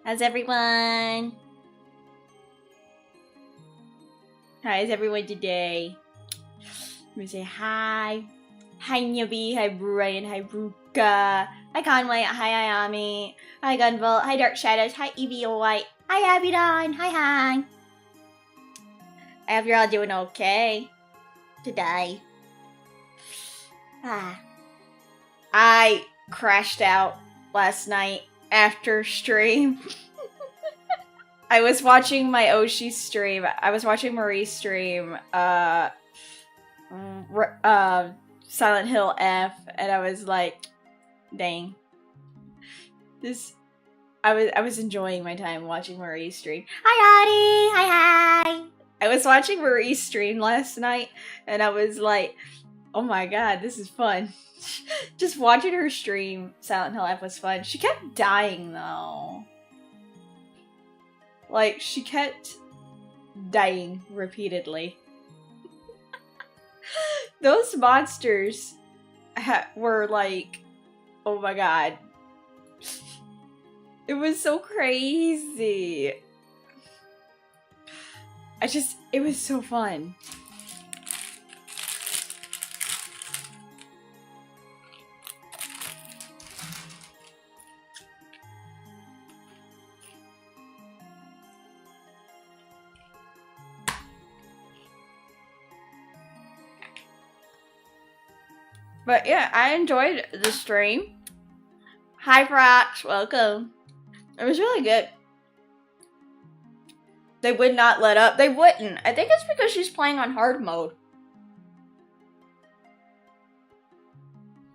How's everyone? How is everyone today? Let me say hi. Hi Newbie, hi Brian, hi Bruka, hi Conway, hi Ayami, hi Gunvolt, hi Dark Shadows, hi EVO White, hi Abidon, hi. I hope you're all doing okay today. I crashed out last night after stream. I was watching my Oshi stream. I was watching Marie's stream. Silent Hill F, and I was like, dang. I was enjoying my time watching Marie's stream. Hi Audie! Hi! I was watching Marie's stream last night, and I was like, oh my god, this is fun. Just watching her stream Silent Hill F was fun. She kept dying though. Like, she kept dying repeatedly. Those monsters were like, oh my god. It was so crazy. It was so fun. But yeah, I enjoyed the stream. Hi Prox, welcome. It was really good. They would not let up. They wouldn't. I think it's because she's playing on hard mode.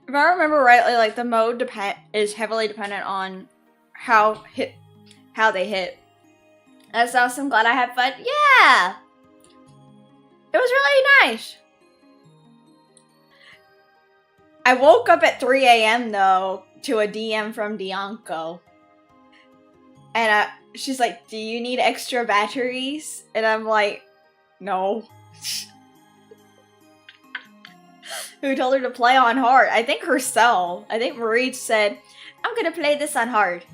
If I remember rightly, like the mode is heavily dependent on how they hit. That's awesome. Glad I had fun. Yeah, it was really nice. I woke up at 3 a.m. though to a DM from Dianco. And she's like, do you need extra batteries? And I'm like, no. Who told her to play on hard? I think herself. I think Marie said, I'm gonna play this on hard.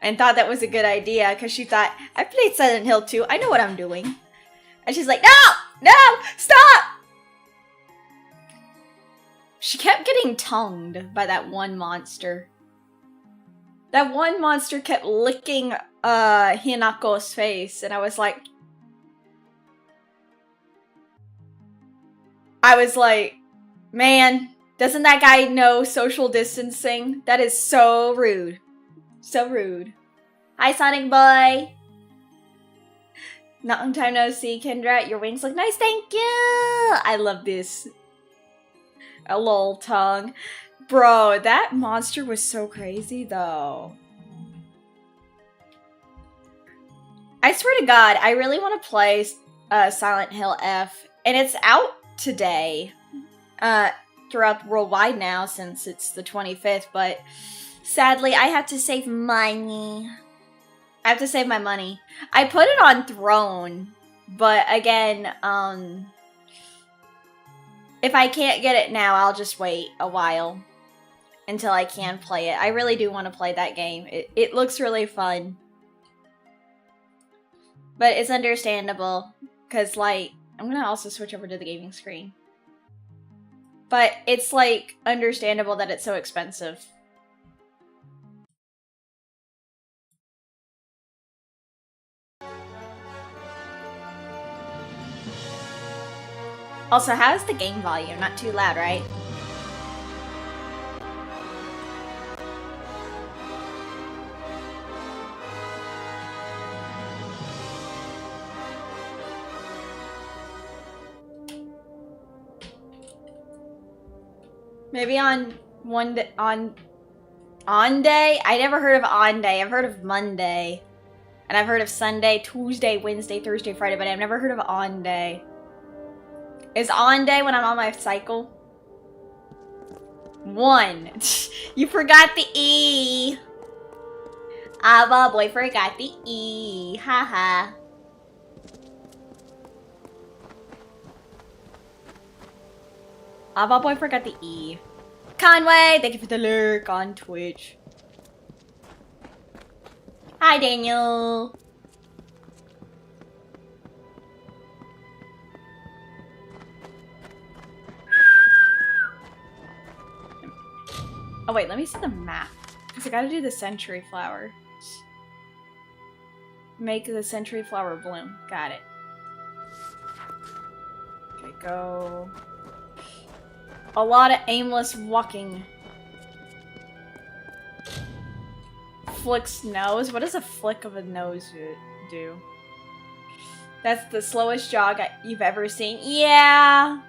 And thought that was a good idea because she thought, I played Silent Hill 2. I know what I'm doing. And she's like, no! No! Stop! She kept getting tongued by that one monster. That one monster kept licking Hinako's face, and I was like, man, doesn't that guy know social distancing? That is so rude. So rude. Hi, Sonic Boy. Long time no see, Kendra. Your wings look nice, thank you! I love this. A lol tongue. Bro, that monster was so crazy though. I swear to God, I really want to play Silent Hill F. And it's out today. Throughout worldwide now since it's the 25th. But sadly, I have to save money. I have to save my money. I put it on Throne. But again, if I can't get it now, I'll just wait a while until I can play it. I really do want to play that game. It looks really fun. But it's understandable, because, like, I'm going to also switch over to the gaming screen. But it's, like, understandable that it's so expensive. Also, how's the game volume? Not too loud, right? Maybe on one day, on day? I never heard of on day. I've heard of Monday. And I've heard of Sunday, Tuesday, Wednesday, Thursday, Friday, but I've never heard of on day. Is on day when I'm on my cycle? 1. You forgot the E. Ava boy forgot the E. Haha. Ava boy forgot the E. Conway, thank you for the lurk on Twitch. Hi, Daniel. Oh wait, let me see the map. Because I gotta do the century flower. Make the century flower bloom. Got it. Okay, go. A lot of aimless walking. Flicks nose? What does a flick of a nose do? That's the slowest jog you've ever seen. Yeah.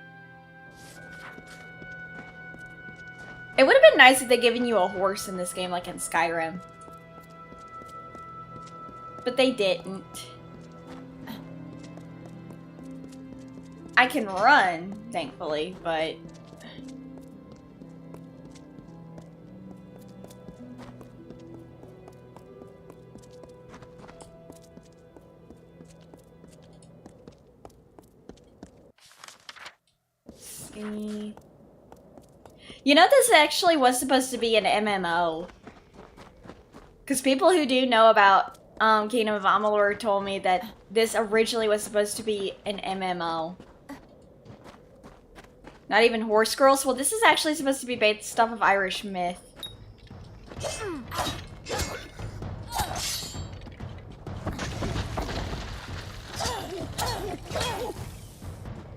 It would have been nice if they'd given you a horse in this game like in Skyrim. But they didn't. I can run, thankfully, but... See... You know, this actually was supposed to be an MMO. Because people who do know about Kingdom of Amalur told me that this originally was supposed to be an MMO. Not even horse girls? Well, this is actually supposed to be based off of Irish myth.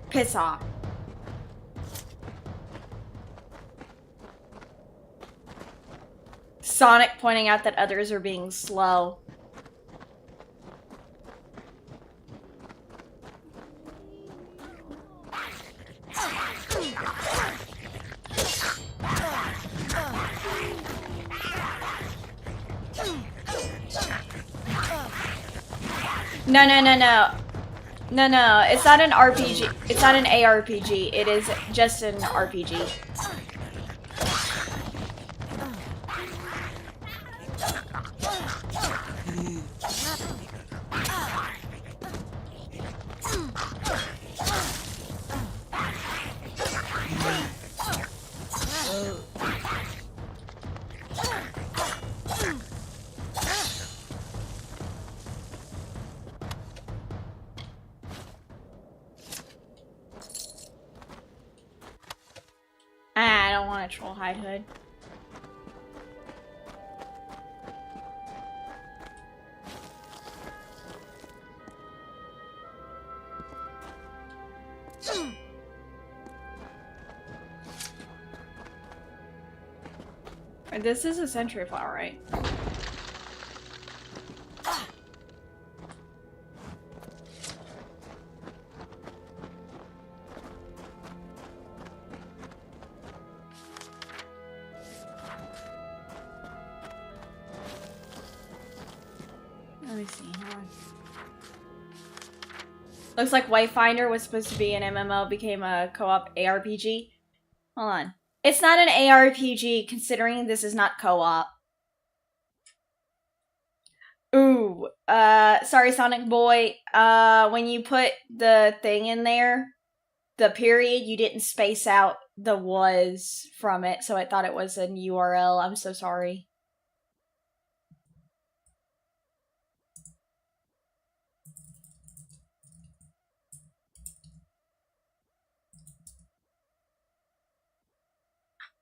Piss off. Sonic pointing out that others are being slow. No, no, no, no. No, no, it's not an RPG. It's not an ARPG. It is just an RPG. I don't want a troll hide hood. This is a century flower, right? Let me see. Hold on. Looks like Wayfinder was supposed to be an MMO, became a co-op ARPG. Hold on. It's not an ARPG, considering this is not co-op. Ooh, sorry, Sonic Boy. When you put the thing in there, the period, you didn't space out the was from it, so I thought it was an URL. I'm so sorry.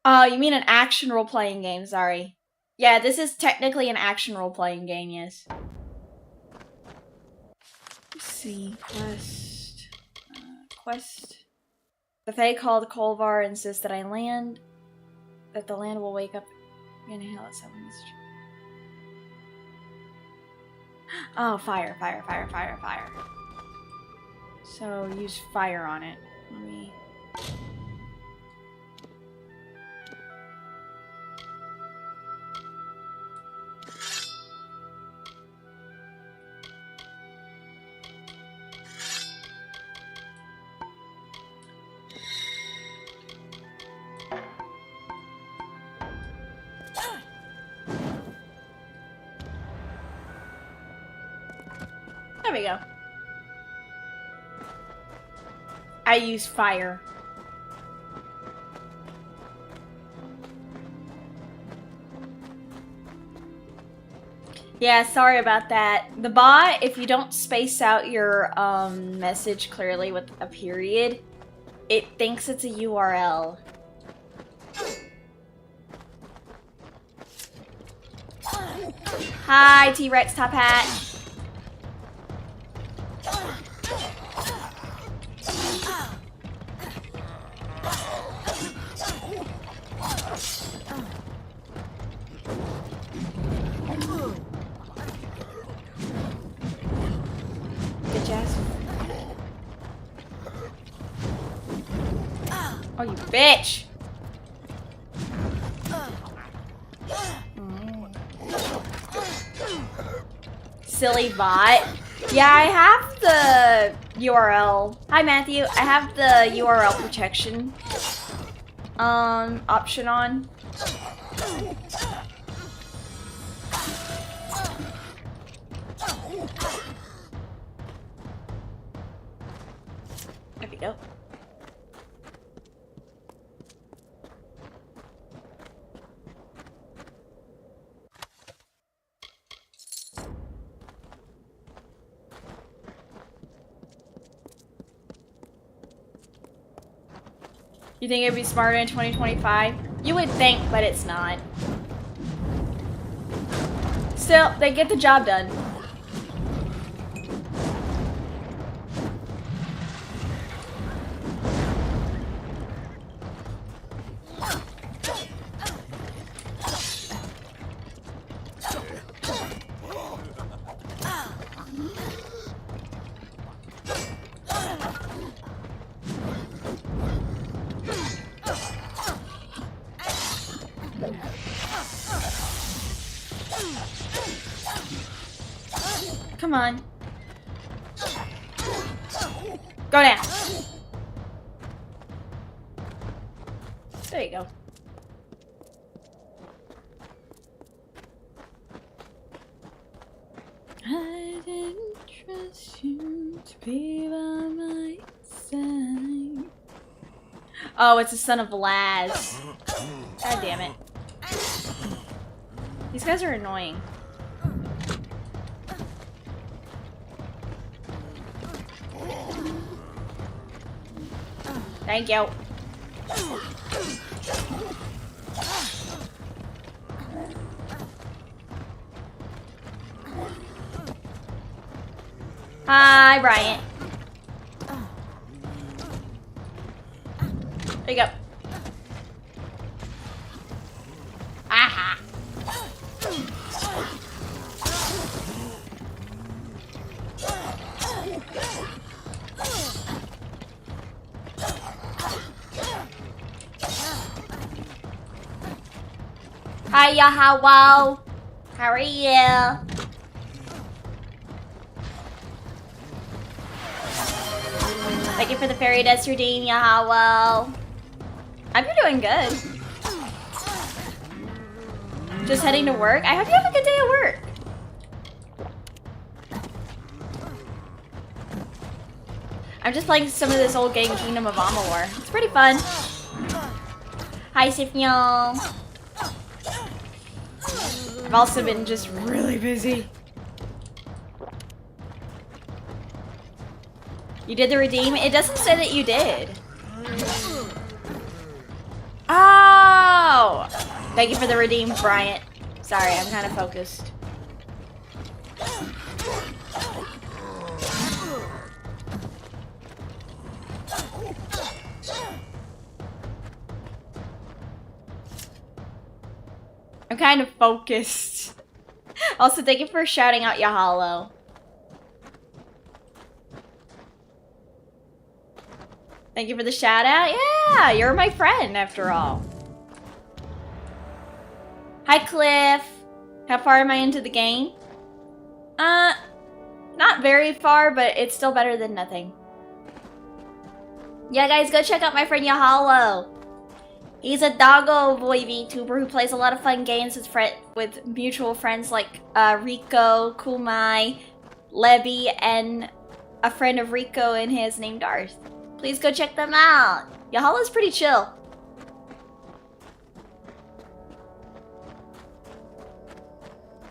You mean an action role-playing game, sorry. Yeah, this is technically an action role-playing game, yes. Let's see, quest. Quest. The Fae called Kolvar insists that that the land will wake up in hell at 7. Oh, fire, fire, fire, fire, fire. So, use fire on it. Let me... There we go. I use fire. Yeah, sorry about that. The bot, if you don't space out your message clearly with a period, it thinks it's a URL. Hi, T-Rex Top Hat. Bitch ass. Oh, you bitch! Silly bot. Yeah, I have the URL. Hi, Matthew. I have the URL protection option on. There we go. You think it'd be smarter in 2025? You would think, but it's not. Still, they get the job done. Come on. Go down. There you go. I didn't trust you to be by my side. Oh, it's the son of Laz. God damn it. These guys are annoying. Thank you. Hi, Bryant. There you go. Aha. Hiya, how are you? Thank you for the fairy dust redeem, Yahweh. Hope you're doing good. Just heading to work? I hope you have a good day at work. I'm just playing some of this old game, Kingdom of Amalur. It's pretty fun. Hi, Sifnion. I've also been just really busy. You did the redeem? It doesn't say that you did. Oh! Thank you for the redeem, Bryant. Sorry, I'm kind of focused. I'm kind of focused. Also, thank you for shouting out Yahalo. Thank you for the shout out. Yeah, you're my friend after all. Hi, Cliff. How far am I into the game? Not very far, but it's still better than nothing. Yeah, guys, go check out my friend Yahalo. He's a doggo boy VTuber who plays a lot of fun games with mutual friends like Rico, Kumai, Lebby, and a friend of Rico and his named Darth. Please go check them out. Yahala's pretty chill.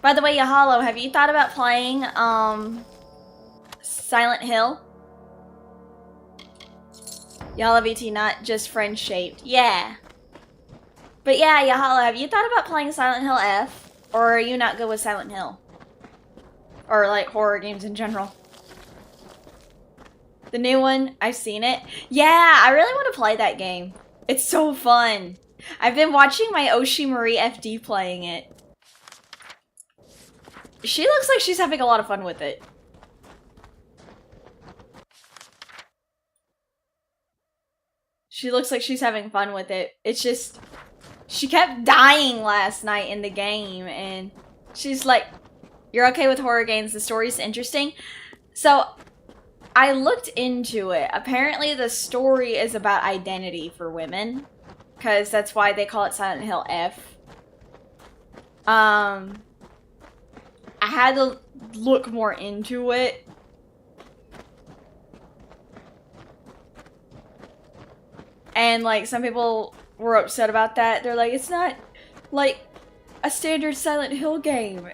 By the way, Yahalo, have you thought about playing Silent Hill? Yahalo VT, not just friend shaped. Yeah. But yeah, Yahalo, have you thought about playing Silent Hill F? Or are you not good with Silent Hill? Or like horror games in general? The new one, I've seen it. Yeah, I really want to play that game. It's so fun. I've been watching my Oshi Marie FD playing it. She looks like she's having a lot of fun with it. She looks like she's having fun with it. It's just, she kept dying last night in the game, and she's like, you're okay with horror games, the story's interesting? So, I looked into it. Apparently the story is about identity for women, because that's why they call it Silent Hill F. I had to look more into it. And like some people were upset about that. They're like, it's not like a standard Silent Hill game.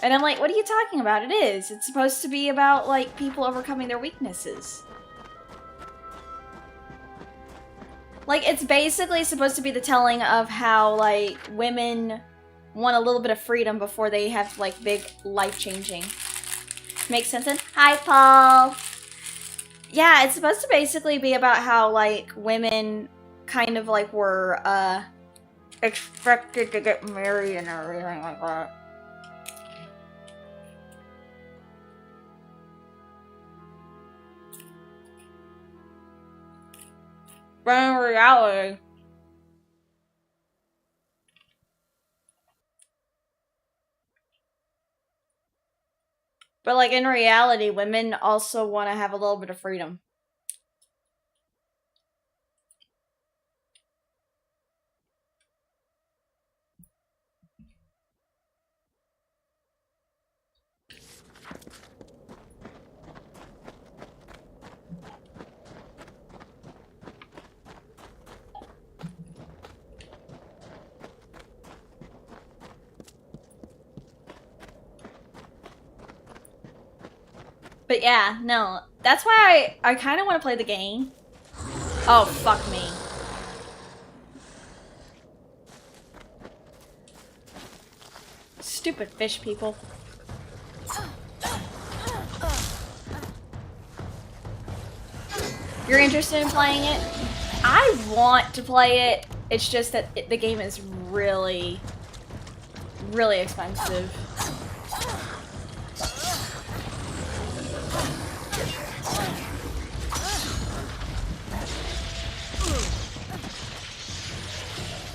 And I'm like, what are you talking about? It is. It's supposed to be about like people overcoming their weaknesses. Like, it's basically supposed to be the telling of how like women want a little bit of freedom before they have like big life-changing. Makes sense? Hi, Paul. Yeah, it's supposed to basically be about how, like, women kind of, like, were, expected to get married and everything like that. But in reality, women also want to have a little bit of freedom. But yeah, no. That's why I kind of want to play the game. Oh, fuck me. Stupid fish people. You're interested in playing it? I want to play it. It's just that the game is really, really expensive.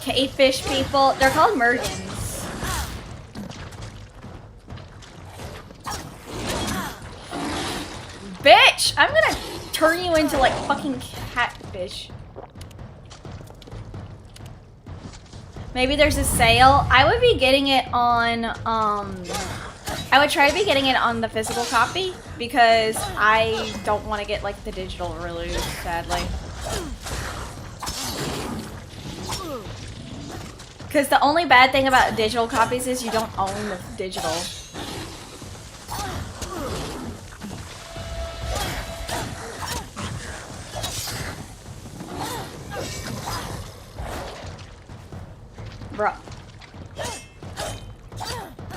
Cave fish people. They're called mergans. Bitch! I'm gonna turn you into like fucking catfish. Maybe there's a sale. I would be getting it on, I would try to be getting it on the physical copy because I don't want to get like the digital release, sadly. Because the only bad thing about digital copies is you don't own the digital. Bro.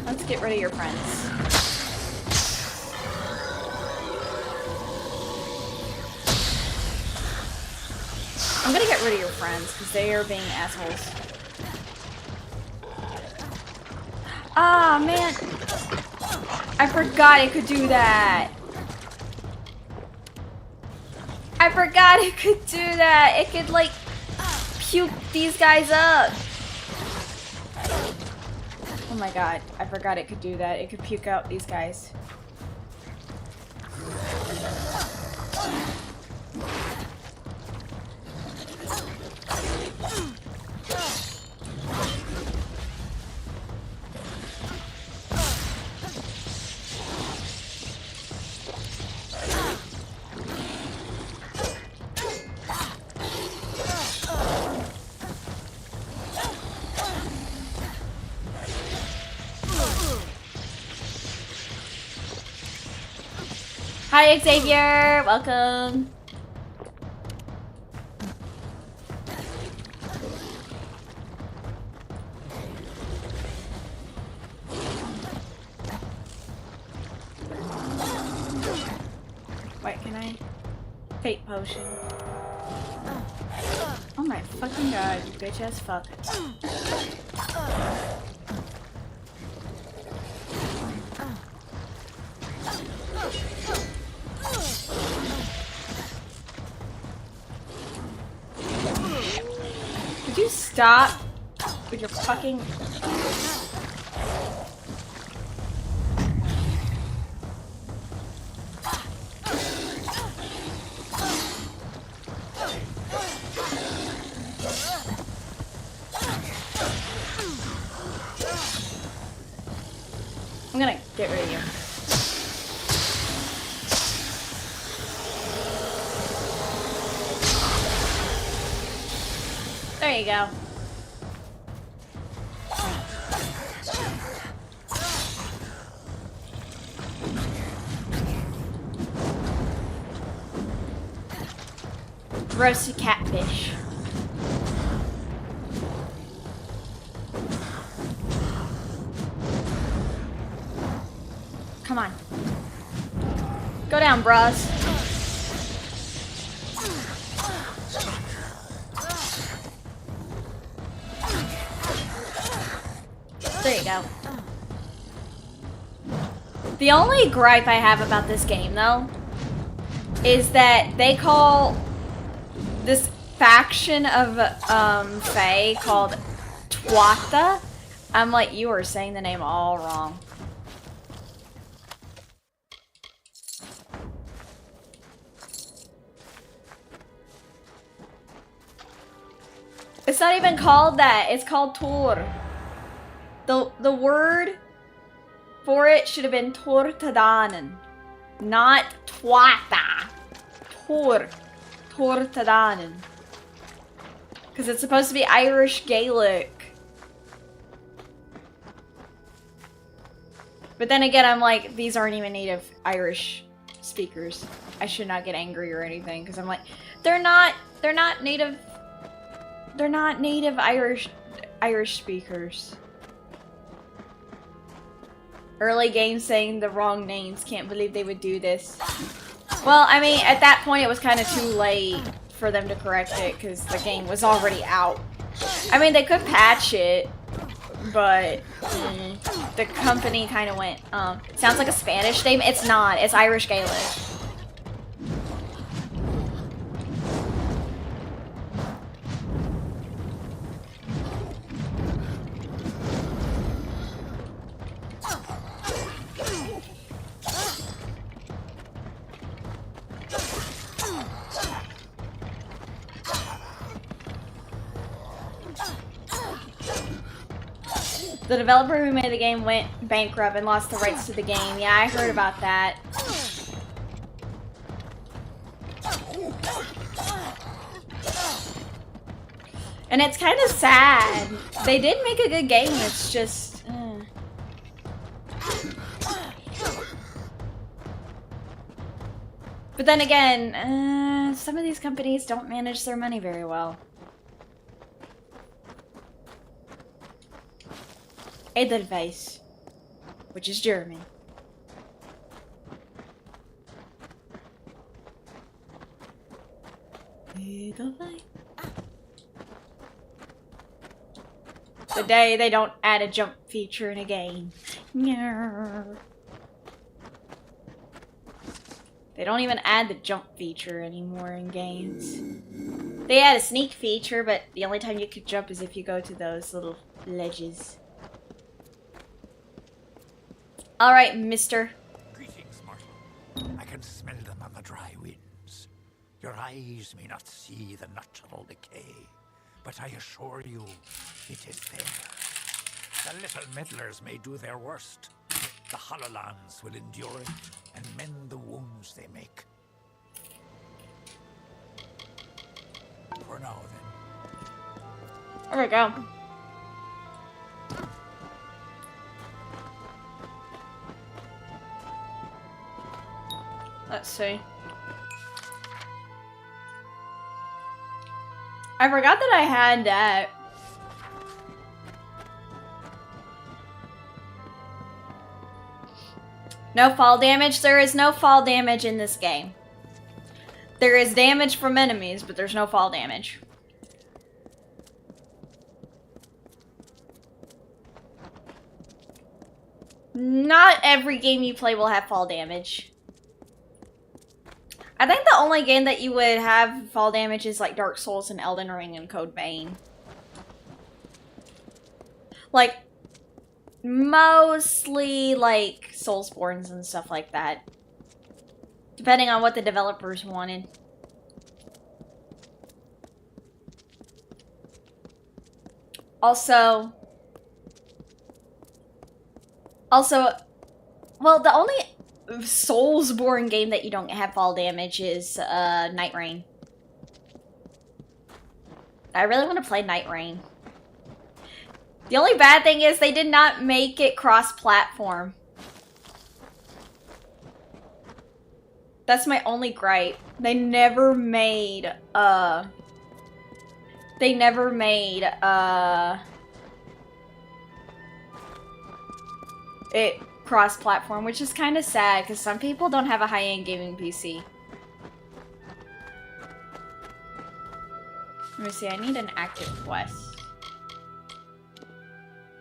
Let's get rid of your friends. I'm gonna get rid of your friends because they are being assholes. Ah, man. I forgot it could do that. I forgot it could do that. It could, like, puke these guys up. Oh my god. I forgot it could do that. It could puke out these guys. Hi, Xavier. Welcome. Wait, can I? Fate potion. Oh my fucking god, you bitch ass fuck. Could you stop with your fucking... I'm gonna get rid of you. There you go. Roasted catfish. Come on. Go down, bros. There you go. The only gripe I have about this game, though, is that they call this faction of Fae called Twata. I'm like, you are saying the name all wrong. It's not even called that. It's called Tor. The word for it should have been Tortadanen, not Twata. Tortadanen. Because it's supposed to be Irish Gaelic. But then again, I'm like, these aren't even native Irish speakers. I should not get angry or anything, because I'm like, they're not native Irish speakers. Early games saying the wrong names. Can't believe they would do this. Well, I mean, at that point it was kind of too late for them to correct it because the game was already out. I mean, they could patch it, but the company kind of went, sounds like a Spanish name. It's not. It's Irish Gaelic. The developer who made the game went bankrupt and lost the rights to the game. Yeah, I heard about that. And it's kind of sad. They did make a good game, it's just... But then again, some of these companies don't manage their money very well. Edelweiss, which is German. Edelweiss. The day they don't add a jump feature in a game. No. They don't even add the jump feature anymore in games. They add a sneak feature, but the only time you could jump is if you go to those little ledges. Alright, mister. Greetings, mortal. I can smell them on the dry winds. Your eyes may not see the natural decay, but I assure you, it is there. The little meddlers may do their worst. The Hololans will endure it and mend the wounds they make. For now, then. There we go. Let's see. I forgot that I had that. No fall damage? There is no fall damage in this game. There is damage from enemies, but there's no fall damage. Not every game you play will have fall damage. I think the only game that you would have fall damage is like Dark Souls and Elden Ring and Code Vein. Like, mostly like Soulsborns and stuff like that. Depending on what the developers wanted. Also, well, the only Soulsborne game that you don't have fall damage is Night Rain. I really want to play Night Rain. The only bad thing is they did not make it cross-platform. That's my only gripe. They never made it cross-platform, which is kind of sad because some people don't have a high-end gaming PC. Let me see, I need an active quest.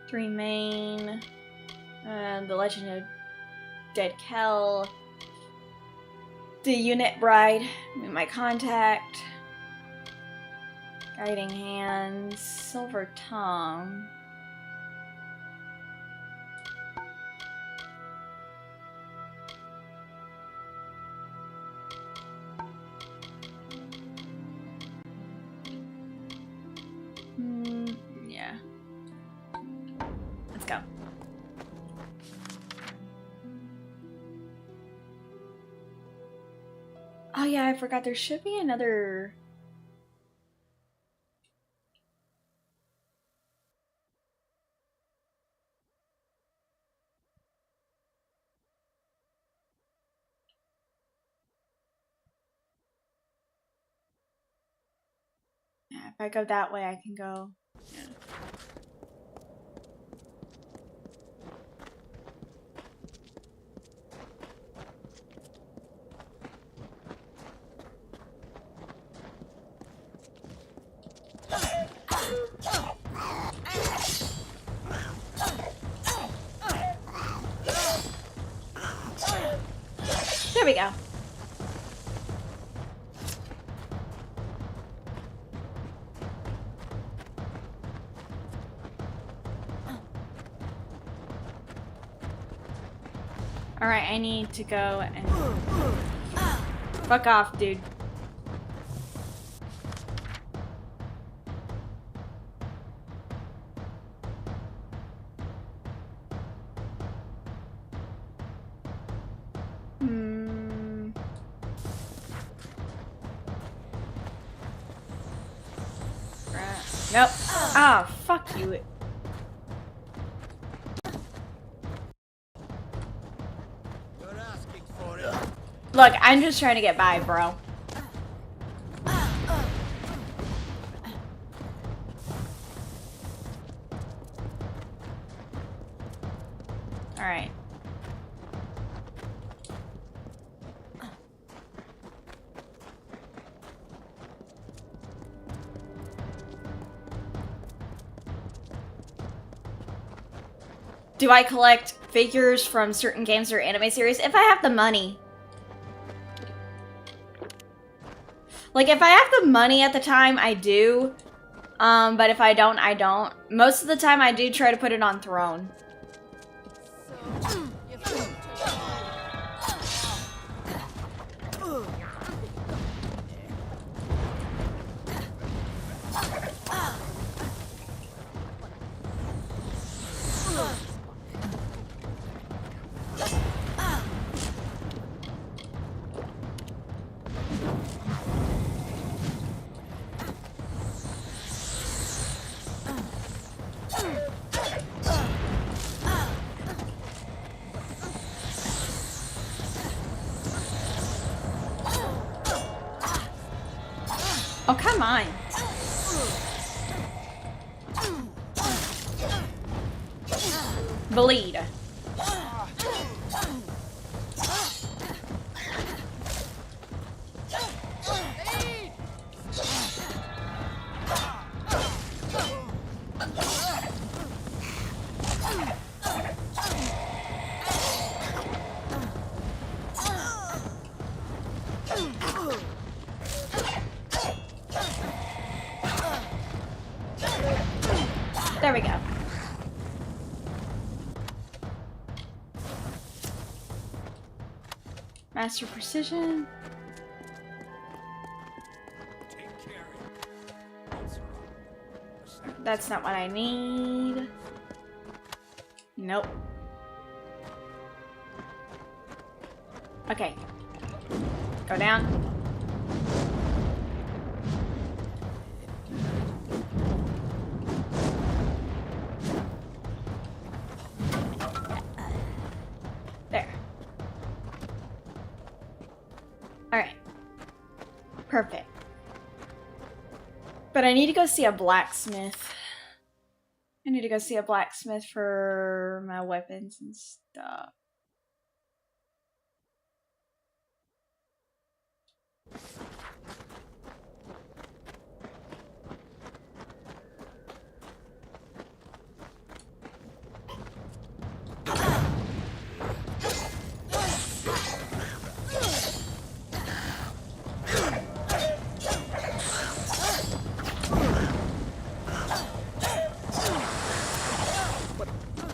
3 main, The Legend of Dead Kell, The Unit Bride, Meet My Contact, Guiding Hands, Silver Tongue. Yeah. Let's go. Oh yeah, I forgot there should be another... Yeah, if I go that way, I can go... Yeah. There we go. Alright, I need to go and... Fuck off, dude. Nope. Ah, fuck you. Look, I'm just trying to get by, bro. Alright. Do I collect figures from certain games or anime series? If I have the money. Like, if I have the money at the time, I do. But if I don't, I don't. Most of the time, I do try to put it on Throne. Oh, come on. Bleed. There we go. Master Precision. That's not what I need. Nope. Okay. Go down. There. Alright. Perfect. But I need to go see a blacksmith. I need to go see a blacksmith for my weapons and stuff.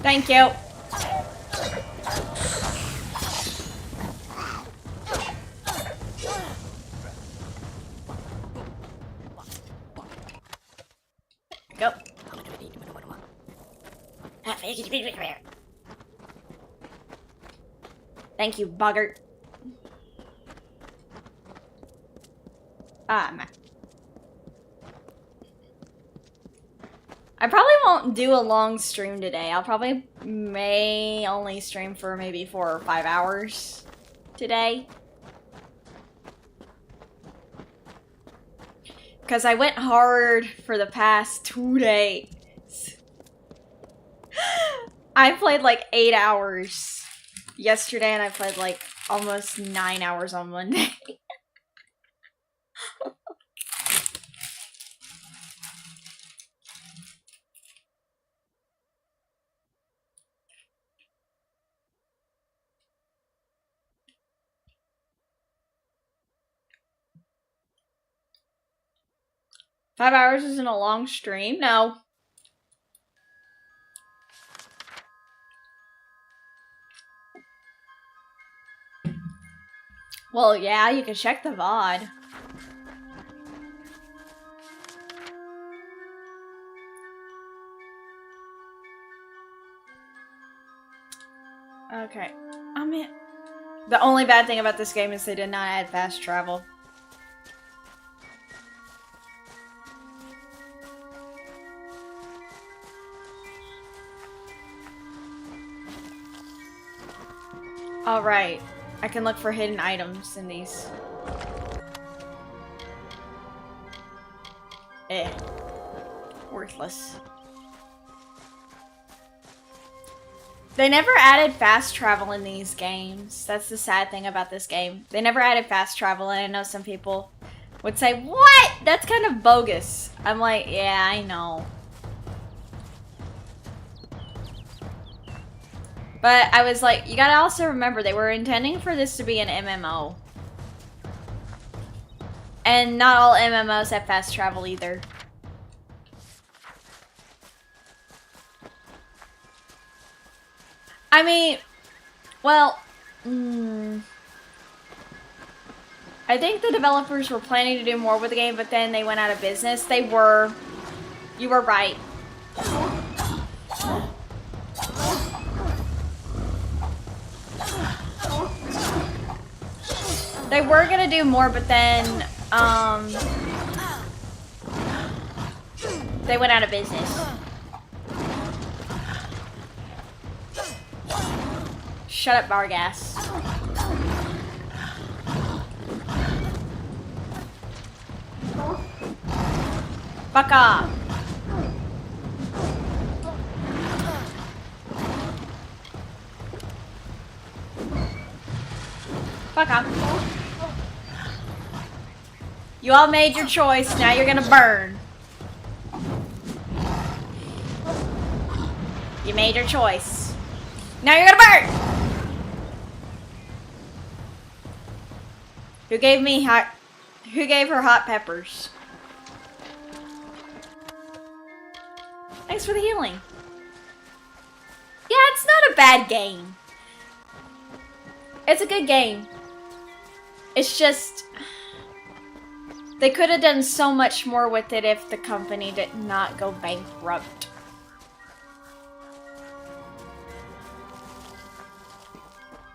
Thank you. Go. Thank you, Boggart. I probably won't do a long stream today. I'll probably may only stream for maybe 4 or 5 hours today. Because I went hard for the past 2 days. I played like 8 hours yesterday and I played like almost 9 hours on Monday. Five hours isn't a long stream? No. Well, yeah, you can check the VOD. Okay. I mean, the only bad thing about this game is they did not add fast travel. Alright. I can look for hidden items in these. Worthless. They never added fast travel in these games. That's the sad thing about this game. They never added fast travel, and I know some people would say, "What? That's kind of bogus." I'm like, yeah, I know. But I was like, you gotta also remember, they were intending for this to be an MMO. And not all MMOs have fast travel either. I mean, well, I think the developers were planning to do more with the game, but then they went out of business. You were right. They were gonna do more, but then, they went out of business. Shut up, Bargas. Fuck off. Fuck off. You all made your choice, now you're gonna burn. You made your choice. Now you're gonna burn! Who gave her hot peppers? Thanks for the healing. Yeah, it's not a bad game. It's a good game. It's just... they could have done so much more with it if the company did not go bankrupt.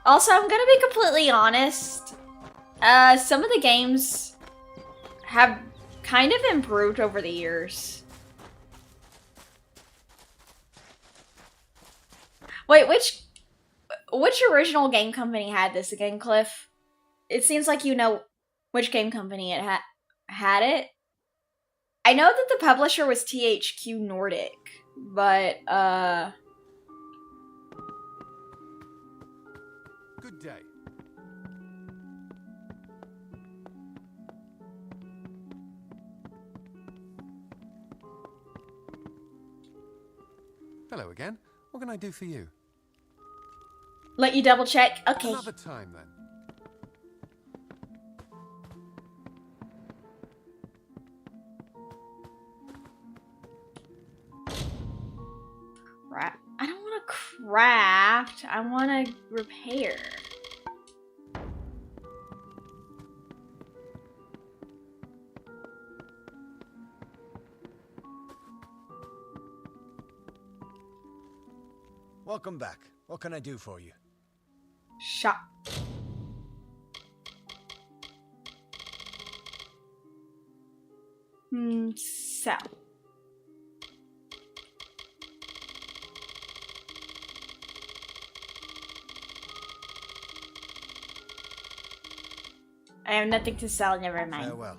Also, I'm gonna be completely honest. Some of the games have kind of improved over the years. Wait, which original game company had this again, Cliff? It seems like you know which game company it had it. I know that the publisher was THQ Nordic, but Good day. Hello again. What can I do for you? let you double check. Okay. Another time then. I don't want to craft. I want to repair. Welcome back. What can I do for you? Shop. So. I have nothing to sell, never mind. Farewell.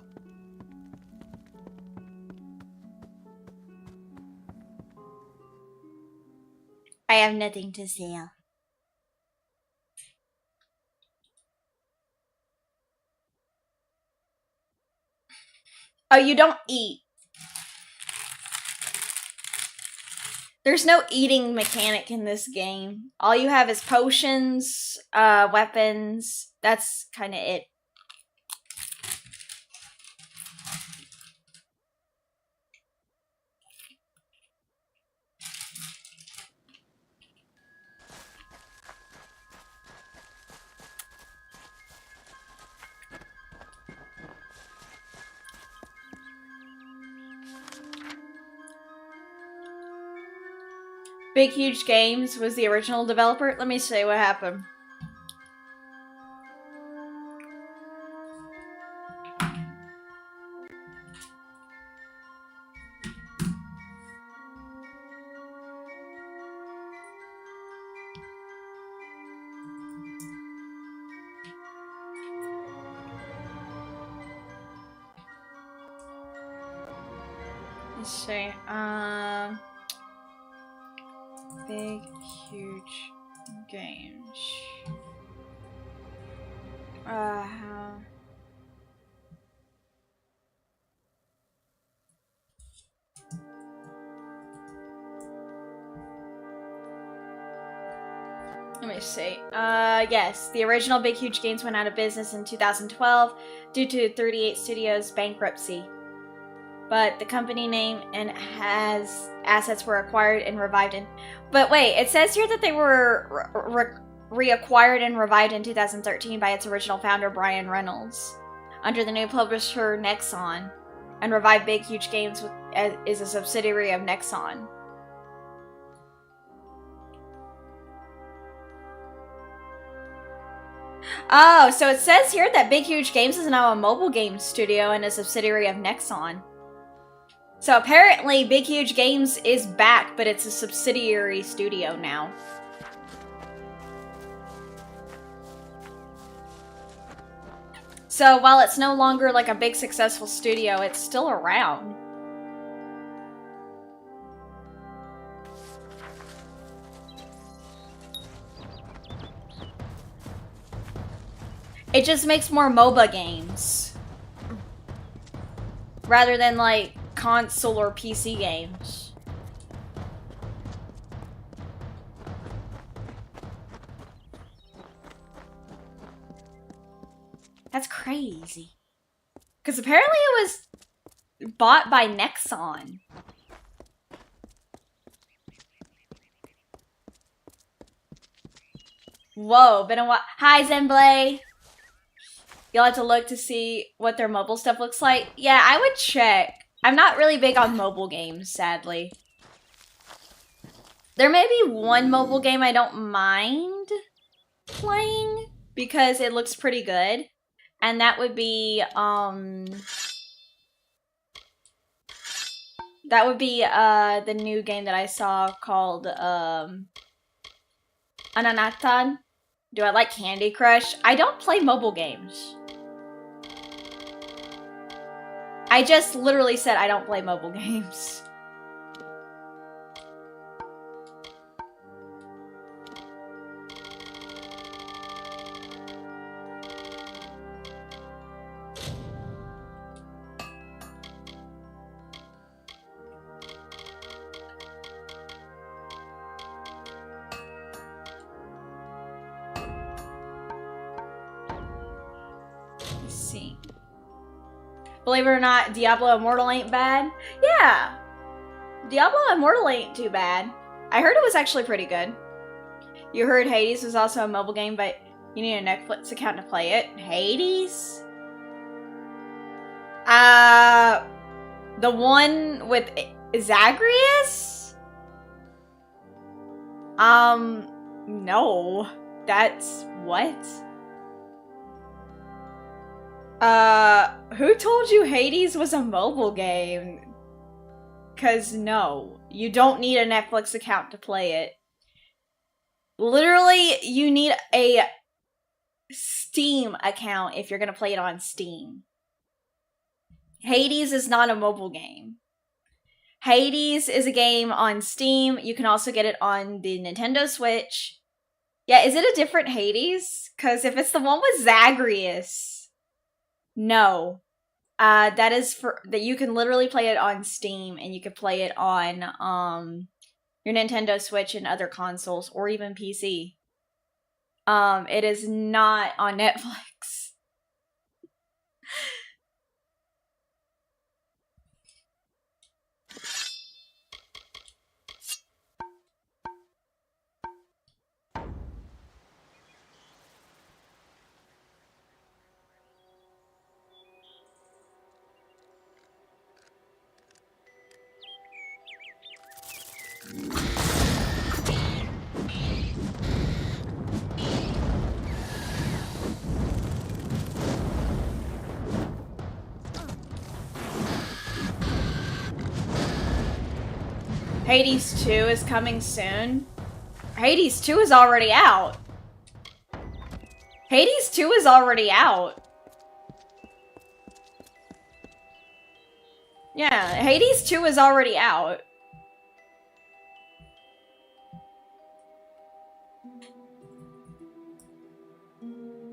I have nothing to sell. Oh, you don't eat. There's no eating mechanic in this game. All you have is potions, weapons. That's kind of it. Big Huge Games was the original developer. Let me see what happened. Let's see. Big Huge Games. Let me see. Yes, the original Big Huge Games went out of business in 2012 due to 38 Studios bankruptcy. But the company name and has assets were acquired and revived in... But wait, it says here that they were reacquired and revived in 2013 by its original founder, Brian Reynolds, under the new publisher Nexon. And revived Big Huge Games is a subsidiary of Nexon. Oh, so it says here that Big Huge Games is now a mobile game studio and a subsidiary of Nexon. So apparently Big Huge Games is back, but it's a subsidiary studio now. So while it's no longer like a big successful studio, it's still around. It just makes more MOBA games. Rather than, like, console or PC games. That's crazy. Because apparently it was bought by Nexon. Whoa, been a while. Hi, Zenblay. You'll have to look to see what their mobile stuff looks like. Yeah, I would check. I'm not really big on mobile games, sadly. There may be one mobile game I don't mind playing because it looks pretty good. And that would be, the new game that I saw called, Ananatan. Do I like Candy Crush? I don't play mobile games. I just literally said I don't play mobile games. Believe it or not, Diablo Immortal ain't bad. Yeah, Diablo Immortal ain't too bad. I heard it was actually pretty good. You heard Hades was also a mobile game, but you need a Netflix account to play it. Hades? The one with Zagreus? No. That's what? Who told you Hades was a mobile game? 'Cause no, you don't need a Netflix account to play it. Literally, you need a Steam account if you're gonna play it on Steam. Hades is not a mobile game. Hades is a game on Steam. You can also get it on the Nintendo Switch. Yeah, is it a different Hades? 'Cause if it's the one with Zagreus... No. That is for that you can literally play it on Steam and you can play it on your Nintendo Switch and other consoles or even PC. It is not on Netflix. Hades 2 is coming soon. Hades 2 is already out. Hades 2 is already out. Yeah, Hades 2 is already out.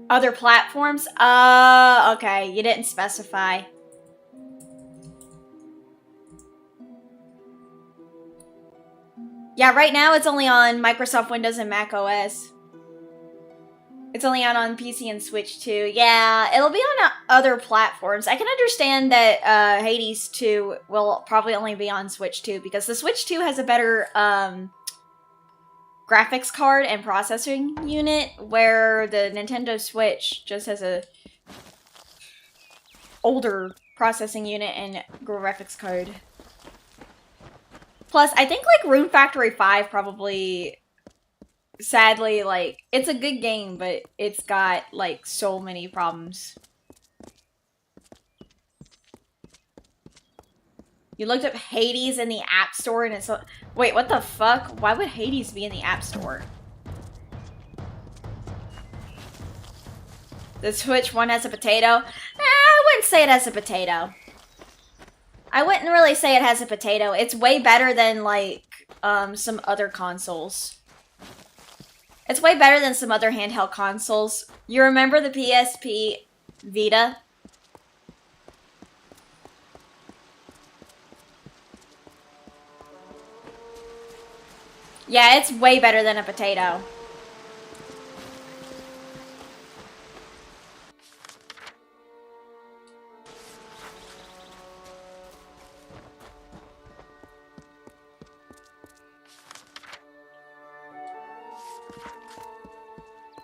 Other platforms? Okay, you didn't specify. Yeah, right now it's only on Microsoft Windows and Mac OS. It's only out on PC and Switch too. Yeah, it'll be on other platforms. I can understand that Hades 2 will probably only be on Switch 2 because the Switch 2 has a better graphics card and processing unit, where the Nintendo Switch just has a older processing unit and graphics card. Plus, I think, like, Rune Factory 5 probably, sadly, like, it's a good game, but it's got, like, so many problems. You looked up Hades in the App Store and it's... Wait, what the fuck? Why would Hades be in the App Store? The Switch one has a potato? I wouldn't say it has a potato. I wouldn't really say it has a potato. It's way better than, like, some other consoles. It's way better than some other handheld consoles. You remember the PSP Vita? Yeah, it's way better than a potato.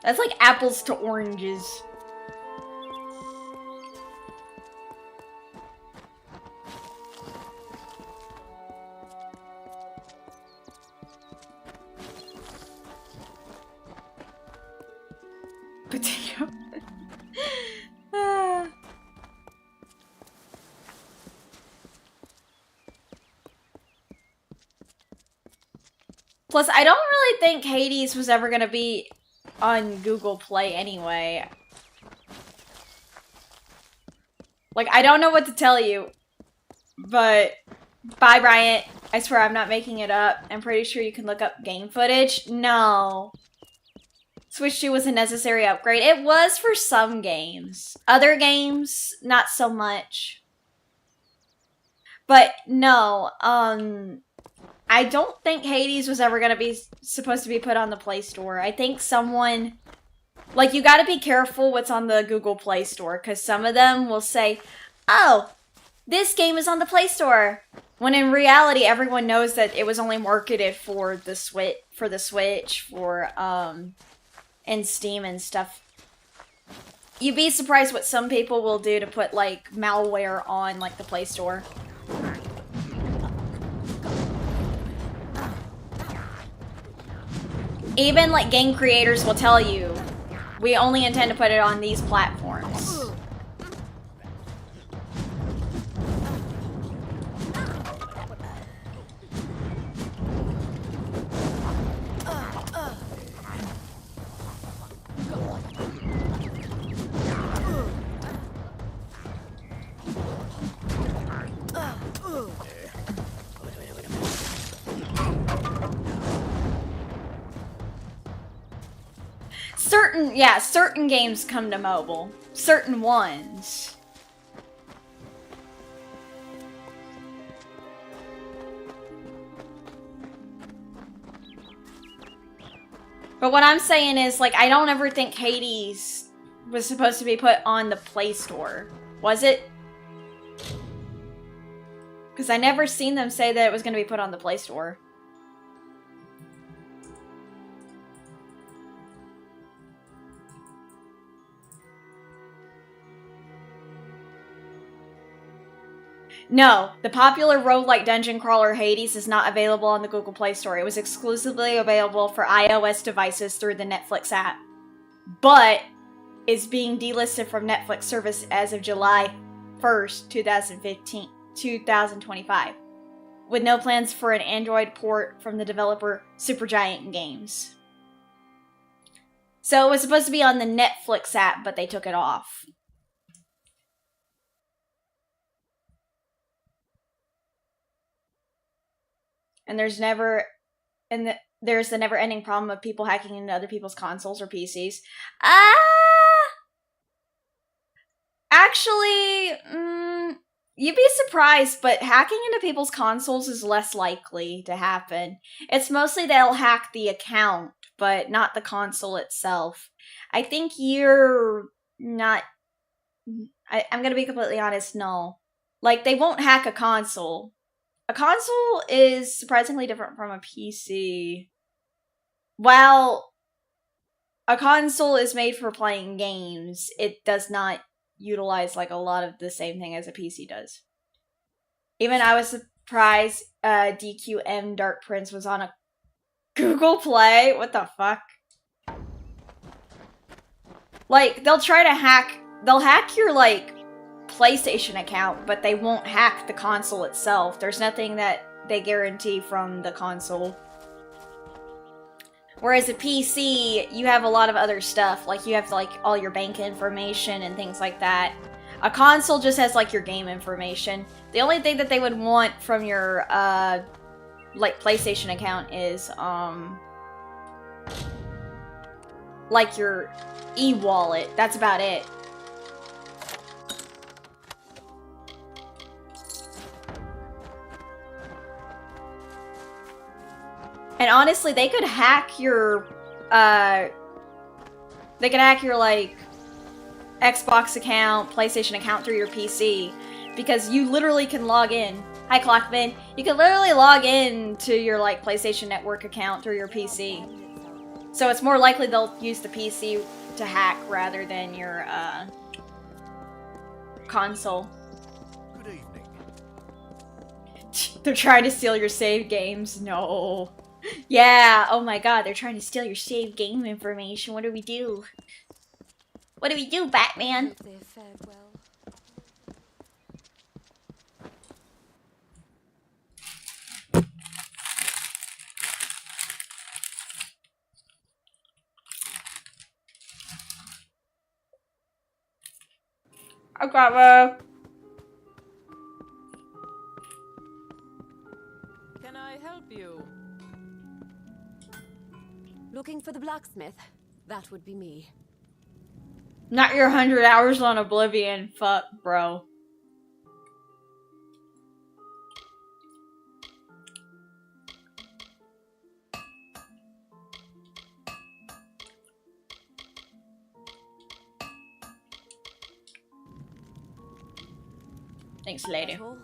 That's like apples to oranges. Potato. Plus, I don't really think Hades was ever gonna be on Google Play anyway. Like, I don't know what to tell you, but bye, Bryant. I swear I'm not making it up. I'm pretty sure you can look up game footage. No. Switch 2 was a necessary upgrade. It was for some games. Other games, not so much. But no, I don't think Hades was ever gonna be supposed to be put on the Play Store. I think someone, like, you gotta be careful what's on the Google Play Store, because some of them will say, oh, this game is on the Play Store, when in reality everyone knows that it was only marketed for the Switch, and Steam and stuff. You'd be surprised what some people will do to put, like, malware on, like, the Play Store. Even, like, game creators will tell you, we only intend to put it on these platforms. Certain games come to mobile. Certain ones. But what I'm saying is, like, I don't ever think Hades was supposed to be put on the Play Store. Was it? Because I never seen them say that it was going to be put on the Play Store. No, the popular roguelike dungeon crawler Hades is not available on the Google Play Store. It was exclusively available for iOS devices through the Netflix app, but is being delisted from Netflix service as of July 1st, 2025, with no plans for an Android port from the developer Supergiant Games. So it was supposed to be on the Netflix app, but they took it off. And there's the never-ending problem of people hacking into other people's consoles or PCs. Actually, you'd be surprised, but hacking into people's consoles is less likely to happen. It's mostly they'll hack the account, but not the console itself. I think you're not... I'm gonna be completely honest, no. Like, they won't hack a console. A console is surprisingly different from a PC. While a console is made for playing games, it does not utilize, like, a lot of the same thing as a PC does. Even I was surprised DQM Dark Prince was on a Google Play. What the fuck? Like, they'll hack your, like, PlayStation account, but they won't hack the console itself. There's nothing that they guarantee from the console. Whereas a PC, you have a lot of other stuff. Like, you have, like, all your bank information and things like that. A console just has, like, your game information. The only thing that they would want from your, like, PlayStation account is, like your e-wallet. That's about it. And honestly, they could hack your, like, Xbox account, PlayStation account through your PC. Because you literally can log in. Hi, Clockman. You can literally log in to your, like, PlayStation Network account through your PC. So it's more likely they'll use the PC to hack rather than your, console. Good evening. They're trying to steal your save games. No. Yeah, oh my god, they're trying to steal your save game information. What do we do? What do we do, Batman? Hope they have fared well. I got Can I help you? Looking for the blacksmith? That would be me. not your 100 hours on Oblivion. Fuck, bro. Thanks, lady. That's all?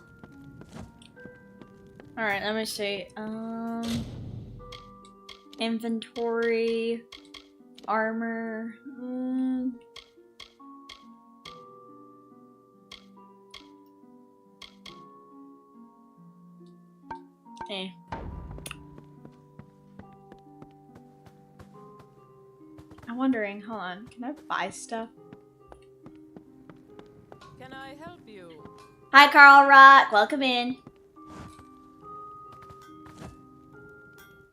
Alright, let me see. Inventory. Armor. Hey. I'm wondering, hold on, can I buy stuff? Can I help you? Hi, Carl Rock, welcome in.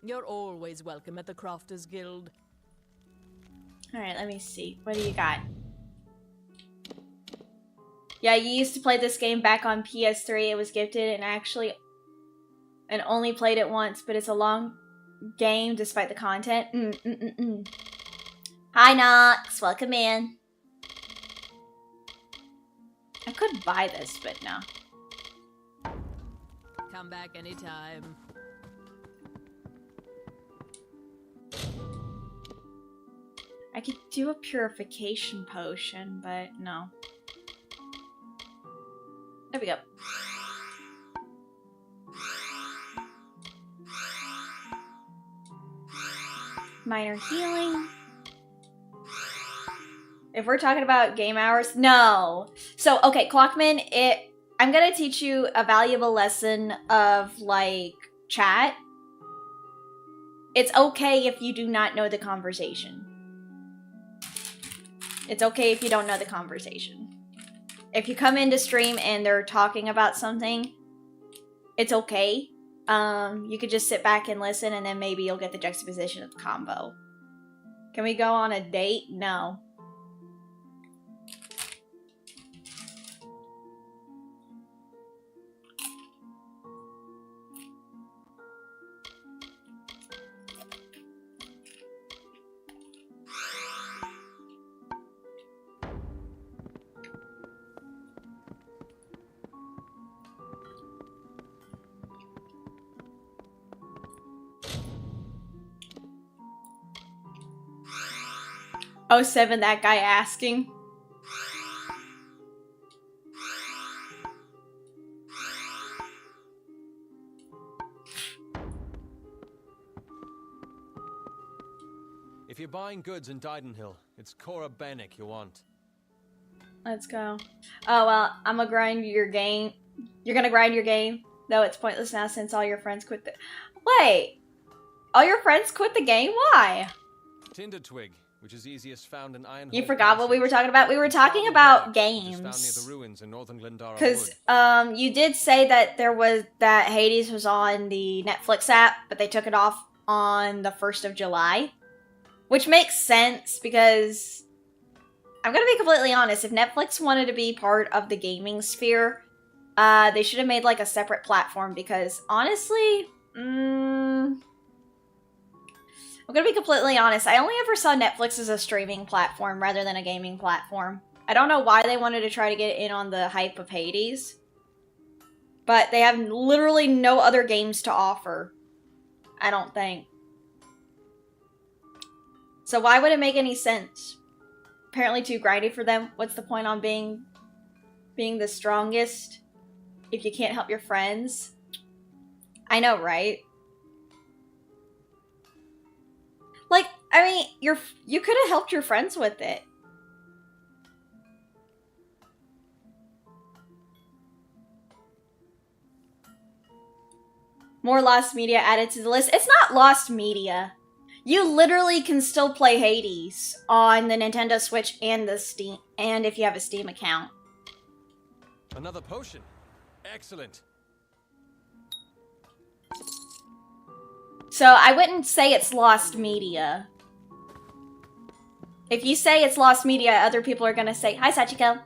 You're always welcome at the Crafters Guild. Alright, let me see. What do you got? Yeah, you used to play this game back on PS3. It was gifted and only played it once, but it's a long game despite the content. Hi, Nox. Welcome in. I could buy this, but no. Come back anytime. I could do a purification potion, but no. There we go. Minor healing. If we're talking about game hours, no. So, okay, Clockman, I'm gonna teach you a valuable lesson of, like, chat. It's okay if you do not know the conversation. It's okay if you don't know the conversation. If you come into stream and they're talking about something, it's okay. You could just sit back and listen, and then maybe you'll get the juxtaposition of the combo. Can we go on a date? No. Oh, 07, that guy asking. If you're buying goods in Didenhill, it's Cora Bennick you want. Let's go. Oh, well, I'm gonna grind your game. You're gonna grind your game, though it's pointless now since all your friends quit the... Wait! All your friends quit the game? Why? Tinder Twig, which is easiest found in Iron. You forgot what we were talking about? We were talking about games. Found near the ruins in northern Glendara Because, Wood. you did say that that Hades was on the Netflix app, but they took it off on the 1st of July. Which makes sense, because I'm gonna be completely honest, if Netflix wanted to be part of the gaming sphere, they should have made, like, a separate platform, because, honestly, I'm gonna be completely honest. I only ever saw Netflix as a streaming platform rather than a gaming platform. I don't know why they wanted to try to get in on the hype of Hades. But they have literally no other games to offer. I don't think. So why would it make any sense? Apparently too grindy for them. What's the point on being the strongest if you can't help your friends? I know, right? Like, I mean, you could have helped your friends with it. More lost media added to the list. It's not lost media. You literally can still play Hades on the Nintendo Switch and the Steam, and if you have a Steam account. Another potion. Excellent. So I wouldn't say it's lost media. If you say it's lost media, other people are gonna say, "Hi, Sachiko."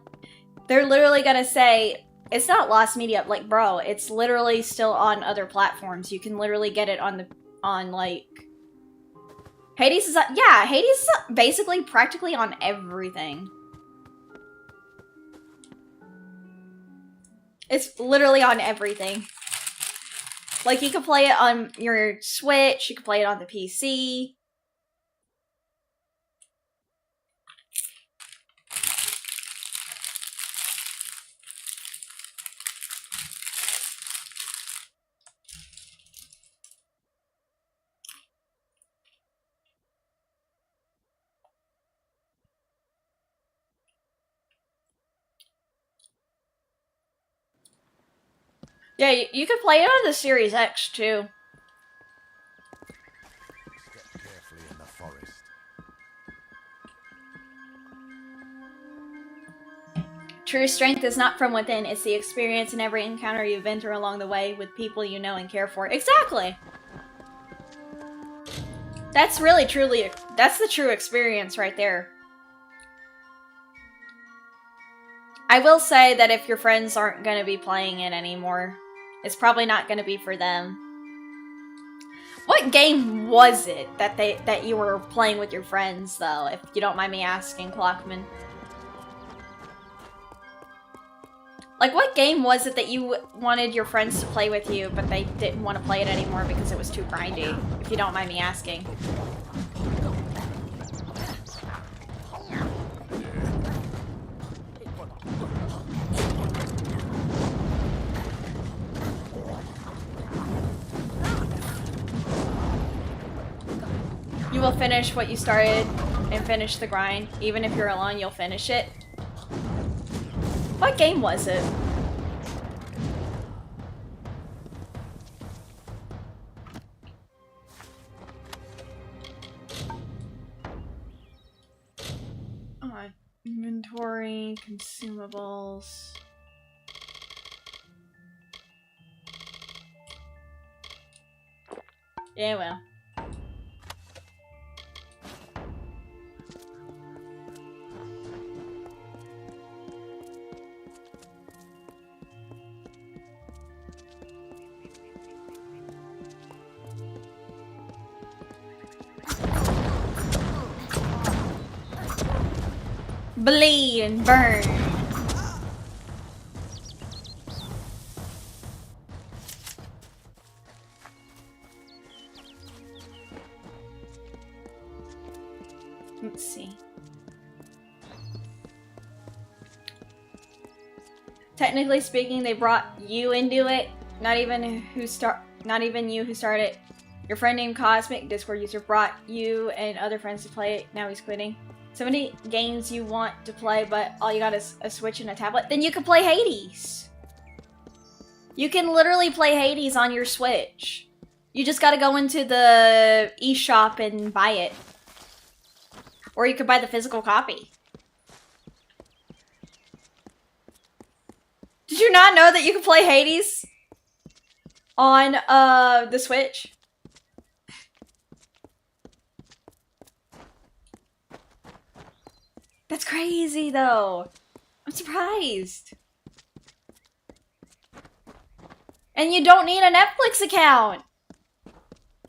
They're literally gonna say, it's not lost media. Like, bro, it's literally still on other platforms. You can literally get it on like... Hades is... Yeah, Hades is basically practically on everything. It's literally on everything. Like, you can play it on your Switch, you can play it on the PC. Yeah, you could play it on the Series X, too. Step carefully in the forest. True strength is not from within, it's the experience and every encounter you've been through along the way with people you know and care for. Exactly! That's really, truly, that's the true experience right there. I will say that if your friends aren't going to be playing it anymore, it's probably not going to be for them. What game was it that you were playing with your friends, though, if you don't mind me asking, Clockman? Like, what game was it that you wanted your friends to play with you, but they didn't want to play it anymore because it was too grindy, if you don't mind me asking? You will finish what you started and finish the grind. Even if you're alone, you'll finish it. What game was it? Inventory, consumables. Yeah, well. Bleed and burn. Let's see. Technically speaking, they brought you into it. Not even you who started. Your friend named Cosmic, Discord user, brought you and other friends to play it. Now he's quitting. So many games you want to play, but all you got is a Switch and a tablet. Then you can play Hades. You can literally play Hades on your Switch. You just gotta go into the eShop and buy it. Or you could buy the physical copy. Did you not know that you can play Hades on the Switch? That's crazy, though. I'm surprised. And you don't need a Netflix account.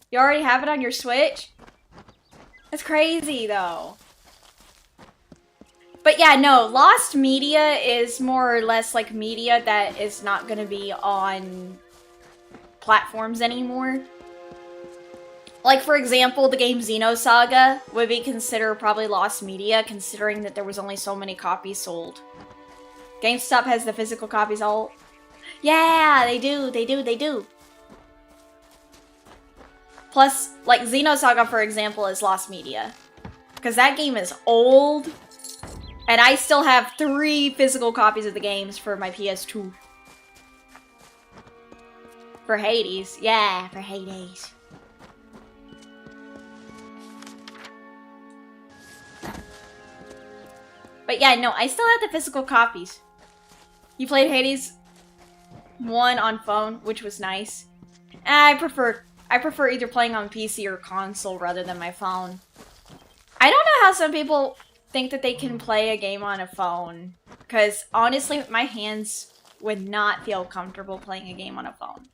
You already have it on your Switch? That's crazy, though. But yeah, no, lost media is more or less like media that is not going to be on platforms anymore. Like, for example, the game Xenosaga would be considered probably lost media, considering that there was only so many copies sold. GameStop has the physical copies all... Yeah, they do. Plus, like, Xenosaga, for example, is lost media. Because that game is old, and I still have 3 physical copies of the games for my PS2. For Hades. Yeah, for Hades. But yeah, no, I still have the physical copies. You played Hades 1 on phone, which was nice. I prefer either playing on PC or console rather than my phone. I don't know how some people think that they can play a game on a phone. Because honestly, my hands would not feel comfortable playing a game on a phone.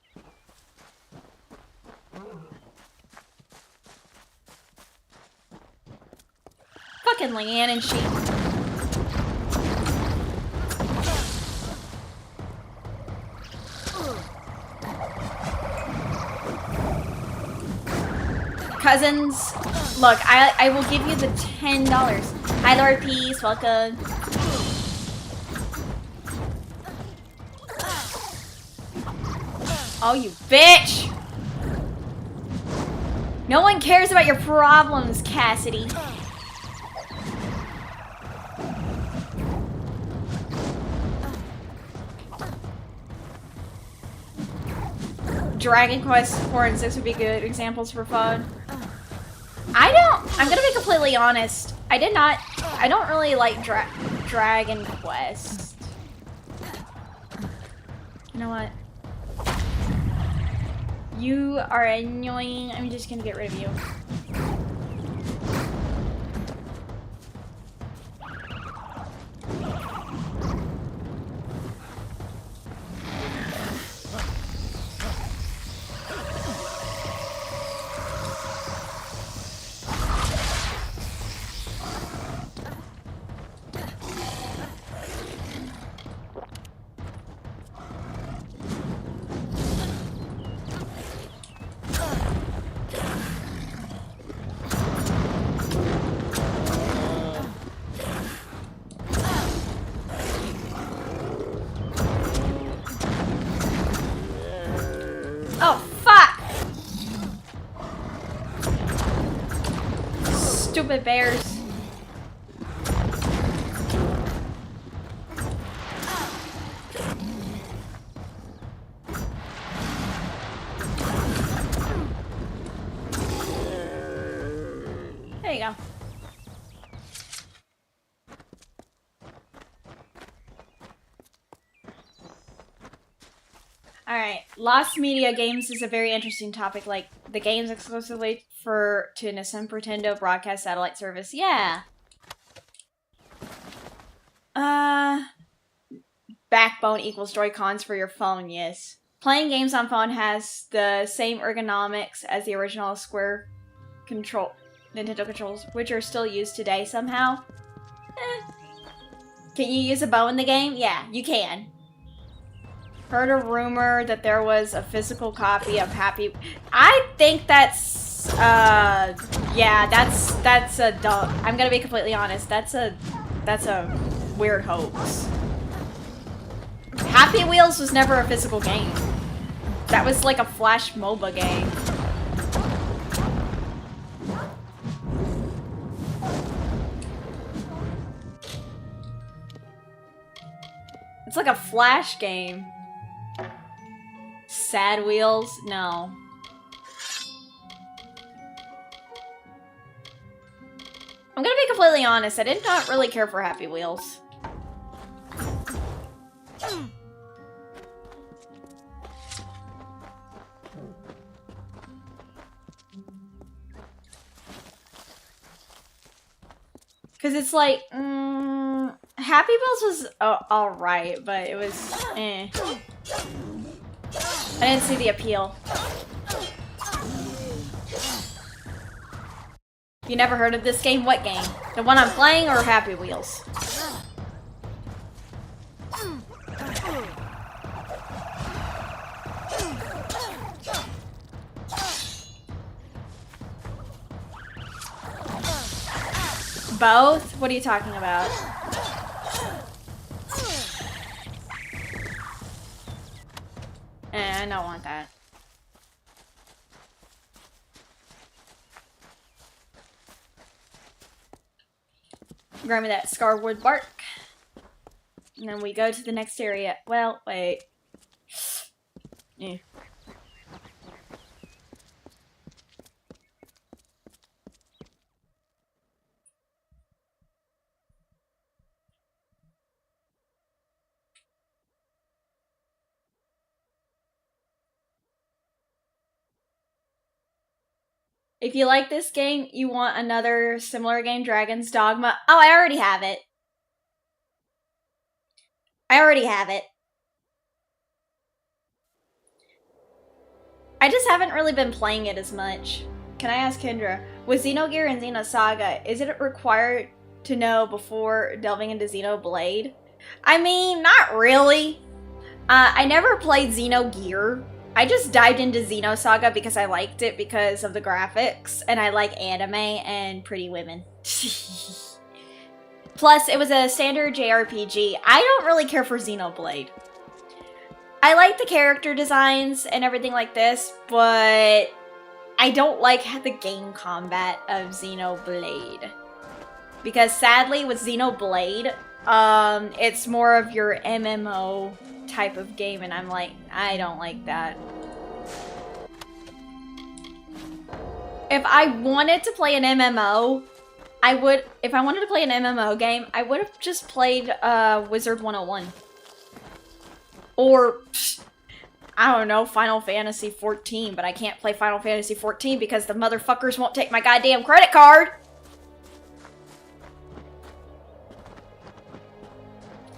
Fucking Leanne and she. Cousins, look, I will give you the $10. Hi, Lord Peace, welcome. Oh, you bitch! No one cares about your problems, Cassidy. Dragon Quest 4 and 6 would be good examples for fun. I'm gonna be completely honest. I don't really like Dragon Quest. You know what? You are annoying. I'm just gonna get rid of you. Stupid bears. There you go. Alright, lost media games is a very interesting topic, like the games exclusively to Nintendo broadcast satellite service. Yeah. Backbone equals Joy-Cons for your phone, yes. Playing games on phone has the same ergonomics as the original Square Nintendo controls, which are still used today somehow. Can you use a bow in the game? Yeah, you can. Heard a rumor that there was a physical copy of Happy... I think that's, yeah, that's a dumb... I'm gonna be completely honest, that's a weird hoax. Happy Wheels was never a physical game. That was like a Flash MOBA game. It's like a Flash game. Sad Wheels? No. I'm gonna be completely honest, I did not really care for Happy Wheels. Cause it's like, Happy Wheels was alright, but it was, eh. I didn't see the appeal. You never heard of this game? What game? The one I'm playing or Happy Wheels? Both? What are you talking about? I don't want that. Grab me that scarwood bark. And then we go to the next area. Well, wait. Yeah. If you like this game, you want another similar game, Dragon's Dogma. Oh, I already have it. I already have it. I just haven't really been playing it as much. Can I ask Kendra, with Xenogear and Xenosaga, is it required to know before delving into Xenoblade? I mean, not really. I never played Xenogear. I just dived into Xenosaga because I liked it because of the graphics, and I like anime and pretty women. Plus, it was a standard JRPG. I don't really care for Xenoblade. I like the character designs and everything like this, but I don't like the game combat of Xenoblade. Because sadly, with Xenoblade, it's more of your MMO type of game, and I'm like, I don't like that. If I wanted to play an MMO, if I wanted to play an MMO game, I would have just played Wizard 101. Or, I don't know, Final Fantasy 14, but I can't play Final Fantasy 14 because the motherfuckers won't take my goddamn credit card!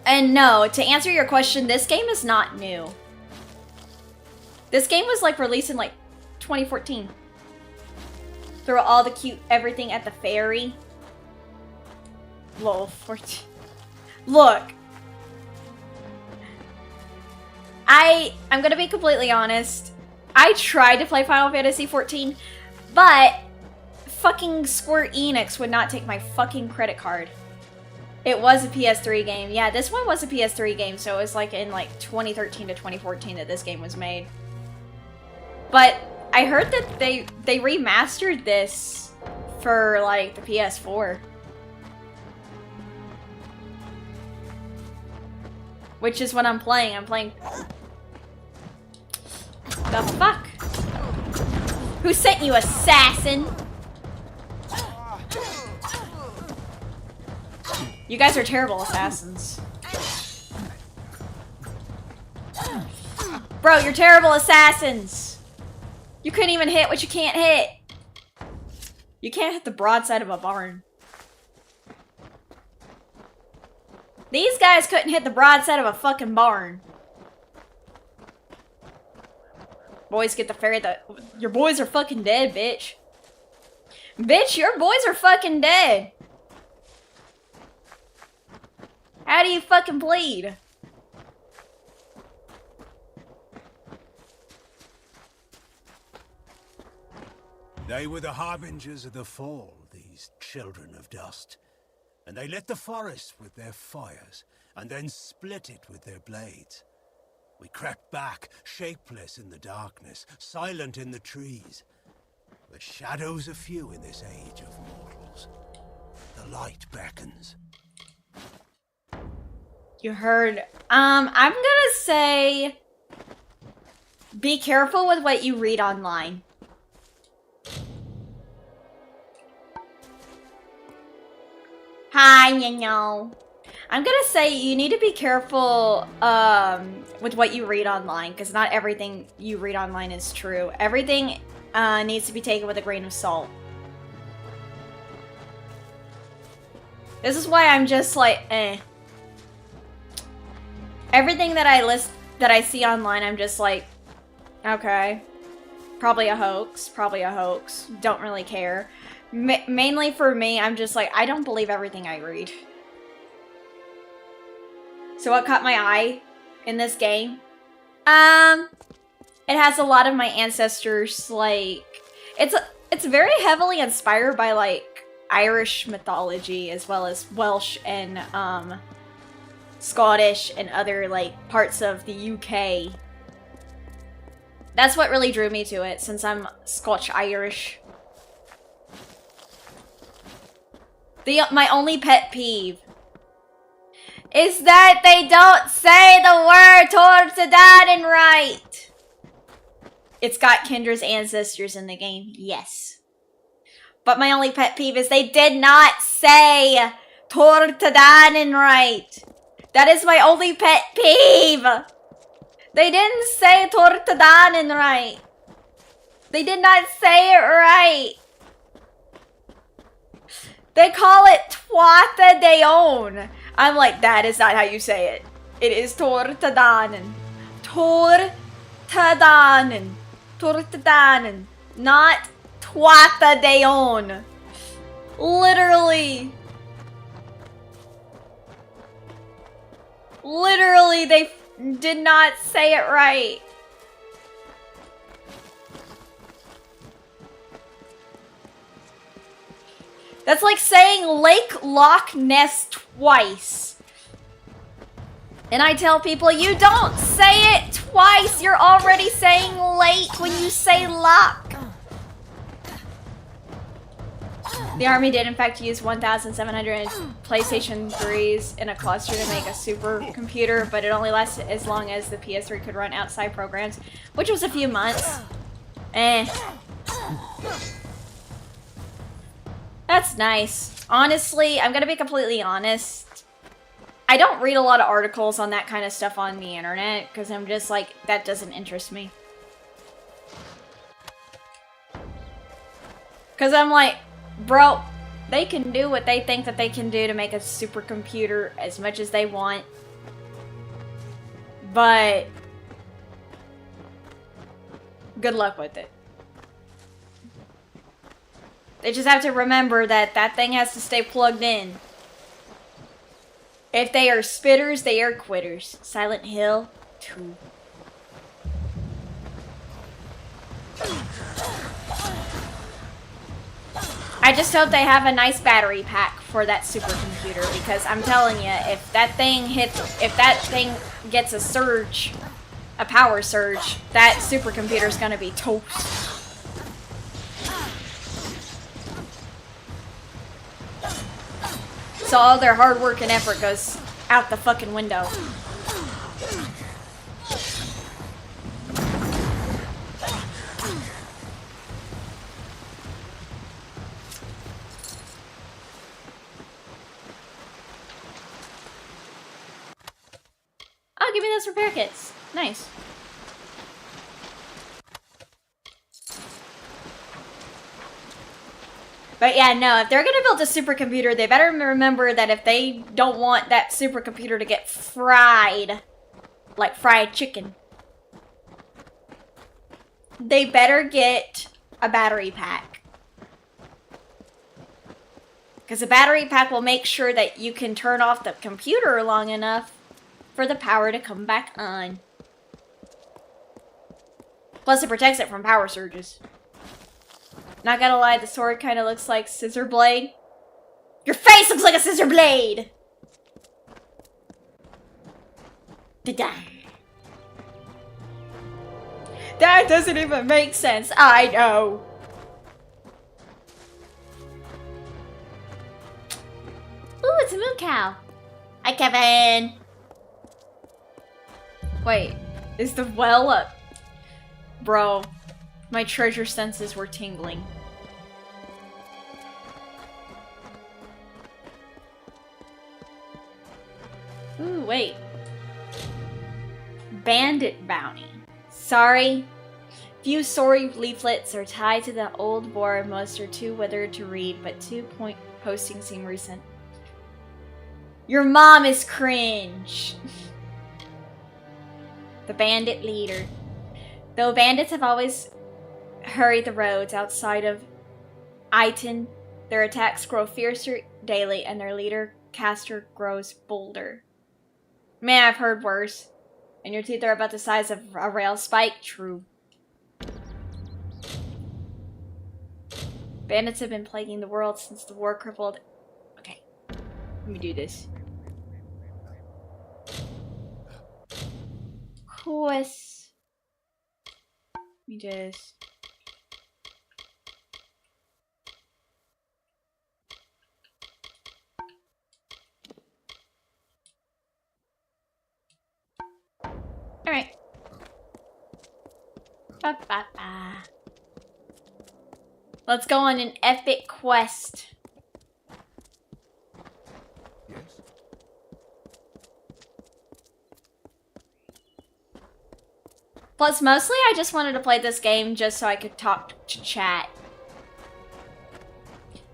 And no, to answer your question, this game is not new. This game was like released in like 2014. Through all the cute everything at the ferry. Lol, 14. Look. I'm gonna be completely honest. I tried to play Final Fantasy 14, but fucking Square Enix would not take my fucking credit card. It was a PS3 game. Yeah, this one was a PS3 game, so it was like in like 2013 to 2014 that this game was made. But I heard that they remastered this for like the PS4. Which is what I'm playing. I'm playing... The fuck? Who sent you, assassin? You guys are terrible assassins. Bro, you're terrible assassins! You couldn't even hit what you can't hit! You can't hit the broadside of a barn. These guys couldn't hit the broadside of a fucking barn. Boys, get the ferry. Your boys are fucking dead, bitch. Bitch, your boys are fucking dead. How do you fucking bleed? They were the harbingers of the fall, these children of dust. And they lit the forest with their fires, and then split it with their blades. We crept back, shapeless in the darkness, silent in the trees. The shadows are few in this age of mortals. The light beckons. You heard. I'm gonna say... Be careful with what you read online. Hi, Nino. I'm gonna say you need to be careful with what you read online, because not everything you read online is true. Everything needs to be taken with a grain of salt. This is why I'm just like, eh. Everything that I see online, I'm just like, okay. Probably a hoax. Don't really care. Mainly for me, I'm just like, I don't believe everything I read. So what caught my eye in this game? It has a lot of my ancestors, like, it's very heavily inspired by, like, Irish mythology, as well as Welsh and, Scottish and other, like, parts of the UK. That's what really drew me to it, since I'm Scotch-Irish. My only pet peeve is that they don't say the word Tortadaden right. It's got Kendra's ancestors in the game, yes. But my only pet peeve is they did not say Tortadaden right. That is my only pet peeve. They didn't say Tortadaden right. They did not say it right. They call it Tuatha de On. I'm like, that is not how you say it. It is Tortadanen. Tortadanen. Tortadanen. Not Tuatha de On. Literally. Literally, they did not say it right. That's like saying Lake Loch Ness twice. And I tell people, you don't say it twice. You're already saying lake when you say lock. The army did in fact use 1,700 PlayStation 3s in a cluster to make a supercomputer, but it only lasted as long as the PS3 could run outside programs, which was a few months. That's nice. Honestly, I'm gonna be completely honest. I don't read a lot of articles on that kind of stuff on the internet, because I'm just like, that doesn't interest me. Because I'm like, bro, they can do what they think that they can do to make a supercomputer as much as they want. But good luck with it. They just have to remember that that thing has to stay plugged in. If they are spitters, they are quitters. Silent Hill 2. I just hope they have a nice battery pack for that supercomputer, because I'm telling you, if that thing gets a surge, a power surge, that supercomputer's gonna be toast. So all their hard work and effort goes out the fucking window. Oh, give me those repair kits. Nice. But yeah, no, if they're gonna build a supercomputer, they better remember that if they don't want that supercomputer to get fried, like fried chicken, they better get a battery pack. Because a battery pack will make sure that you can turn off the computer long enough for the power to come back on. Plus it protects it from power surges. Not gonna lie, the sword kind of looks like scissor blade. Your face looks like a scissor blade! Da-da. That doesn't even make sense. I know. Ooh, it's a moon cow. Hi, Kevin. Wait, is the well up? Bro, my treasure senses were tingling. Ooh, wait. Bandit bounty. Sorry. Few sorry leaflets are tied to the old war. Most are too withered to read, but 2-point postings seem recent. Your mom is cringe. The bandit leader. Though bandits have always hurried the roads outside of Iton, Their attacks grow fiercer daily, and their leader, caster, grows bolder. Man, I've heard worse. And your teeth are about the size of a rail spike? True. Bandits have been plaguing the world since the war crippled... Okay. Let me do this. Quest. Let me just... Alright. Ba-ba-ba. Let's go on an epic quest. Yes? Plus, mostly I just wanted to play this game just so I could talk to chat.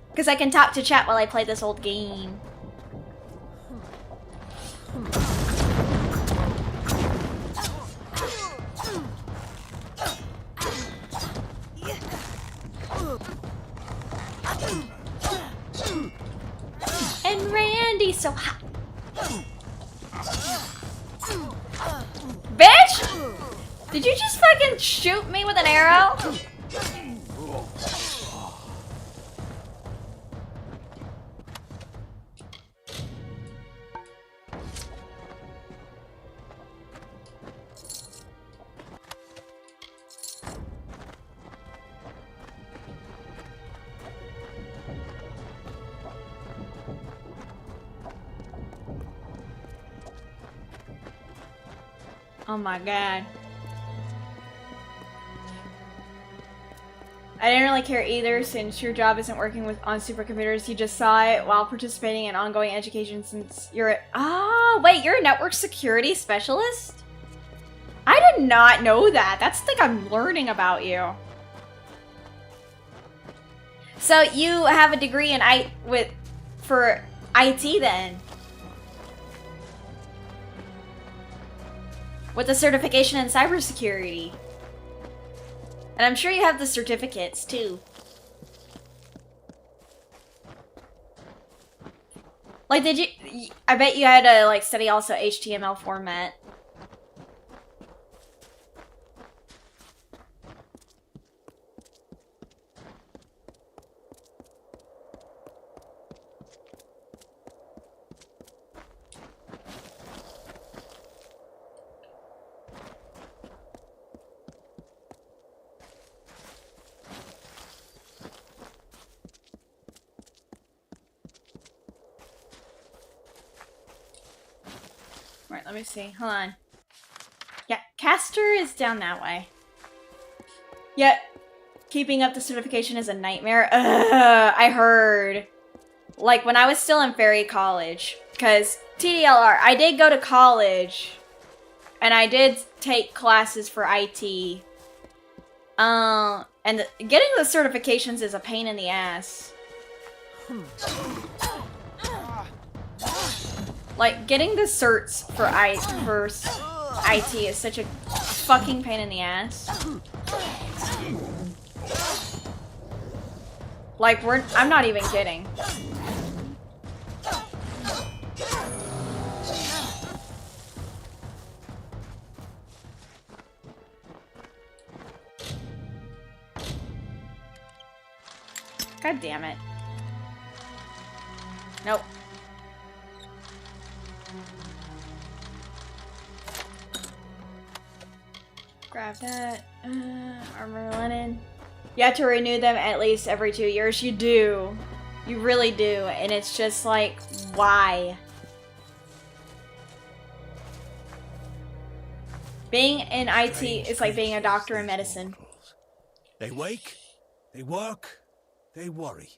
Because I can talk to chat while I play this old game. And Randy's so hot. Bitch! Did you just fucking shoot me with an arrow? Oh my god. I didn't really care either, since your job isn't working on supercomputers. You just saw it while participating in ongoing education since you're a- Oh, wait, you're a network security specialist? I did not know that. That's the thing I'm learning about you. So you have a degree in for IT then? With a certification in cybersecurity. And I'm sure you have the certificates too. Like, did you... I bet you had to, like, study also HTML format. Right, let me see. Hold on. Yeah, caster is down that way. Yep. Keeping up the certification is a nightmare. Ugh, I heard. Like, when I was still in Fairy College. Because, TDLR, I did go to college. And I did take classes for IT. And getting the certifications is a pain in the ass. Like, getting the certs for IT is such a fucking pain in the ass. Like, I'm not even kidding. God damn it. Nope. Grab that. Armor linen. You have to renew them at least every 2 years. You do. You really do. And it's just like, why? Being in IT is like being a doctor in medicine. They wake, they work, they worry.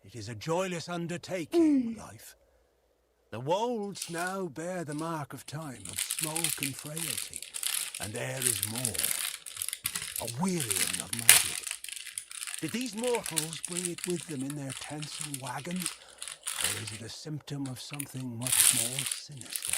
It is a joyless undertaking, life. The wolds now bear the mark of time, of smoke and frailty. And there is more. A wearying of magic. Did these mortals bring it with them in their tents and wagons? Or is it a symptom of something much more sinister?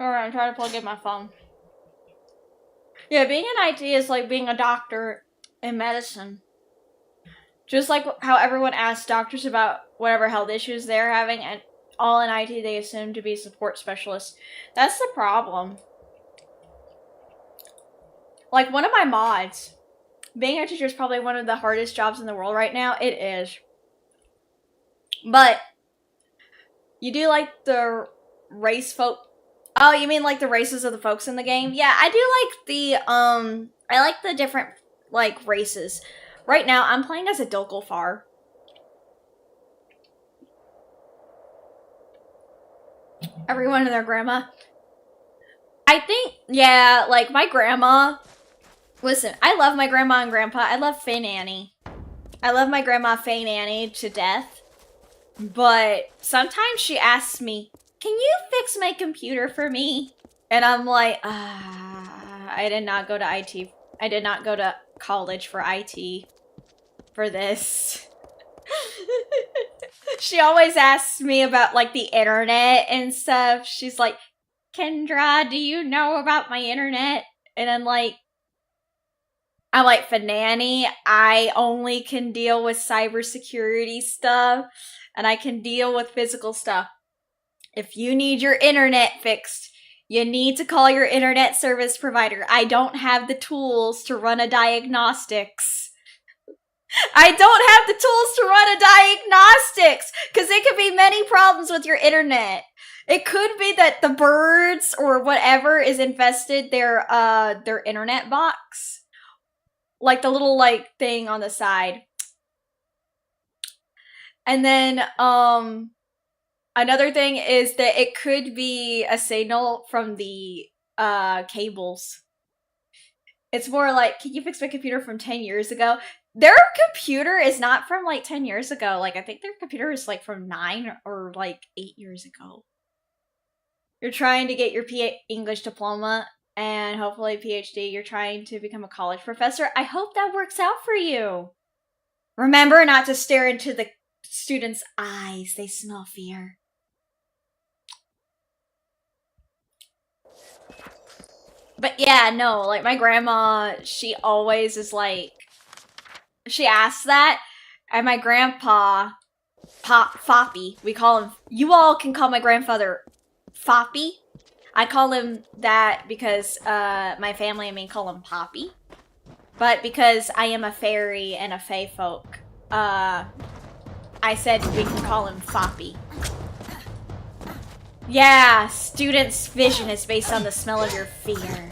Alright, I'm trying to plug in my phone. Yeah, being in IT is like being a doctor in medicine. Just like how everyone asks doctors about whatever health issues they're having, and all in IT they assume to be support specialists. That's the problem. Like, one of my mods, being a teacher is probably one of the hardest jobs in the world right now. It is. But, you do like the race folk. Oh, you mean like the races of the folks in the game? Yeah, I do like the, I like the different, like, races. Right now, I'm playing as a Dokilfar. Everyone and their grandma. I think, yeah, like, my grandma... Listen, I love my grandma and grandpa. I love Faye Nanny. I love my grandma Faye Nanny to death. But sometimes she asks me, can you fix my computer for me? And I'm like, I did not go to IT. I did not go to college for IT. For this. She always asks me about, like, the internet and stuff. She's like, Kendra, do you know about my internet? And I'm like, Fanani, I only can deal with cybersecurity stuff, and I can deal with physical stuff. If you need your internet fixed, you need to call your internet service provider. I don't have the tools to run a diagnostics. I don't have the tools to run a diagnostics, because it could be many problems with your internet. It could be that the birds or whatever is infested their internet box. Like the little, like, thing on the side. And then, another thing is that it could be a signal from the, cables. It's more like, can you fix my computer from 10 years ago? Their computer is not from, like, 10 years ago. Like, I think their computer is, like, from 9 or, like, 8 years ago. You're trying to get your English diploma and hopefully PhD. You're trying to become a college professor. I hope that works out for you. Remember not to stare into the students' eyes. They smell fear. But yeah, no, like, my grandma, she always is like, she asks that, and my grandpa, Foppy, we call him, you all can call my grandfather Foppy. I call him that because my family and me call him Poppy. But because I am a fairy and a fae folk, I said we can call him Foppy. Yeah, students' vision is based on the smell of your fear.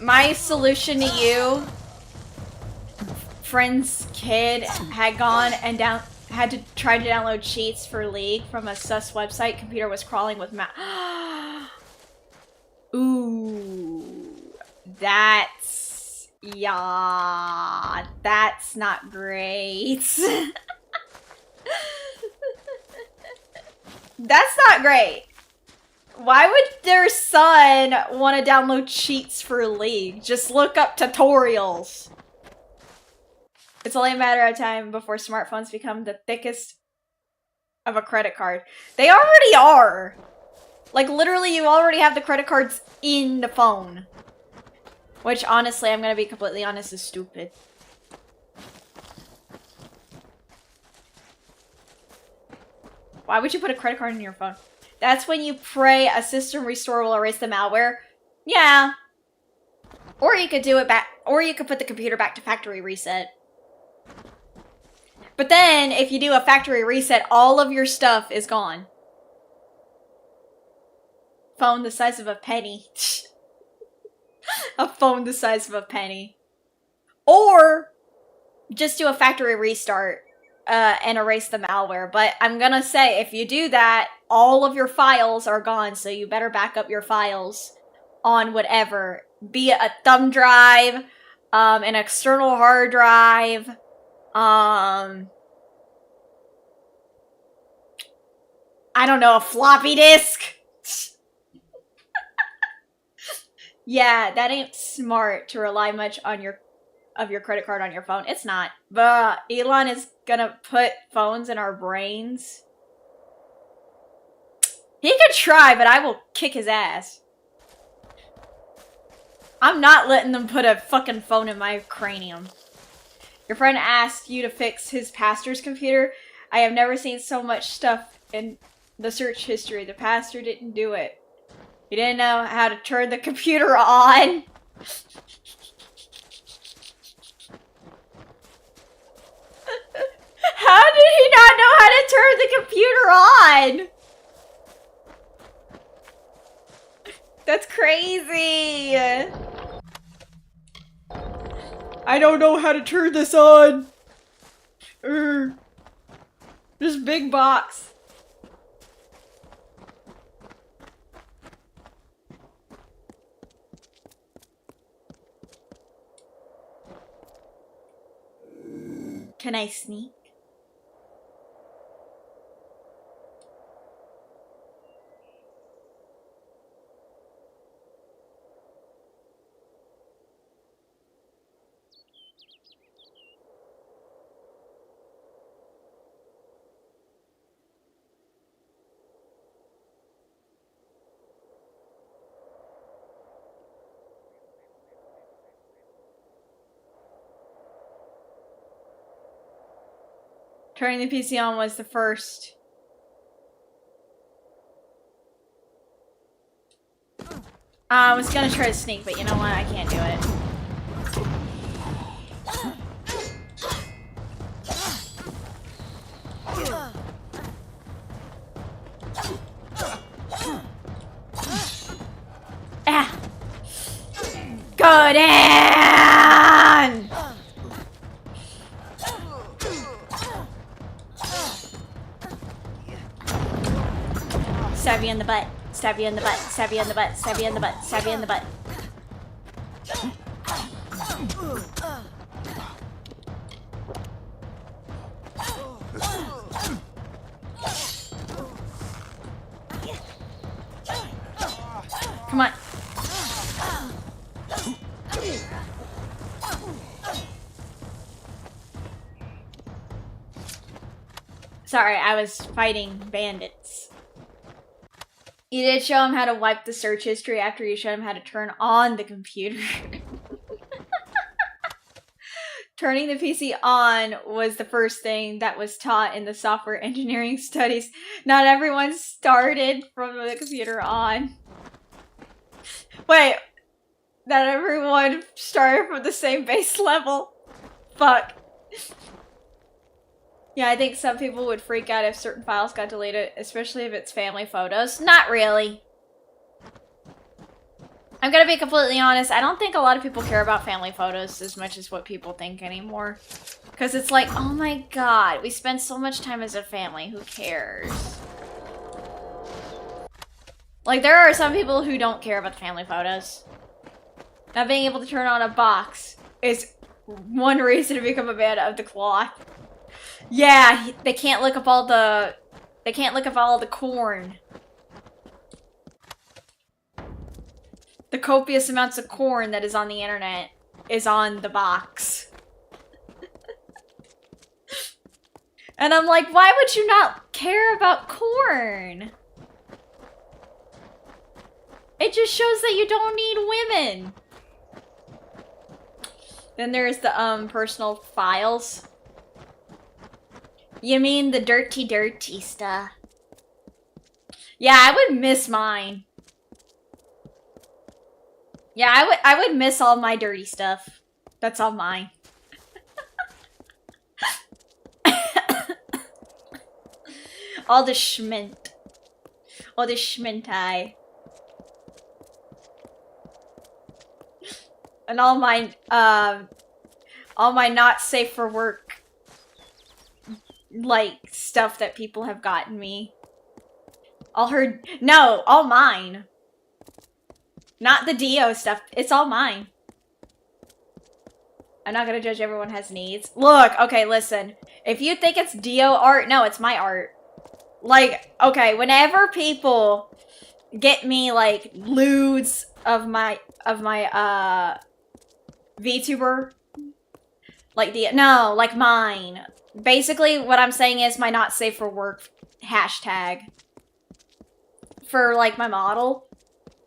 My solution to you, friend's kid had gone and had to try to download cheats for League from a sus website. Computer was crawling with Ooh, that's not great. That's not great. Why would their son want to download cheats for League? Just look up tutorials. It's only a matter of time before smartphones become the thickest of a credit card. They already are. Like, literally, you already have the credit cards in the phone. Which, honestly, I'm gonna be completely honest, is stupid. Why would you put a credit card in your phone? That's when you pray a system restore will erase the malware. Yeah. Or you could do it back, or you could put the computer back to factory reset. But then, if you do a factory reset, all of your stuff is gone. Phone the size of a penny. A phone the size of a penny. Or, just do a factory restart and erase the malware. But I'm gonna say, if you do that, all of your files are gone, so you better back up your files on whatever. Be it a thumb drive, an external hard drive, I don't know, a floppy disk. Yeah, that ain't smart to rely much on your credit card on your phone. It's not. But Elon is gonna put phones in our brains. He could try, but I will kick his ass. I'm not letting them put a fucking phone in my cranium. Your friend asked you to fix his pastor's computer. I have never seen so much stuff in the search history. The pastor didn't do it. He didn't know how to turn the computer on. How did he not know how to turn the computer on? That's crazy. I don't know how to turn this on. This big box. Can I sneak? Turning the PC on was the first. I was gonna try to sneak, but you know what? I can't do it. Ah! Go down! Stab you in the butt. Stab you in the butt. Stab you in the butt. Stab you in the butt. Stab you in the butt. Come on. Sorry, I was fighting bandits. You did show him how to wipe the search history after you showed him how to turn on the computer. Turning the PC on was the first thing that was taught in the software engineering studies. Not everyone started from the computer on. Wait, not everyone started from the same base level. Fuck. Yeah, I think some people would freak out if certain files got deleted, especially if it's family photos. Not really. I'm gonna be completely honest, I don't think a lot of people care about family photos as much as what people think anymore. Because it's like, oh my god, we spend so much time as a family, who cares? Like, there are some people who don't care about the family photos. Not being able to turn on a box is one reason to become a fan of the cloth. Yeah, they can't look up all the... They can't look up all the corn. The copious amounts of corn that is on the internet is on the box. And I'm like, why would you not care about corn? It just shows that you don't need women. Then there's the personal files. You mean the dirty stuff? Yeah, I would miss mine. Yeah, I would miss all my dirty stuff. That's all mine. All the schmint. All the schmintai. And all my not safe for work, like, stuff that people have gotten me. All mine. Not the Dio stuff. It's all mine. I'm not gonna judge, everyone has needs. Look, okay, listen. If you think it's Dio art, no, it's my art. Like, okay, whenever people get me, like, lewds of my VTuber. Like like mine. Basically, what I'm saying is my not safe for work hashtag for like my model.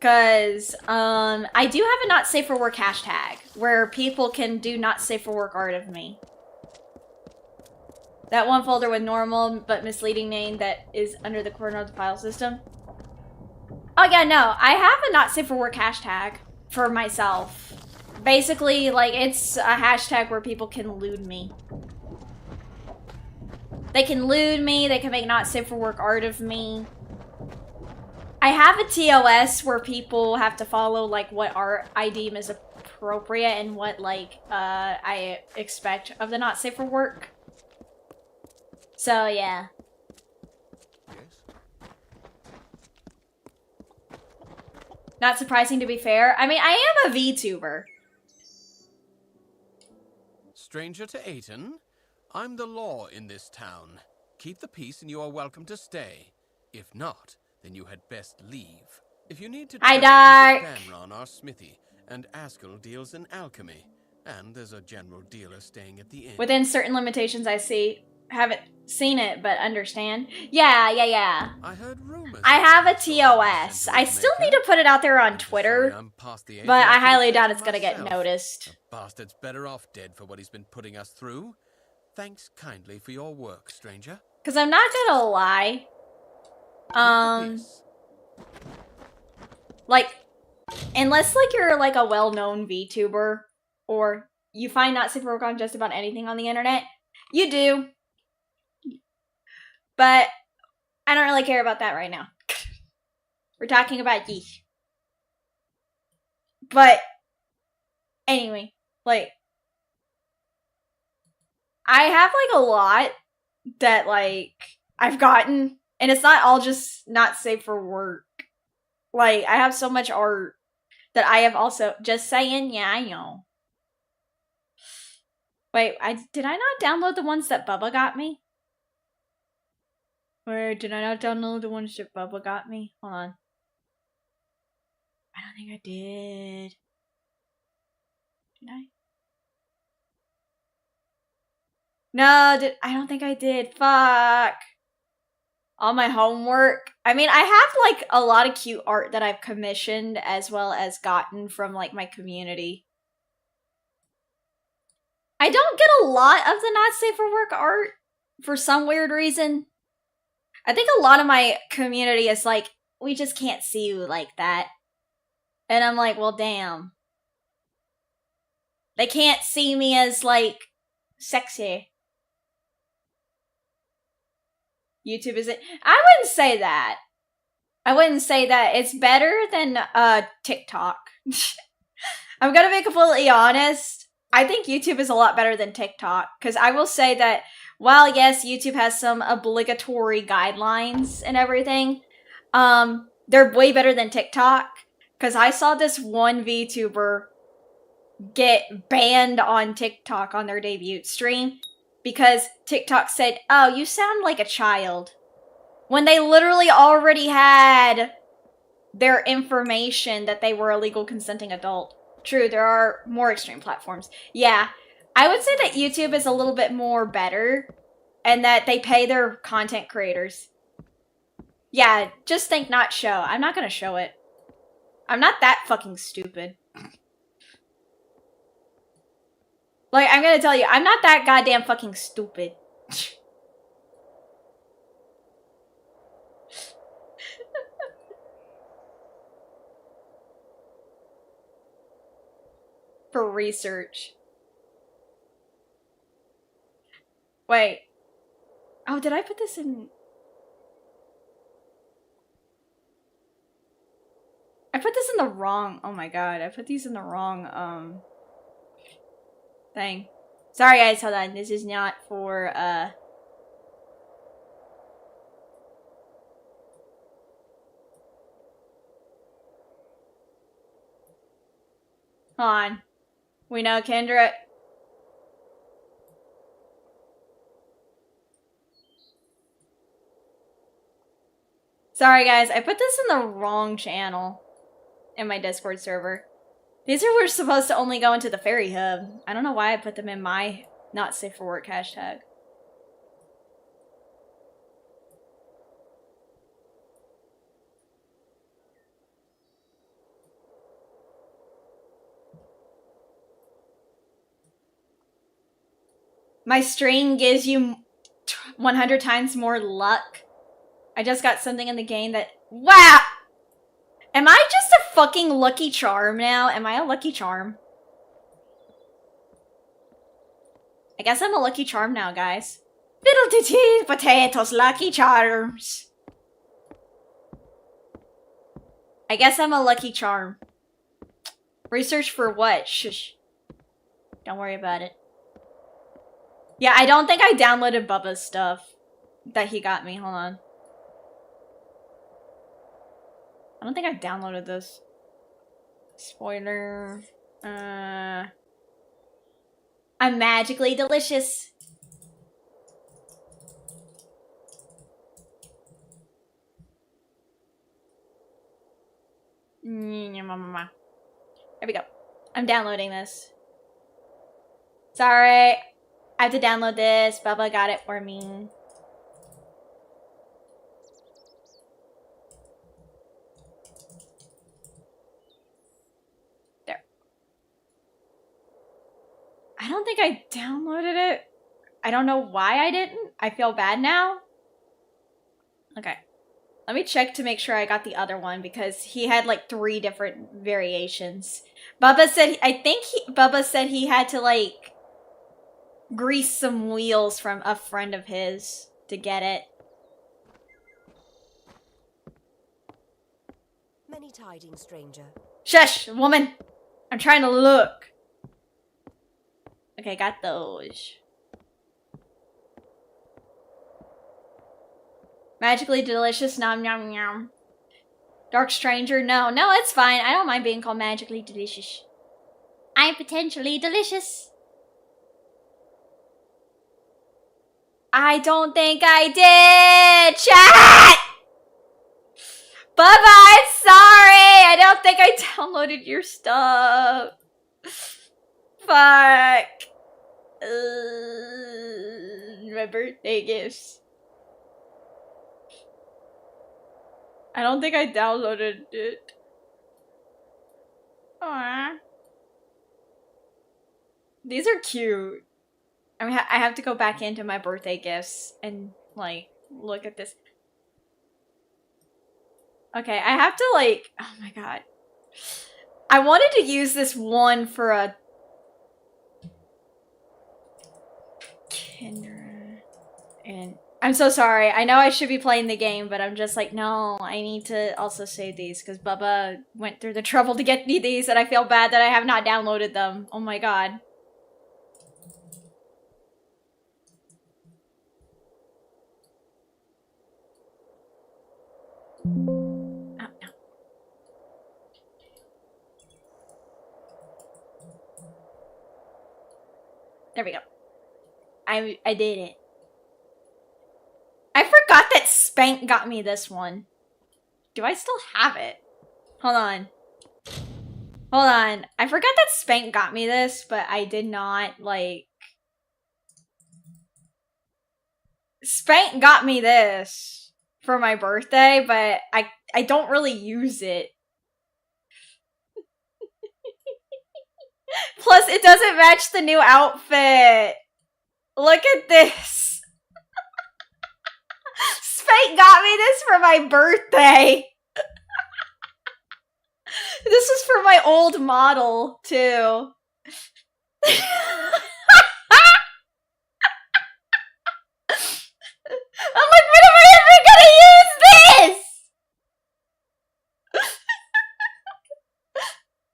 Cause I do have a not safe for work hashtag where people can do not safe for work art of me. That one folder with normal but misleading name that is under the corner of the file system. Oh yeah, no, I have a not safe for work hashtag for myself. Basically, like, it's a hashtag where people can lewd me. They can lewd me, they can make not safe for work art of me. I have a TOS where people have to follow, like, what art I deem is appropriate and what, like, I expect of the not safe for work. So, yeah. Yes? Not surprising, to be fair. I mean, I am a VTuber. Stranger to Aiton, I'm the law in this town. Keep the peace and you are welcome to stay. If not, then you had best leave. If you need to Hi, trade, Dark. visit Banron, our smithy, and Askell deals in alchemy. And there's a general dealer staying at the inn. Within certain limitations, I see. Haven't seen it, but understand. Yeah. I heard rumors. I have a TOS. I still need to put it out there on Twitter, but I highly doubt it's gonna get noticed. The bastard's better off dead for what he's been putting us through. Thanks kindly for your work, stranger. Because I'm not gonna lie. Like, unless, like, you're, like, a well-known VTuber, or you find not safe for work on just about anything on the internet, you do. But I don't really care about that right now. We're talking about yeesh. But anyway, like, I have, like, a lot that, like, I've gotten, and it's not all just not safe for work. Like, I have so much art that I have also, just saying, yeah, I know. Wait, did I not download the ones that Bubba got me? Or did I not download the ones that Bubba got me? Hold on. I don't think I did. Did I? No, I don't think I did. Fuck. All my homework. I mean, I have, like, a lot of cute art that I've commissioned as well as gotten from, like, my community. I don't get a lot of the not safe for work art for some weird reason. I think a lot of my community is like, we just can't see you like that. And I'm like, well, damn. They can't see me as, like, sexy. YouTube isn't. I wouldn't say that. I wouldn't say that. It's better than TikTok. I'm gonna be completely honest. I think YouTube is a lot better than TikTok. Because I will say that while, yes, YouTube has some obligatory guidelines and everything, they're way better than TikTok. Because I saw this one VTuber get banned on TikTok on their debut stream. Because TikTok said, oh, you sound like a child. When they literally already had their information that they were a legal consenting adult. True, there are more extreme platforms. Yeah, I would say that YouTube is a little bit more better. And that they pay their content creators. Yeah, just think not show. I'm not gonna show it. I'm not that fucking stupid. Like, I'm gonna tell you, I'm not that goddamn fucking stupid. For research. Wait. Oh, did I put this in? I put this in the wrong. Oh my god, I put these in the wrong, thing. Sorry guys, hold on. This is not for, hold on. We know Kendra. Sorry guys, I put this in the wrong channel. in my Discord server. These were supposed to only go into the fairy hub. I don't know why I put them in my not safe for work hashtag. My string gives you 100 times more luck. I just got something in the game that... Wow! Am I just a fucking lucky charm now? Am I a lucky charm? I guess I'm a lucky charm now, guys. Fiddle-dee-dee, potatoes, lucky charms. I guess I'm a lucky charm. Research for what? Shush. Don't worry about it. Yeah, I don't think I downloaded Bubba's stuff that he got me. Hold on. I don't think I downloaded this. Spoiler. I'm magically delicious. Here we go. I'm downloading this. Sorry. I have to download this. Bubba got it for me. There. I don't think I downloaded it. I don't know why I didn't. I feel bad now. Okay. Let me check to make sure I got the other one because he had like 3 different variations. Bubba said, Bubba said he had to like grease some wheels from a friend of his to get it. Many tidings, stranger. Shush, woman! I'm trying to look. Okay, got those. Magically delicious, nom nom nom. Dark stranger, no, it's fine. I don't mind being called magically delicious. I'm potentially delicious. I don't think I did! Chat! Bubba, I'm sorry! I don't think I downloaded your stuff. Fuck. My birthday gifts. I don't think I downloaded it. Aww. These are cute. I mean, I have to go back into my birthday gifts and, like, look at this. Okay, I have to, like... Oh my god. I wanted to use this one for a... Kendra... And... I'm so sorry. I know I should be playing the game, but I'm just like, no, I need to also save these because Bubba went through the trouble to get me these and I feel bad that I have not downloaded them. Oh my god. Oh, no. There we go. I did it. I forgot that Spank got me this one. Do I still have it? Hold on. Hold on. I forgot that Spank got me this, but I did not, like... Spank got me this for my birthday, but I don't really use it. Plus, it doesn't match the new outfit. Look at this. Spank got me this for my birthday. This is for my old model, too. I'm like, when am I ever gonna use this?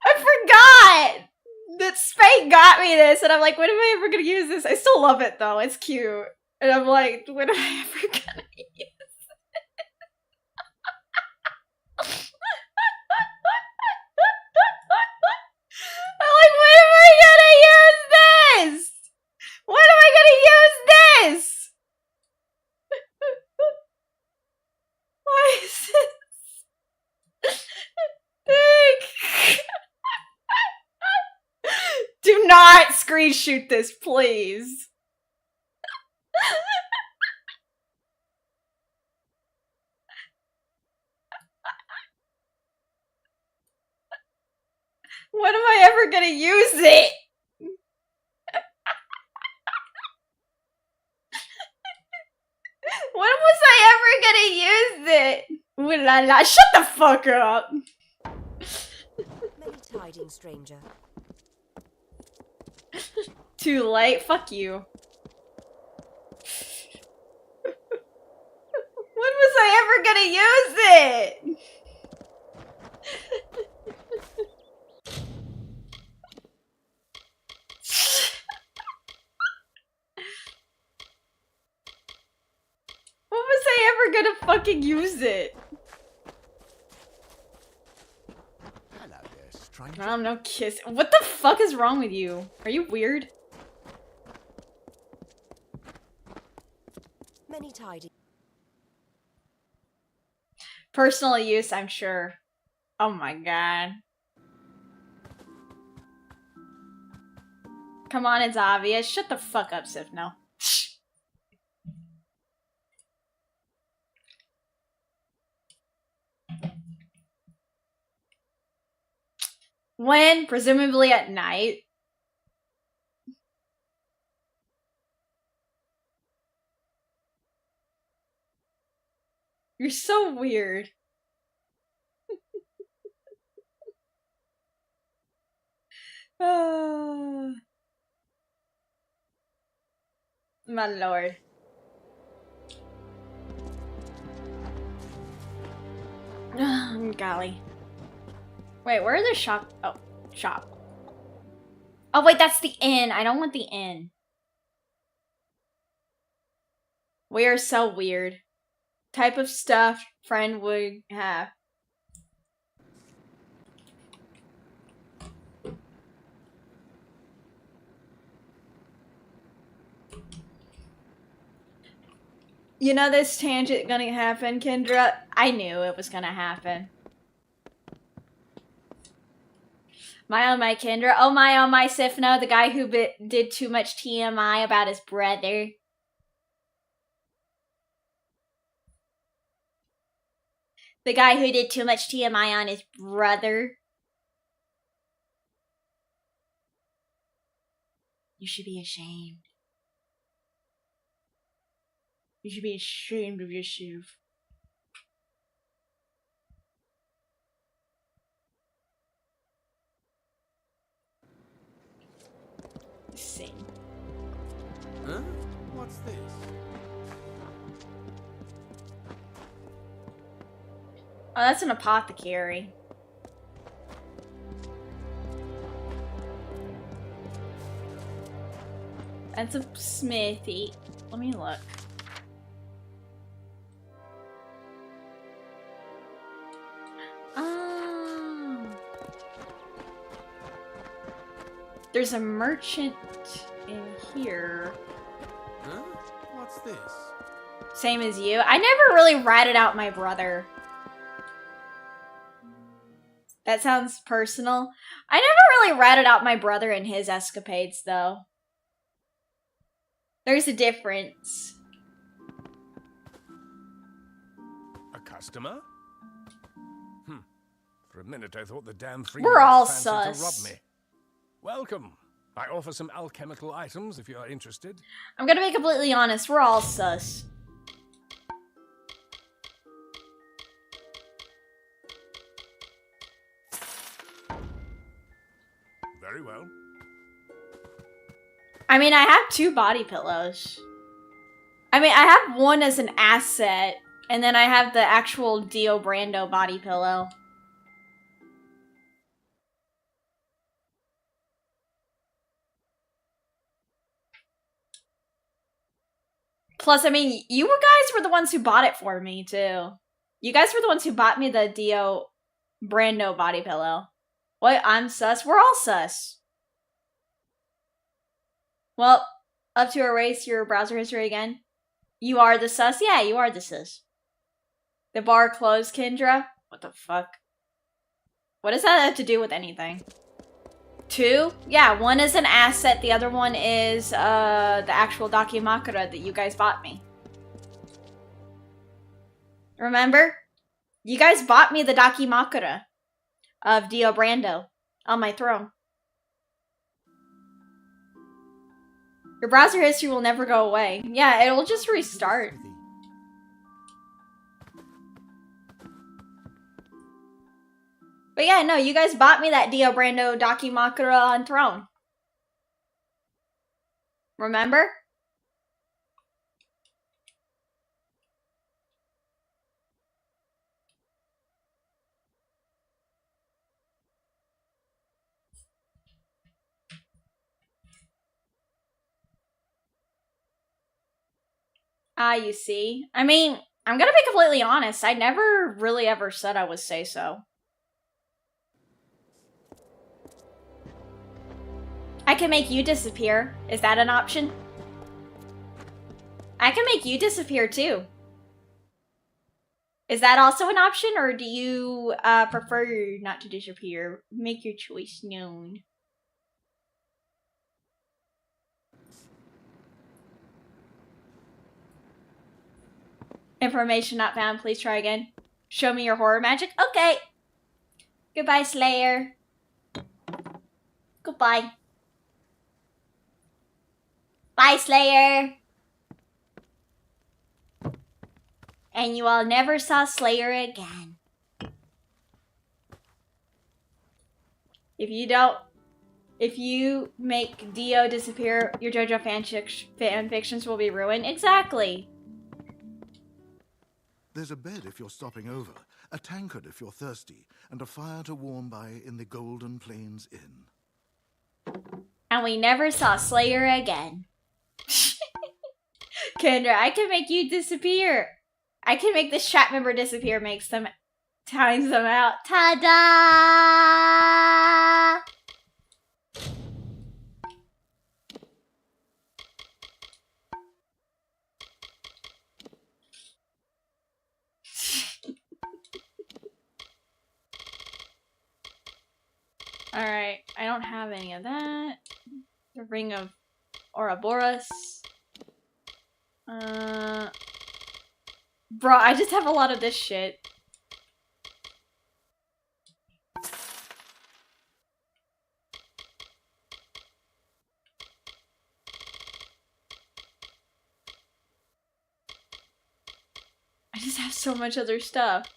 I forgot that Spank got me this, and I'm like, when am I ever gonna use this? I still love it, though. It's cute. And I'm like, when am I ever gonna use it? I'm like, when am I gonna use this? When am I gonna use this? Why is this? Think. not screenshot this, please. When am I ever gonna use it? When was I ever gonna use it? Ooh la la, shut the fuck up. Many tidings, stranger. Too late, fuck you. When was I ever gonna use it? When was I ever gonna fucking use it? Hello there, stranger. No kiss. What the fuck is wrong with you? Are you weird? Many tidings. Personal use, I'm sure. Oh my god. Come on, it's obvious. Shut the fuck up, Sif. No. When? Presumably at night. You're so weird. My lord. Golly. Wait, where are the shop? Oh, shop. Oh, wait, that's the inn. I don't want the inn. We are so weird. Type of stuff friend would have. You know this tangent gonna happen, Kendra? I knew it was gonna happen. My oh my Kendra. Oh my Sifno, the guy who did too much TMI about his brother. The guy who did too much TMI on his brother. You should be ashamed. You should be ashamed of yourself. Sing. Huh? What's this? Oh, that's an apothecary. That's a smithy. Let me look. Oh. There's a merchant in here. Huh? What's this? Same as you. I never really ratted out my brother. That sounds personal. I never really ratted out my brother and his escapades, though. There's a difference. A customer? For a minute I thought the damn free We're all fancied to sus. rob me. Welcome. I offer some alchemical items if you are interested. I'm gonna be completely honest, we're all sus. Very well. I mean, I have 2 body pillows. I mean, I have one as an asset, and then I have the actual Dio Brando body pillow. Plus, I mean, you guys were the ones who bought it for me, too. You guys were the ones who bought me the Dio Brando body pillow. What? I'm sus? We're all sus. Well, up to erase your browser history again. You are the sus? Yeah, you are the sus. The bar closed, Kendra? What the fuck? What does that have to do with anything? 2? Yeah, one is an asset, the other one is the actual Dakimakura that you guys bought me. Remember? You guys bought me the Dakimakura of Dio Brando on my throne. Your browser history will never go away. Yeah, it'll just restart. But yeah, no, you guys bought me that Dio Brando Dakimakura on throne. Remember? Ah, you see. I mean, I'm gonna be completely honest. I never really ever said I would say so. I can make you disappear. Is that an option? I can make you disappear too. Is that also an option, or do you prefer not to disappear? Make your choice known. Information not found. Please try again. Show me your horror magic. Okay. Goodbye, Slayer. Goodbye. Bye, Slayer. And you all never saw Slayer again. If you make Dio disappear, your JoJo fanfictions will be ruined. Exactly. There's a bed if you're stopping over, a tankard if you're thirsty, and a fire to warm by in the Golden Plains Inn. And we never saw Slayer again. Kendra, I can make you disappear. I can make this chat member disappear, times them out. Ta-da! Alright, I don't have any of that. The Ring of Ouroboros. Bro, I just have a lot of this shit. I just have so much other stuff.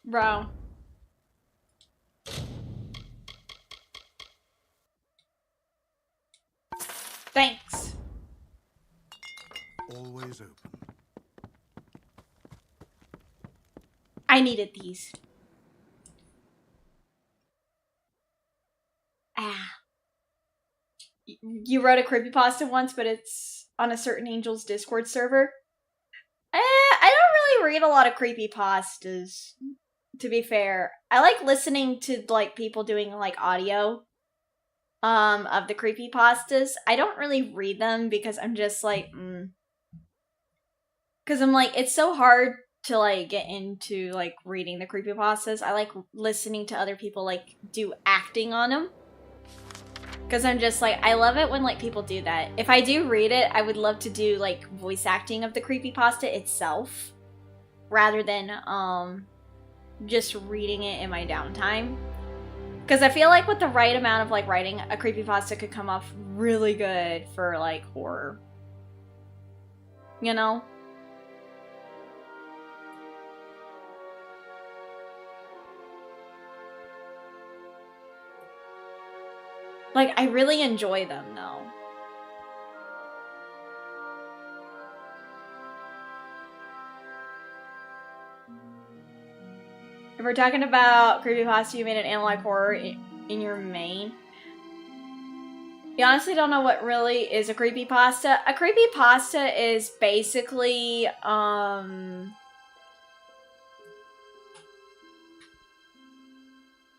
Bro. Thanks. Always open. I needed these. You wrote a creepypasta once, but it's on a certain Angel's Discord server. I don't really read a lot of creepypastas, to be fair. I like listening to, like, people doing, like, audio of the creepypastas. I don't really read them because I'm just like, because I'm like, it's so hard to, like, get into, like, reading the creepypastas. I like listening to other people, like, do acting on them. Because I'm just like, I love it when, like, people do that. If I do read it, I would love to do, like, voice acting of the creepypasta itself. Rather than, just reading it in my downtime. Because I feel like with the right amount of, like, writing, a creepypasta could come off really good for, like, horror. You know? Like, I really enjoy them, though. If we're talking about creepypasta, you made an analog horror in your main. You honestly don't know what really is a creepypasta. A creepypasta is basically,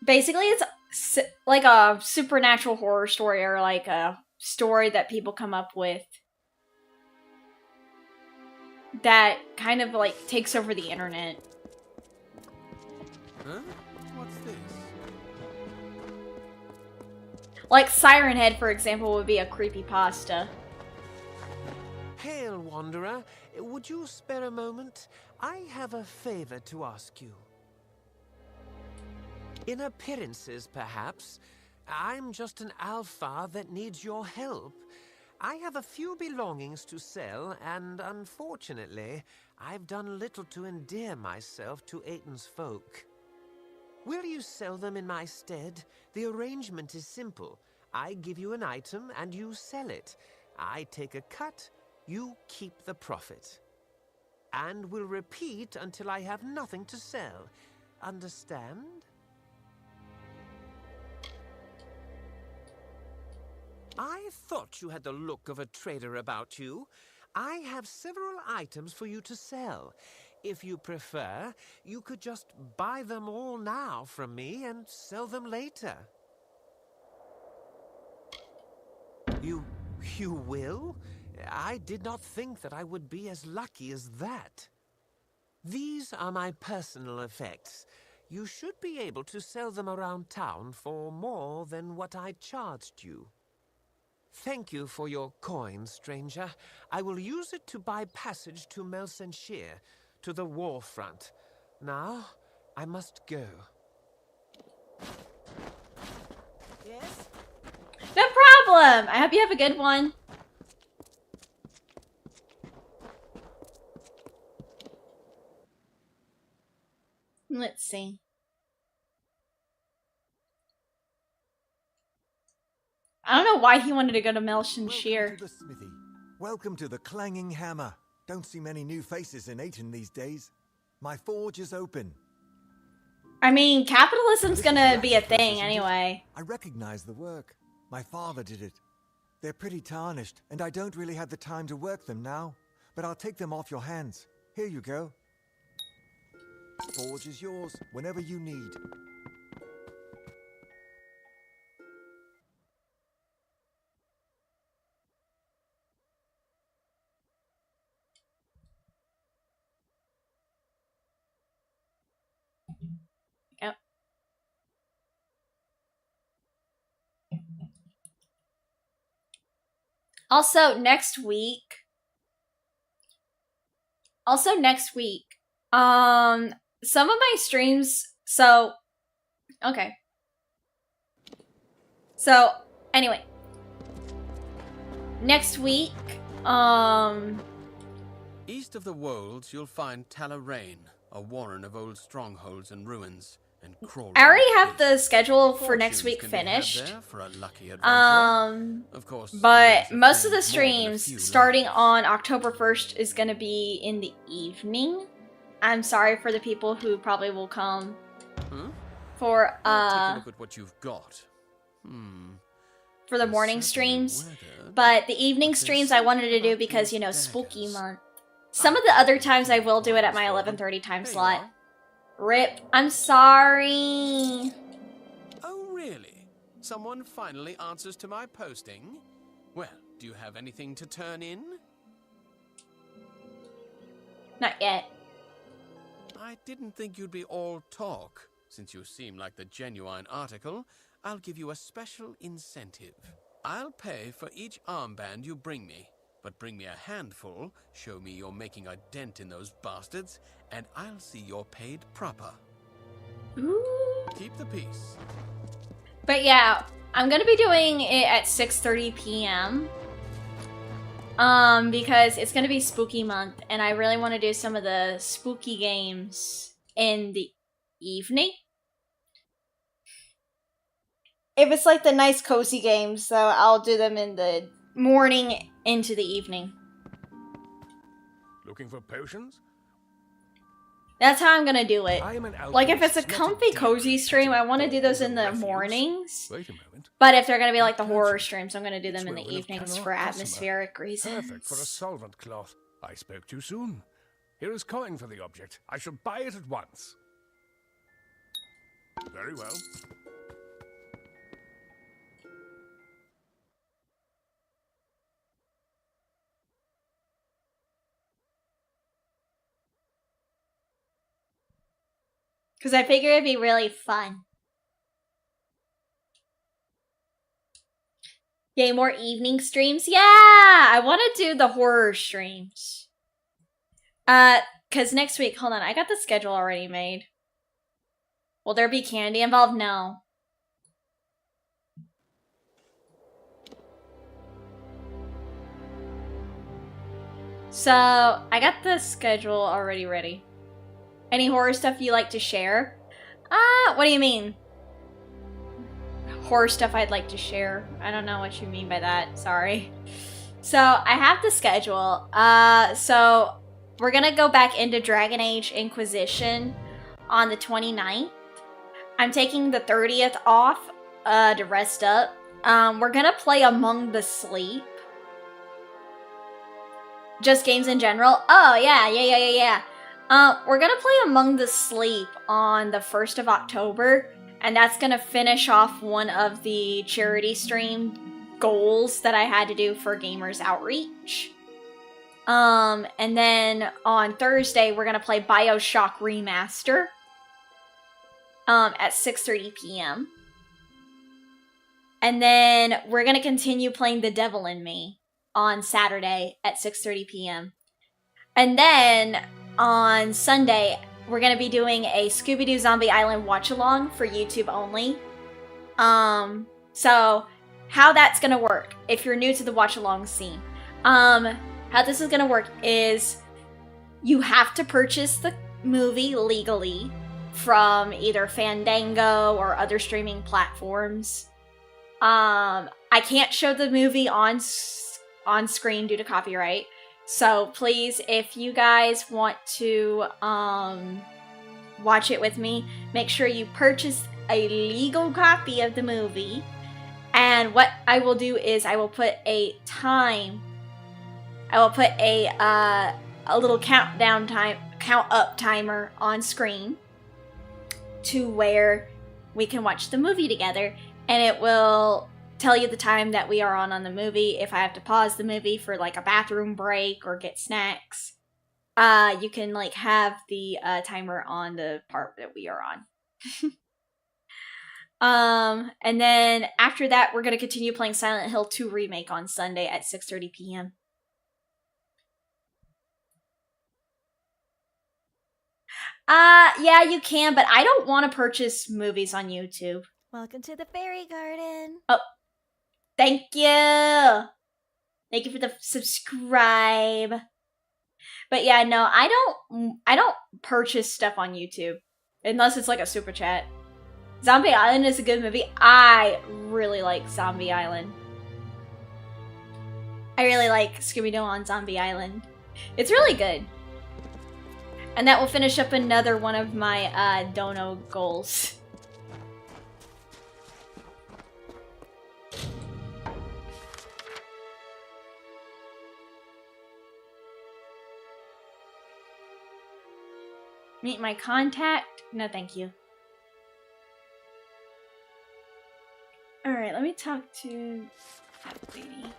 basically it's like a supernatural horror story, or like a story that people come up with that kind of like takes over the internet. Huh? What's this? Like Siren Head, for example, would be a creepypasta. Hail, Wanderer. Would you spare a moment? I have a favor to ask you. In appearances, perhaps. I'm just an alpha that needs your help. I have a few belongings to sell, and unfortunately, I've done little to endear myself to Aiton's folk. Will you sell them in my stead? The arrangement is simple. I give you an item, and you sell it. I take a cut, you keep the profit. And will repeat until I have nothing to sell. Understand? I thought you had the look of a trader about you. I have several items for you to sell. If you prefer, you could just buy them all now from me and sell them later. You will? I did not think that I would be as lucky as that. These are my personal effects. You should be able to sell them around town for more than what I charged you. Thank you for your coin, stranger. I will use it to buy passage to Melsenshire, to the war front. Now, I must go. Yes? No problem! I hope you have a good one. Let's see. I don't know why he wanted to go to Melsenshire. Welcome to the smithy. Welcome to the clanging hammer. Don't see many new faces in Aiton these days. My forge is open. I mean, capitalism's This gonna is be a Rat's place, thing isn't it? anyway. I recognize the work. My father did it. They're pretty tarnished, and I don't really have the time to work them now. But I'll take them off your hands. Here you go. Forge is yours whenever you need. Yep. Also, next week, some of my streams, okay. So, anyway. Next week, East of the Wolds, you'll find Talarain, a warren of old strongholds and ruins, and crawling. I already have the schedule for next Fortunes week can be had finished. there for a lucky adventurer. Of course, But there's a most of thing the more than a streams few starting lives. on October 1st is going to be in the evening. I'm sorry for the people who probably will come Hmm? for Take a look at what you've got. for the There's morning certainly streams. weather, But the evening but streams there's I wanted to something do about because, these you know, spooky daggers. month. Some of the other times I will do it at my 11:30 time There you slot. are. Rip. I'm sorry. Oh, really? Someone finally answers to my posting? Well, do you have anything to turn in? Not yet. I didn't think you'd be all talk. Since you seem like the genuine article, I'll give you a special incentive. I'll pay for each armband you bring me, but bring me a handful, show me you're making a dent in those bastards, and I'll see you're paid proper. Ooh. Keep the peace. But yeah, I'm gonna be doing it at 6:30 p.m. Because it's gonna be spooky month, and I really want to do some of the spooky games in the evening. If it's like the nice cozy games, so I'll do them in the morning into the evening. Looking for potions? That's how I'm gonna do it. I am an Like if it's a alchemist, not comfy demon cozy stream, I want to do those in the refuse. mornings. Wait a moment. But if they're gonna be like the Potion. horror streams, I'm gonna do them It's in the well of evenings Kendra for customer. atmospheric reasons. Perfect for a solvent cloth. I spoke too soon. Here is coin for the object. I shall buy it at once. Very well. Because I figure it'd be really fun. Yay, more evening streams? Yeah! I want to do the horror streams. Because next week, hold on, I got the schedule already made. Will there be candy involved? No. So, I got the schedule already ready. Any horror stuff you like to share? What do you mean? Horror stuff I'd like to share. I don't know what you mean by that. Sorry. So, I have the schedule. So, we're gonna go back into Dragon Age Inquisition on the 29th. I'm taking the 30th off to rest up. We're gonna play Among the Sleep. Just games in general. Oh, yeah. We're gonna play Among the Sleep on the 1st of October, and that's gonna finish off one of the charity stream goals that I had to do for Gamers Outreach. And then on Thursday, we're gonna play BioShock Remaster at 6:30 p.m. And then we're gonna continue playing The Devil in Me on Saturday at 6:30 p.m. And then on Sunday, we're gonna be doing a Scooby-Doo Zombie Island watch-along for YouTube only. So how that's gonna work, if you're new to the watch-along scene, how this is gonna work is you have to purchase the movie legally from either Fandango or other streaming platforms. I can't show the movie on screen due to copyright. So please, if you guys want to watch it with me, make sure you purchase a legal copy of the movie. And what I will do is I will put a little count up timer on screen to where we can watch the movie together, and it will tell you the time that we are on the movie. If I have to pause the movie for like a bathroom break or get snacks, you can like have the timer on the part that we are on. And then after that, we're gonna continue playing Silent Hill 2 Remake on Sunday at 6:30 p.m. Yeah, you can, but I don't want to purchase movies on YouTube. Welcome to the fairy garden. Oh, thank you. Thank you for the subscribe. But yeah, no, I don't purchase stuff on YouTube unless it's like a super chat. Zombie Island is a good movie. I really like Zombie Island. I really like Scooby-Doo on Zombie Island. It's really good. And that will finish up another one of my dono goals. Meet my contact? No, thank you. Alright, let me talk to that lady.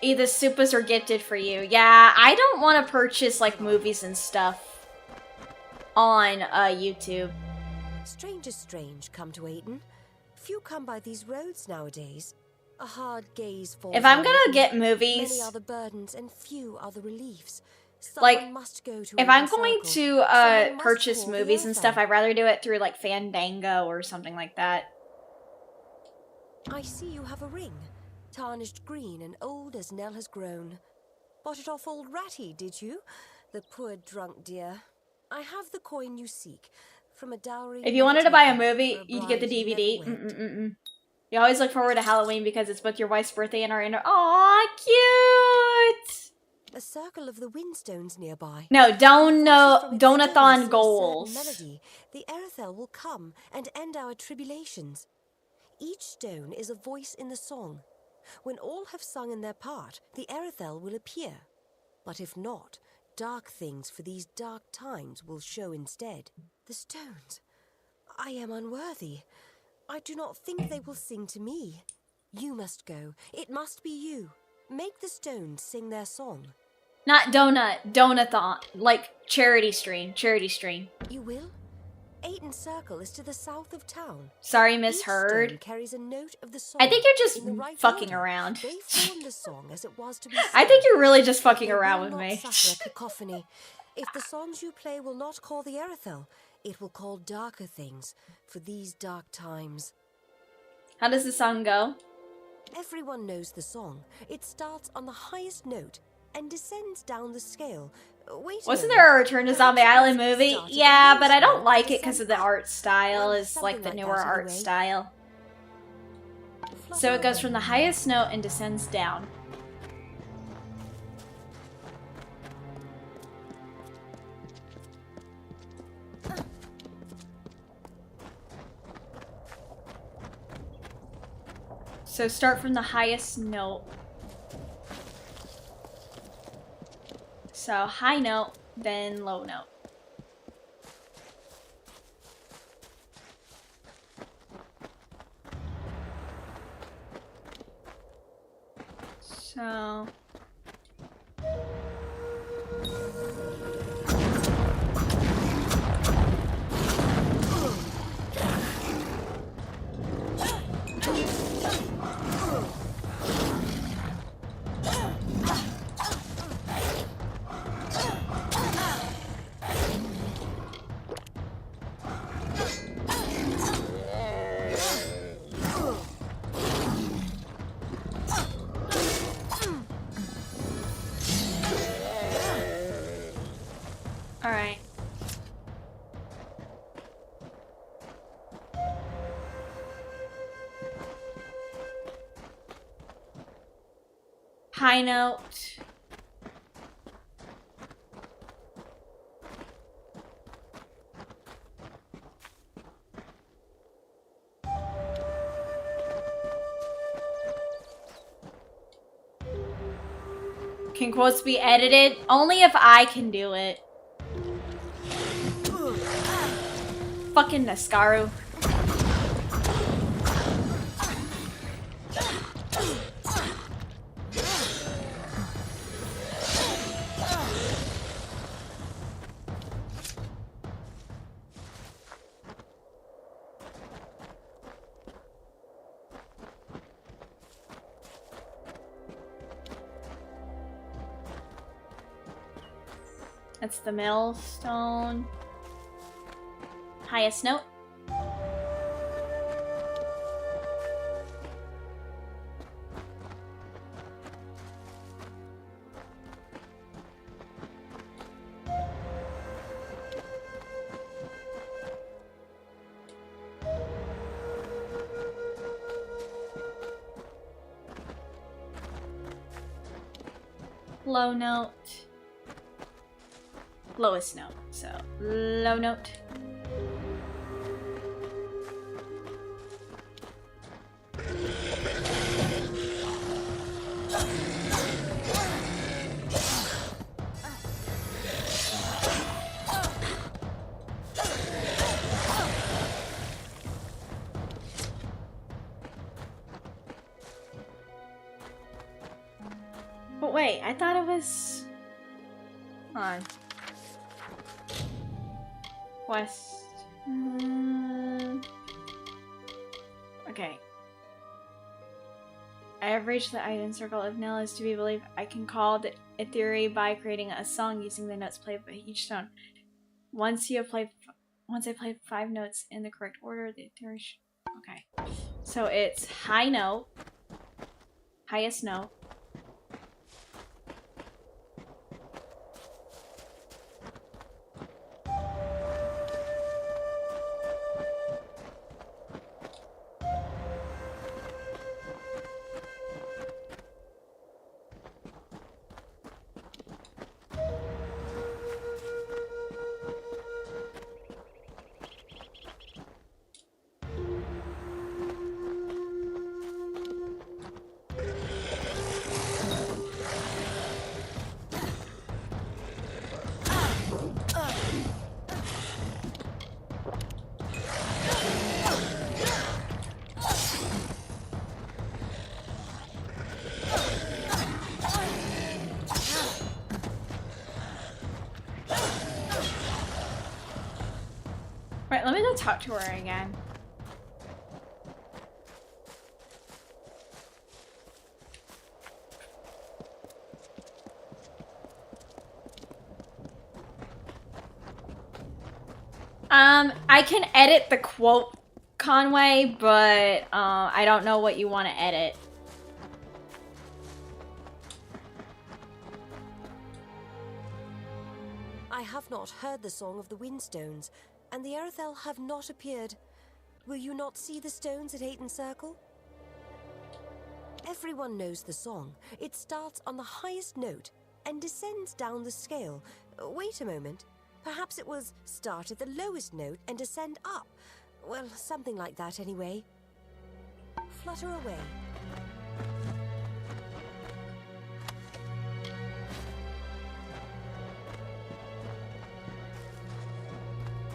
Either Supas or gifted for you. Yeah, I don't want to purchase like movies and stuff on YouTube. Strangers strange come to Aiden. Few come by these roads nowadays. A hard gaze falls. If I'm on gonna Aiden. get movies, Many are the burdens and few are the reliefs. like, must go to if I'm going to purchase movies and stuff, I'd rather do it through like Fandango or something like that. I see you have a ring. Tarnished green and old as Nell has grown. Bought it off old Ratty, did you? The poor drunk dear. I have the coin you seek. From a dowry. If you wanted to buy a movie, you'd get the DVD. You always look forward to Halloween because it's both your wife's birthday and our inner. Aw, cute! A circle of the windstones nearby. No, donathon goals. Melody, the Erethel will come and end our tribulations. Each stone is a voice in the song. When all have sung in their part, the Erethel will appear. But if not, dark things for these dark times will show instead. The stones. I am unworthy. I do not think they will sing to me. You must go. It must be you. Make the stones sing their song. Not donut. Donathon. Like charity stream. Charity stream. You will? Aiden Circle is to the south of town. Sorry, Each misheard. stone carries a note of the song. I think you're just in the right fucking order. around. They form the song as it was to be I sung. think you're really just fucking They around will with not me. suffer a cacophony. If the songs you play will not call the Erethel, it will call darker things for these dark times. How does the song go? Everyone knows the song. It starts on the highest note and descends down the scale. Wait a Wasn't moment. there a Return to Zombie Island movie? Start at the Yeah, but I lowest don't note like and it because of descend the art style. Well, It's like the something like newer that art anyway. style. Flutter So it goes away. from the highest note and descends down. So start from the highest note. So high note, then low note. So all right. High note. Can quotes be edited? Only if I can do it. Fucking Nascaru. That's the millstone. Highest note. Low note. Lowest note. So, low note. But wait, I thought it was... Hold on. West. Okay. I have reached the Iden circle. If Nell is to be believed, I can call the theory by creating a song using the notes played by each stone. Once I play 5 notes in the correct order, the theory should... Okay. So it's high note, highest note, let me go talk to her again. I can edit the quote, Conway, but I don't know what you want to edit. I have not heard the song of the Windstones, and the Earthel have not appeared. Will you not see the stones at Hayton Circle? Everyone knows the song. It starts on the highest note and descends down the scale. Wait a moment. Perhaps it was start at the lowest note and descend up. Well, something like that anyway. Flutter away.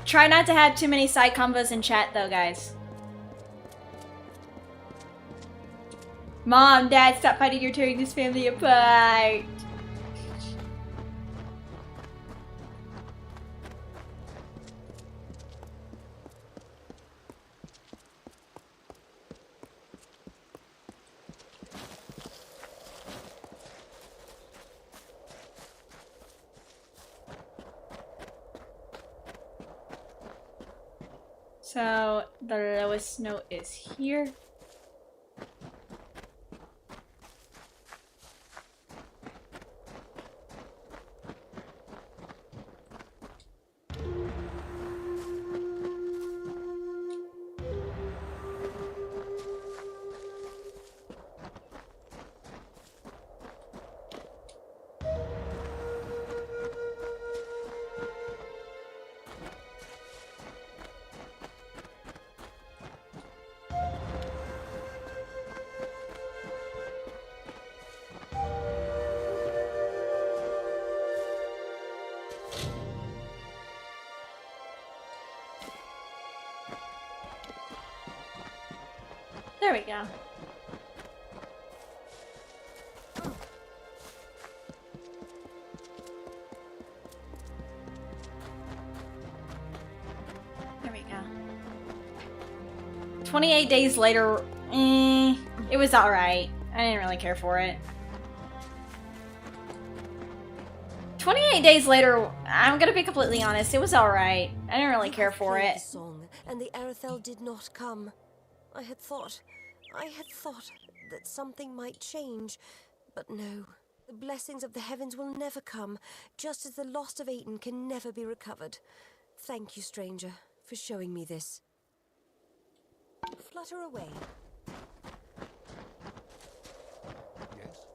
Try not to have too many side combos in chat though, guys. Mom, Dad, stop fighting, you're tearing this family apart. So the lowest note is here. There we go. There we go. 28 days later, it was alright. I didn't really care for it. 28 days later, I'm gonna be completely honest, it was alright. I didn't really care for it. The song, and the Earthel did not come. I had thought that something might change, but no. The blessings of the heavens will never come, just as the lost of Ayton can never be recovered. Thank you, stranger, for showing me this. Flutter away. Yes?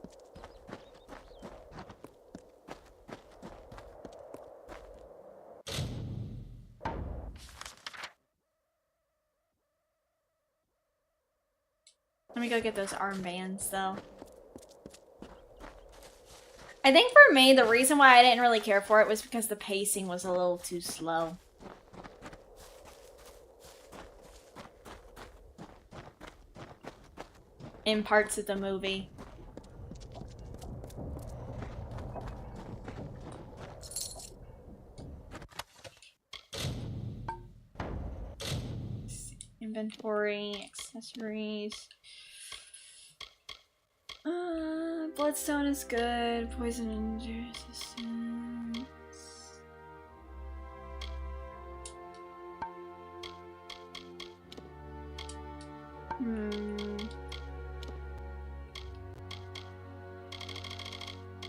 'Let me go get those armbands, though. I think for me, the reason why I didn't really care for it was because the pacing was a little too slow. In parts of the movie. Inventory, accessories. Bloodstone is good. Poison and resistance.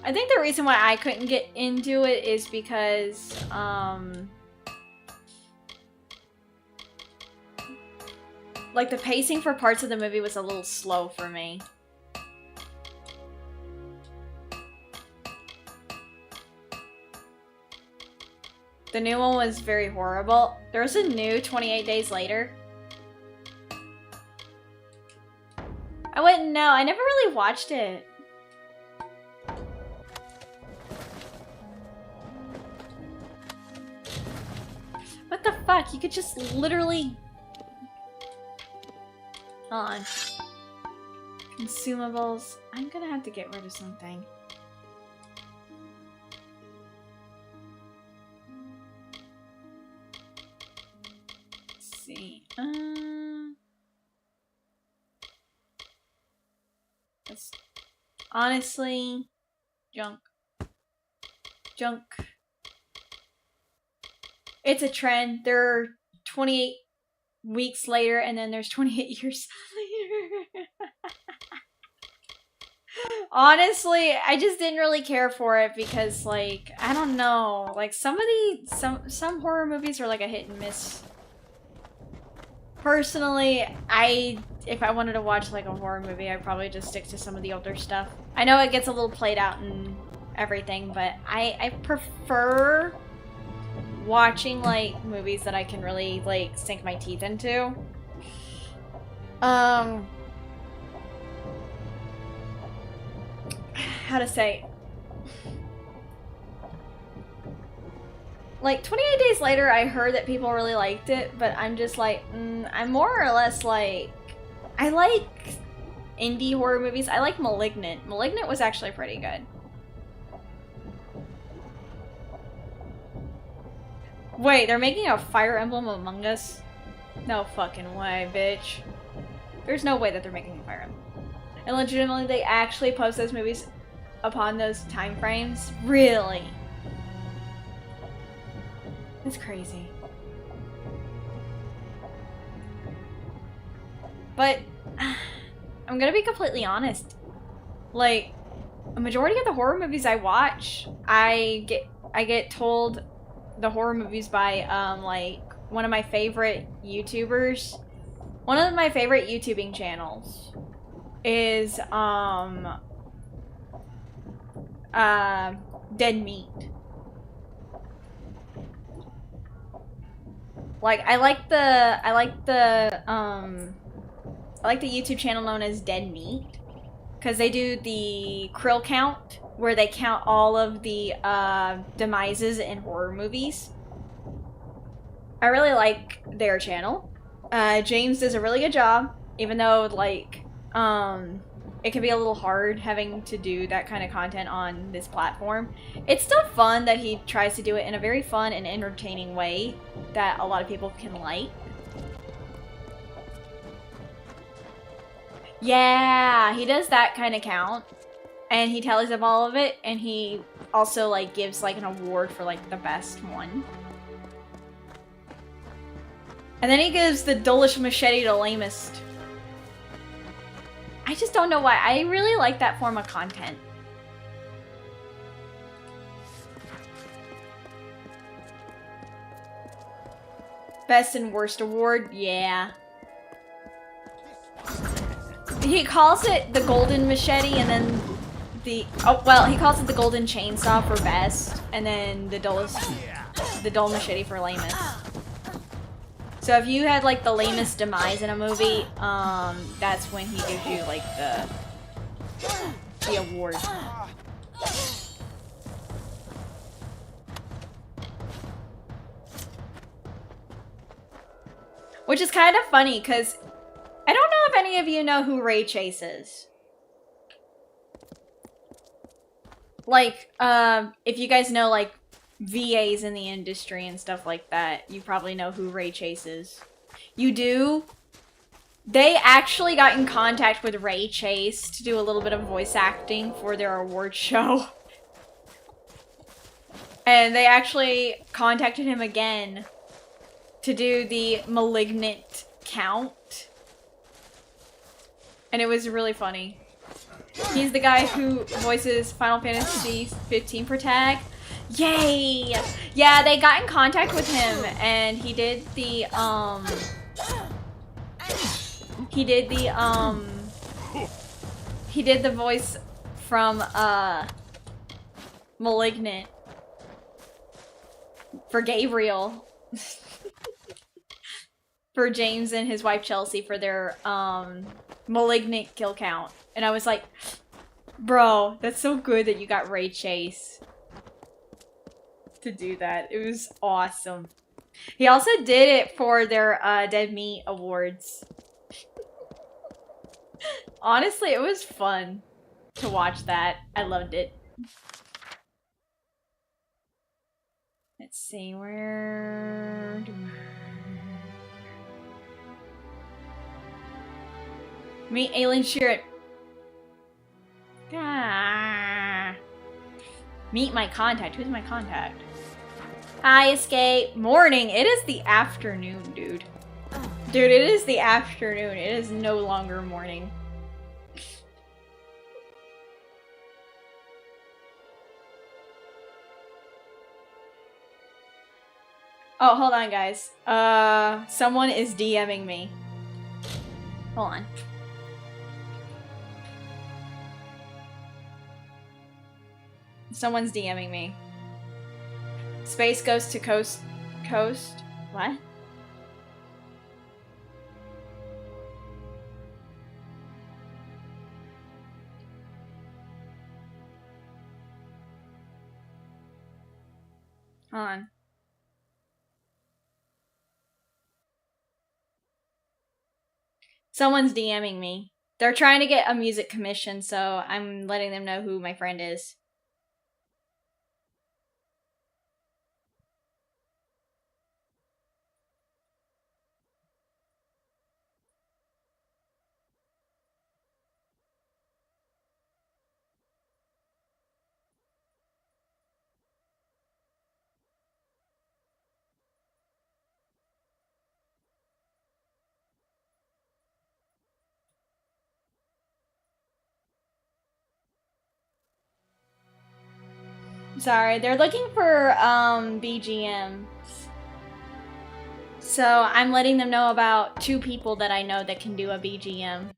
I think the reason why I couldn't get into it is because, like, the pacing for parts of the movie was a little slow for me. The new one was very horrible. There was a new 28 Days Later. I wouldn't know. I never really watched it. What the fuck? You could just literally... Hold on. Consumables. I'm gonna have to get rid of something. honestly, junk. Junk. It's a trend. There are 28 weeks later, and then there's 28 years later. Honestly, I just didn't really care for it because, like, I don't know. Like, some horror movies are like a hit and miss. Personally, if I wanted to watch like a horror movie, I'd probably just stick to some of the older stuff. I know it gets a little played out and everything, but I prefer watching like movies that I can really like sink my teeth into. How to say, like 28 Days Later, I heard that people really liked it, but I'm just like, I'm more or less like, I like indie horror movies. I like Malignant. Malignant was actually pretty good. Wait, they're making a Fire Emblem Among Us? No fucking way, bitch. There's no way that they're making a Fire Emblem. And legitimately, they actually post those movies upon those time frames? Really? That's crazy. But I'm gonna be completely honest. Like, a majority of the horror movies I watch, I get told the horror movies by like one of my favorite YouTubers. One of my favorite YouTubing channels is Dead Meat. Like I like the YouTube channel known as Dead Meat because they do the krill count where they count all of the demises in horror movies. I really like their channel. James does a really good job, even though like it can be a little hard having to do that kind of content on this platform. It's still fun that he tries to do it in a very fun and entertaining way that a lot of people can like. Yeah, he does that kind of count, and he tallies up all of it, and he also like gives like an award for like the best one. And then he gives the dullest machete to lamest. I just don't know why. I really like that form of content. Best and worst award? Yeah. He calls it the golden machete and then the... Oh, well, he calls it the golden chainsaw for best. And then the dull machete for lamest. So if you had like the lamest demise in a movie, that's when he gives you like the award. Which is kind of funny because I don't know if any of you know who Ray Chase is. Like, if you guys know like VAs in the industry and stuff like that, you probably know who Ray Chase is. You do? They actually got in contact with Ray Chase to do a little bit of voice acting for their award show. And they actually contacted him again to do the Malignant count. And it was really funny. He's the guy who voices Final Fantasy 15 Protag. Yay! Yeah, they got in contact with him and he did the voice from Malignant for Gabriel. For James and his wife Chelsea for their Malignant kill count. And I was like, bro, that's so good that you got Ray Chase to do that. It was awesome. He also did it for their Dead Meat Awards. Honestly, it was fun to watch that. I loved it. Let's see, where... Meet Aileen Sheeran. Ah. Meet my contact. Who's my contact? Hi, Escape. Morning. It is the afternoon, dude. Dude, it is the afternoon. It is no longer morning. Oh, hold on, guys. Someone is DMing me. Hold on. Someone's DMing me. Space Ghost to Coast. What? Hold on. Someone's DMing me. They're trying to get a music commission, so I'm letting them know who my friend is. Sorry, they're looking for BGMs. So I'm letting them know about 2 people that I know that can do a BGM.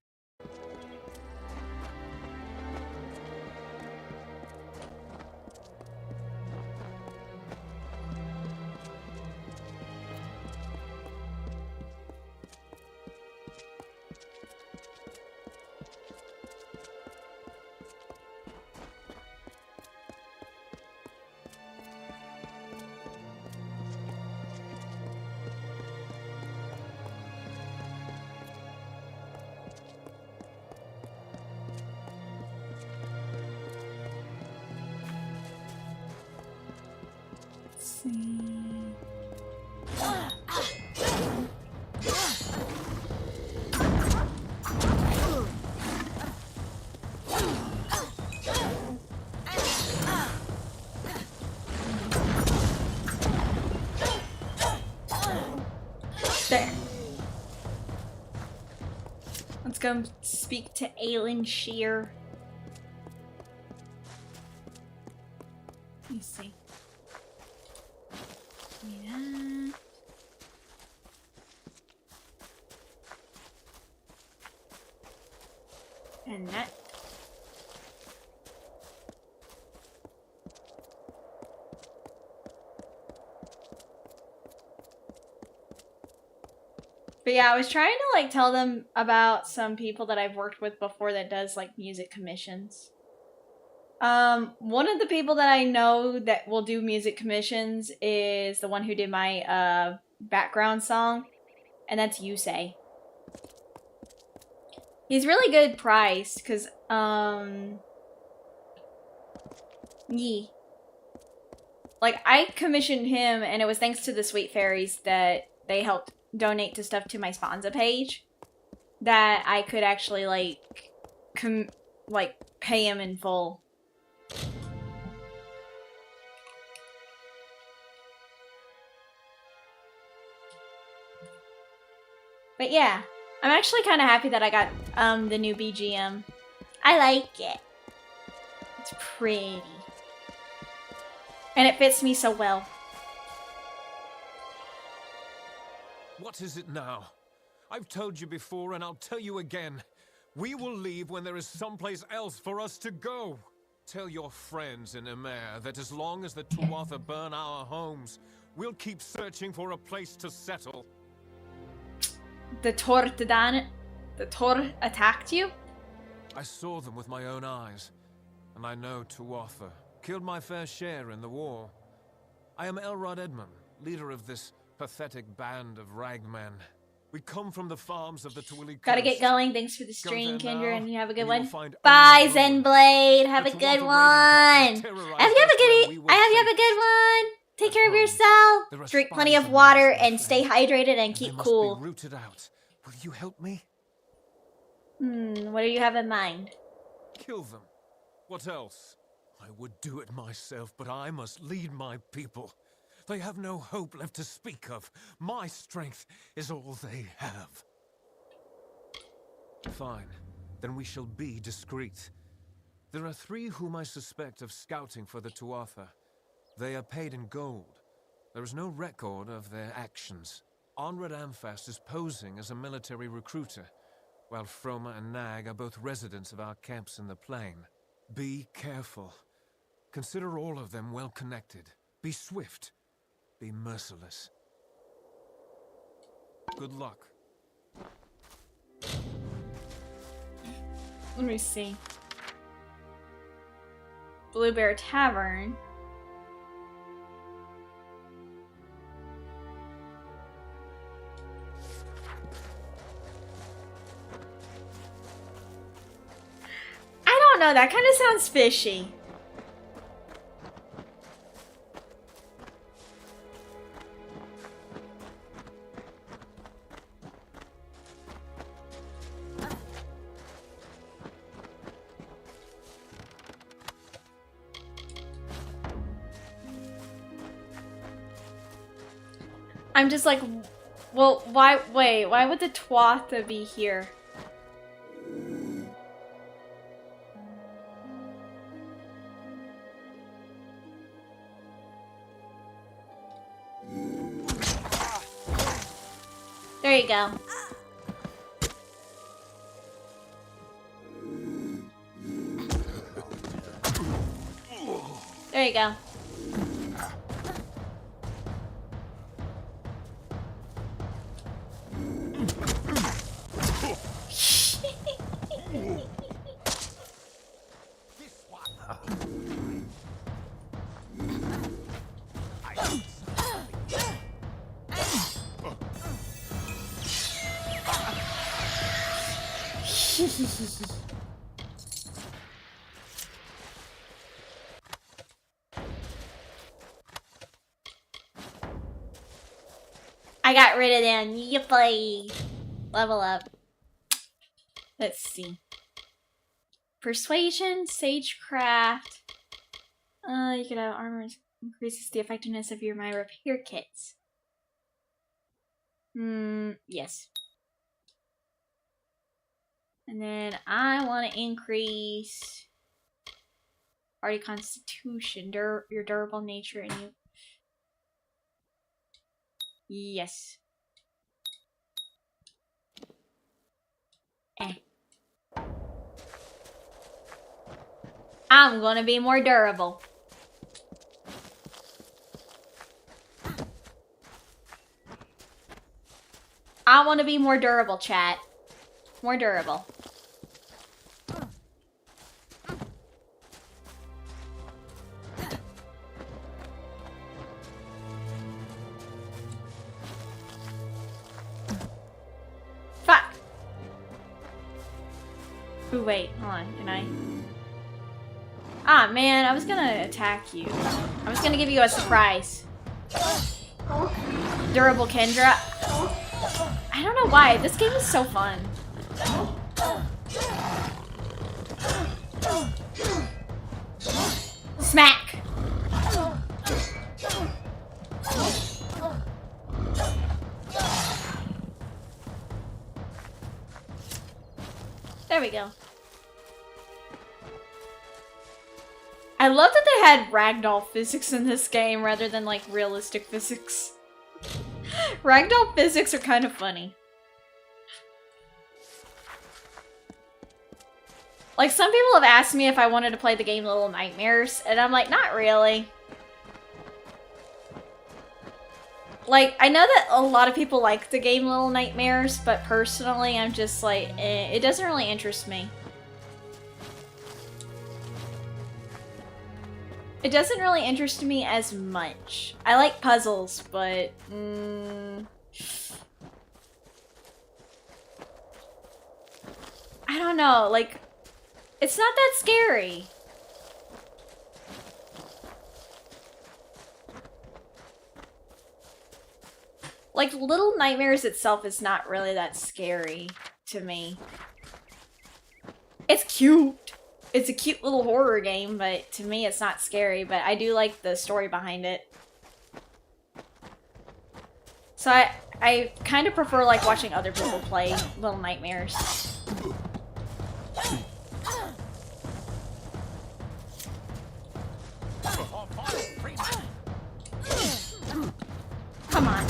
There. Let's go speak to Aylin Shear. Let me see. Yeah. And that. But yeah, I was trying to like tell them about some people that I've worked with before that does like music commissions. One of the people that I know that will do music commissions is the one who did my background song, and that's Yusei. He's really good priced, cause like I commissioned him, and it was thanks to the Sweet Fairies that they helped donate to stuff to my Sponza page, that I could actually like pay him in full. But yeah, I'm actually kind of happy that I got the new BGM. I like it. It's pretty. And it fits me so well. What is it now? I've told you before and I'll tell you again. We will leave when there is someplace else for us to go. Tell your friends in Emer that as long as the Tuatha burn our homes, we'll keep searching for a place to settle. The Tor attacked you? I saw them with my own eyes, and I know Tuatha killed my fair share in the war. I am Elrod Edmund, leader of this pathetic band of ragmen. We come from the farms of the Twilly Coast. Gotta get going. Thanks for the stream, Kendra, and you have a good one. Bye, Bye, Zenblade. Have a good one. I hope you have a good one. Take care of yourself. Drink plenty of water and stay hydrated and keep cool. Rooted out. Will you help me? What do you have in mind? Kill them. What else? I would do it myself, but I must lead my people. They have no hope left to speak of. My strength is all they have. Fine. Then we shall be discreet. There are 3 whom I suspect of scouting for the Tuatha. They are paid in gold. There is no record of their actions. Onred Amphast is posing as a military recruiter, while Froma and Nag are both residents of our camps in the plain. Be careful. Consider all of them well connected. Be swift. Be merciless. Good luck. Let me see. Blue Bear Tavern. I don't know, that kind of sounds fishy. I'm just like, well, why would the Tuatha be here? There you go. There you go. I got rid of them. Yippee! Level up. Let's see. Persuasion, Sagecraft. You could have armor increases the effectiveness of your my repair kits. Yes. And then I want to increase party constitution, your durable nature, and you. Yes. I'm gonna be more durable. I want to be more durable, chat. More durable. Fuck. Ooh, wait, hold on. Can I? Ah, man, I was gonna attack you. I was gonna give you a surprise. Durable Kendra. I don't know why. This game is so fun. Smack! There we go. I love that they had ragdoll physics in this game rather than like realistic physics. Ragdoll physics are kind of funny. Like, some people have asked me if I wanted to play the game Little Nightmares, and I'm like, not really. Like, I know that a lot of people like the game Little Nightmares, but personally, I'm just like, it doesn't really interest me. It doesn't really interest me as much. I like puzzles, but... I don't know, like... It's not that scary. Like, Little Nightmares itself is not really that scary to me. It's cute. it's a cute little horror game, but to me it's not scary, but I do like the story behind it. So I kind of prefer like watching other people play Little Nightmares. Come on.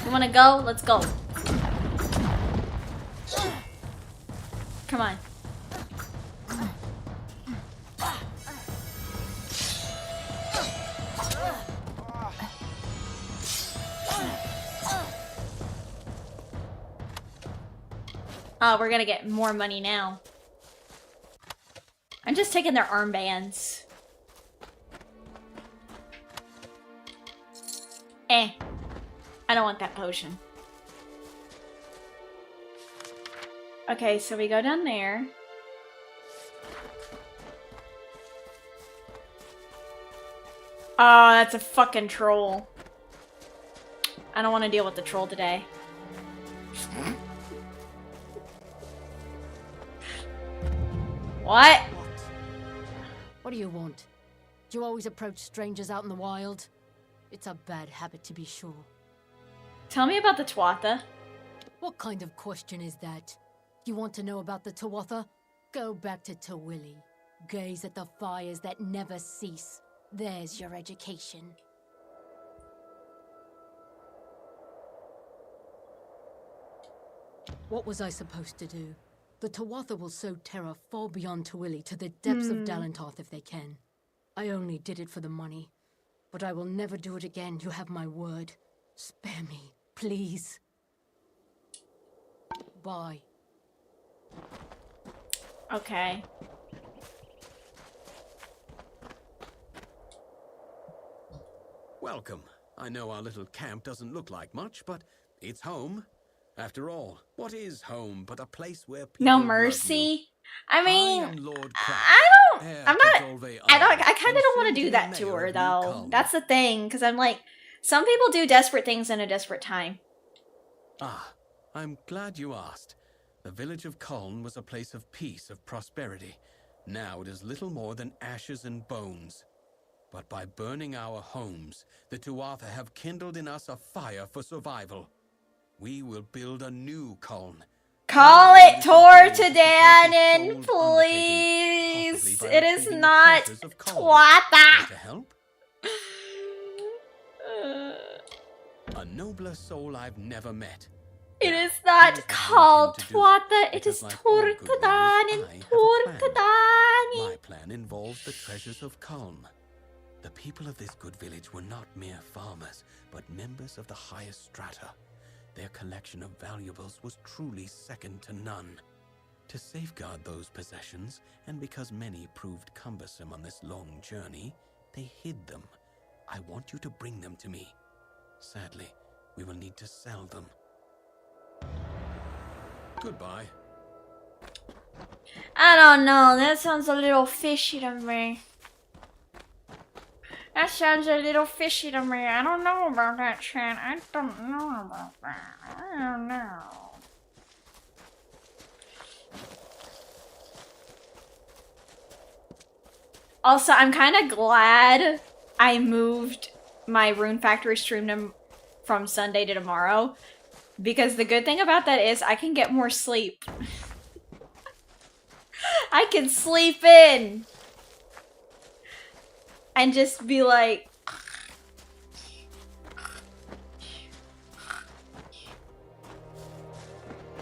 You wanna go? Let's go. Come on. Oh, we're gonna get more money now. I'm just taking their armbands. I don't want that potion. Okay, so we go down there. Oh, that's a fucking troll. I don't want to deal with the troll today. What? What do you want? Do you always approach strangers out in the wild? It's a bad habit, to be sure. Tell me about the Tuatha. What kind of question is that? You want to know about the Tuatha? Go back to Tawili. Gaze at the fires that never cease. There's your education. What was I supposed to do? The Tuatha will sow terror far beyond Tawili to the depths of Dalentarth if they can. I only did it for the money. But I will never do it again, you have my word. Spare me, please. Bye. Okay. Welcome. I know our little camp doesn't look like much, but it's home. After all, what is home but a place where people No love mercy. you? I mean, I kind of don't want to do that to her, though. That's the thing, because I'm like, some people do desperate things in a desperate time. Ah, I'm glad you asked. The village of Culn was a place of peace, of prosperity. Now it is little more than ashes and bones. But by burning our homes, the Tuatha have kindled in us a fire for survival. We will build a new Culn. Call it Tor to Danon, please. It is not Tuatha. To help? A nobler soul I've never met. It is not called Tuatha. It is Tor to Danon, Tor to Danon. My plan involves the treasures of Culn. The people of this good village were not mere farmers, but members of the highest strata. Their collection of valuables was truly second to none. To safeguard those possessions, and because many proved cumbersome on this long journey, they hid them. I want you to bring them to me. Sadly, we will need to sell them. Goodbye. I don't know. That sounds a little fishy to me. That sounds a little fishy to me. I don't know about that, Chan. I don't know about that. I don't know. Also, I'm kind of glad I moved my Rune Factory stream from Sunday to tomorrow. Because the good thing about that is I can get more sleep. I can sleep in. And just be like...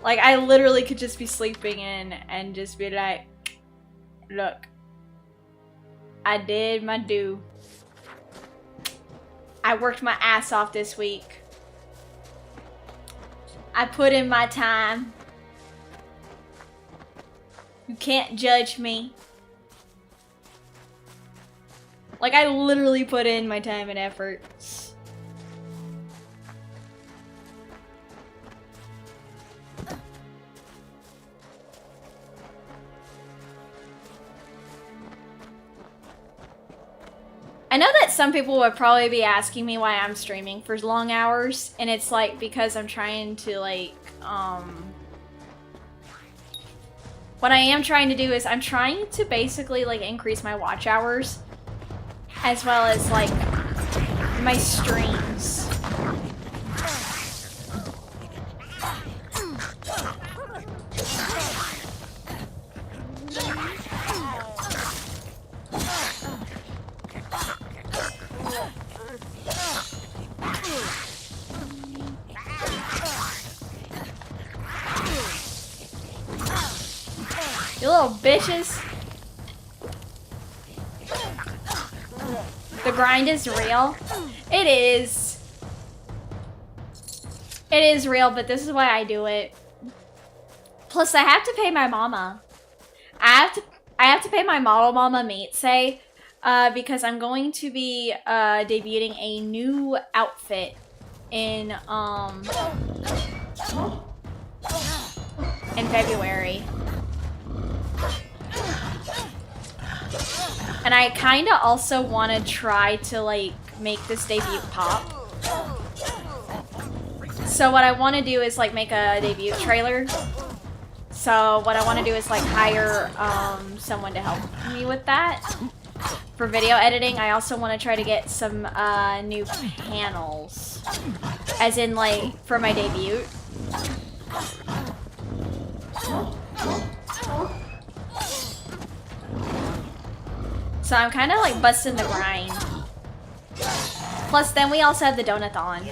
Like, I literally could just be sleeping in and just be like, look, I did my due. I worked my ass off this week. I put in my time. You can't judge me. Like, I literally put in my time and effort. I know that some people would probably be asking me why I'm streaming for long hours, and it's like because I'm trying to like what I am trying to do is I'm trying to basically like increase my watch hours as well as like my streams. You little bitches. The grind is real. It is. It is real, but this is why I do it. Plus, I have to pay my mama. I have to pay my model mama Meetse, because I'm going to be debuting a new outfit in February. And I kind of also want to try to like make this debut pop. So what I want to do is like make a debut trailer. So what I want to do is like hire someone to help me with that for video editing. I also want to try to get some new panels, as in like for my debut. So I'm kind of like busting the grind. Plus then we also have the donathon.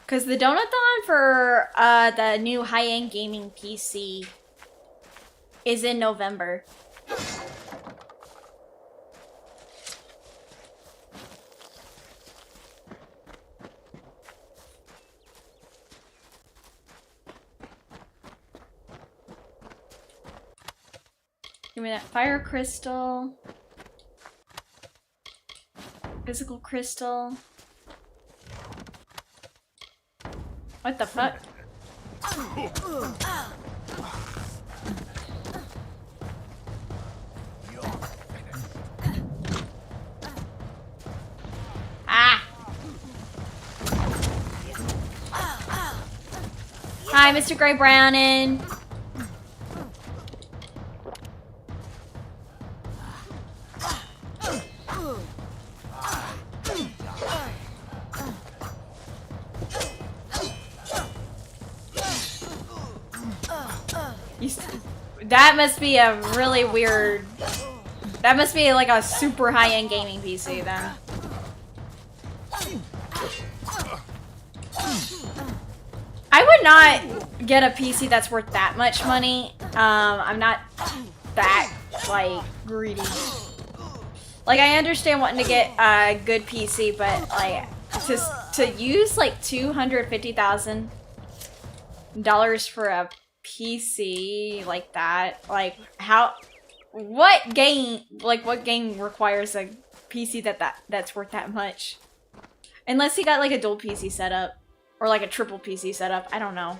Because the donathon for the new high-end gaming PC is in November. Give me that fire crystal. Physical crystal. What the fuck? Ah! Hi, Mr. Gray Brownin. That must be a really weird... That must be like a super high-end gaming PC then. I would not get a PC that's worth that much money. I'm not that, like, greedy. Like, I understand wanting to get a good PC, but, like, to use, like, $250,000 for a PC like that, like, how... What game requires a PC that's worth that much? Unless he got, like, a dual PC setup. Or, like, a triple PC setup. I don't know.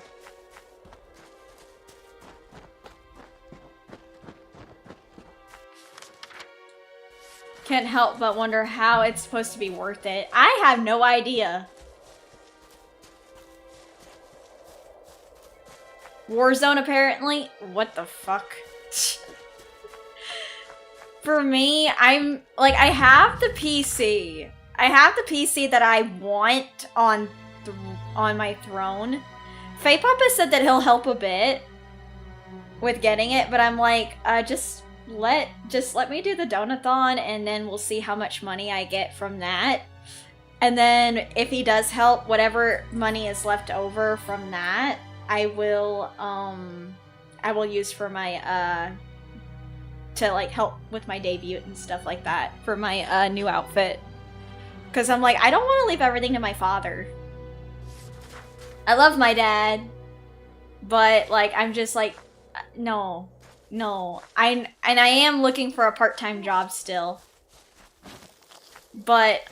Can't help but wonder how it's supposed to be worth it. I have no idea. Warzone, apparently? What the fuck? For me, I'm... Like, I have the PC. I have the PC that I want on my throne. Faye Papa said that he'll help a bit with getting it, but I'm like, just let me do the donathon, and then we'll see how much money I get from that. And then if he does help, whatever money is left over from that, I will use for my to like help with my debut and stuff like that for my new outfit. Because I'm like, I don't want to leave everything to my father. I love my dad, but like I'm just like, no. I am looking for a part-time job still. But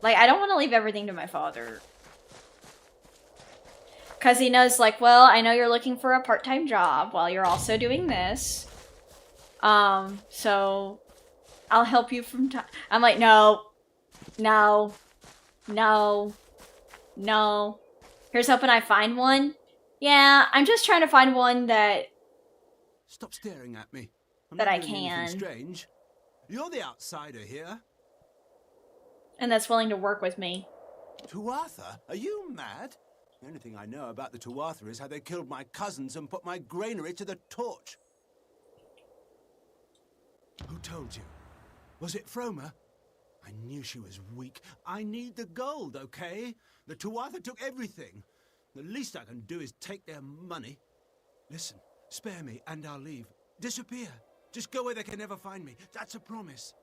like I don't want to leave everything to my father. Because he knows, like, well, I know you're looking for a part-time job while you're also doing this. So I'll help you from time. I'm like, no. No. No. No. Here's hoping I find one. Yeah, I'm just trying to find one that... Stop staring at me. I'm that not I doing anything can. strange. You're the outsider here. And that's willing to work with me. Tuatha? Are you mad? The only thing I know about the Tuatha is how they killed my cousins and put my granary to the torch. Who told you? Was it Froma? I knew she was weak. I need the gold, okay? The Tuatha took everything. The least I can do is take their money. Listen, spare me and I'll leave. Disappear. Just go where they can never find me. That's a promise.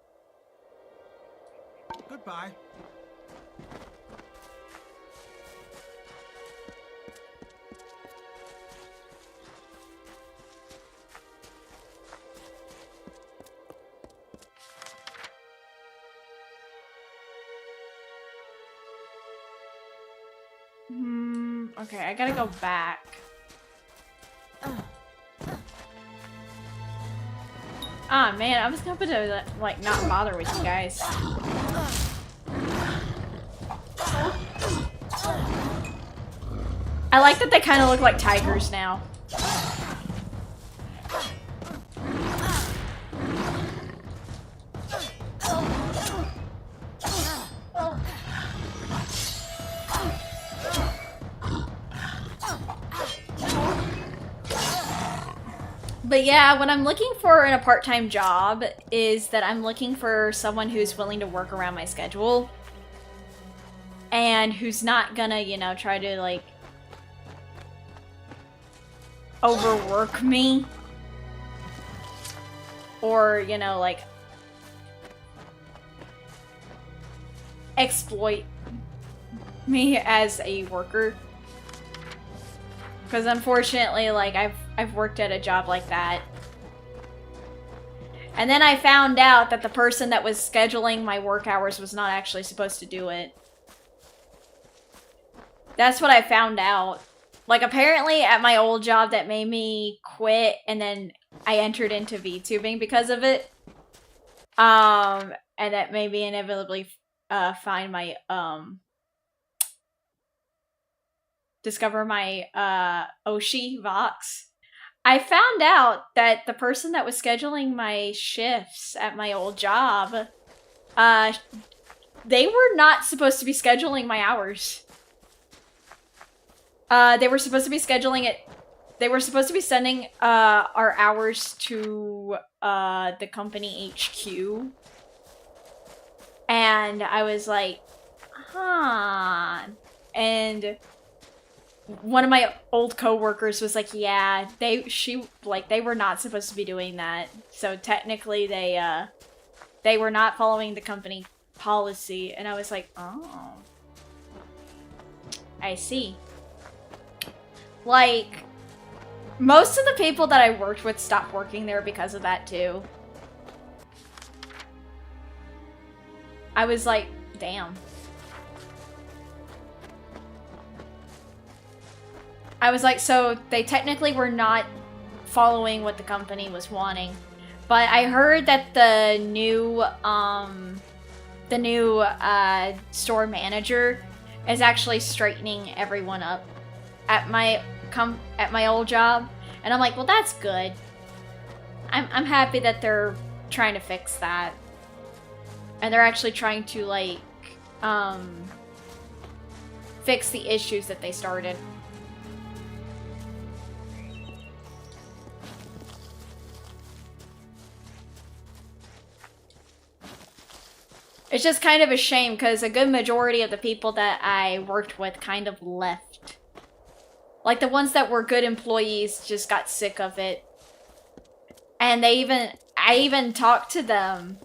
Goodbye. Okay, I gotta go back. Ah, man, I was hoping to, like, not bother with you guys. I like that they kind of look like tigers now. But yeah, what I'm looking for in a part-time job is that I'm looking for someone who's willing to work around my schedule. And who's not gonna, you know, try to, like, overwork me. Or, you know, like, exploit me as a worker. Because unfortunately, like, I've worked at a job like that. And then I found out that the person that was scheduling my work hours was not actually supposed to do it. That's what I found out. Like, apparently at my old job that made me quit, and then I entered into VTubing because of it. And that made me inevitably find my, discover my Oshi Vox. I found out that the person that was scheduling my shifts at my old job, they were not supposed to be scheduling my hours. They were supposed to be scheduling it. They were supposed to be sending our hours to the company HQ. And I was like, huh. And one of my old coworkers was like, yeah, they were not supposed to be doing that. So technically they were not following the company policy. And I was like, oh, I see. Like, most of the people that I worked with stopped working there because of that too. I was like, damn. I was like, so they technically were not following what the company was wanting. But I heard that the new store manager is actually straightening everyone up at my old job. And I'm like, well, that's good. I'm happy that they're trying to fix that. And they're actually trying to, like, fix the issues that they started. It's just kind of a shame because a good majority of the people that I worked with kind of left. Like, the ones that were good employees just got sick of it. And I even talked to them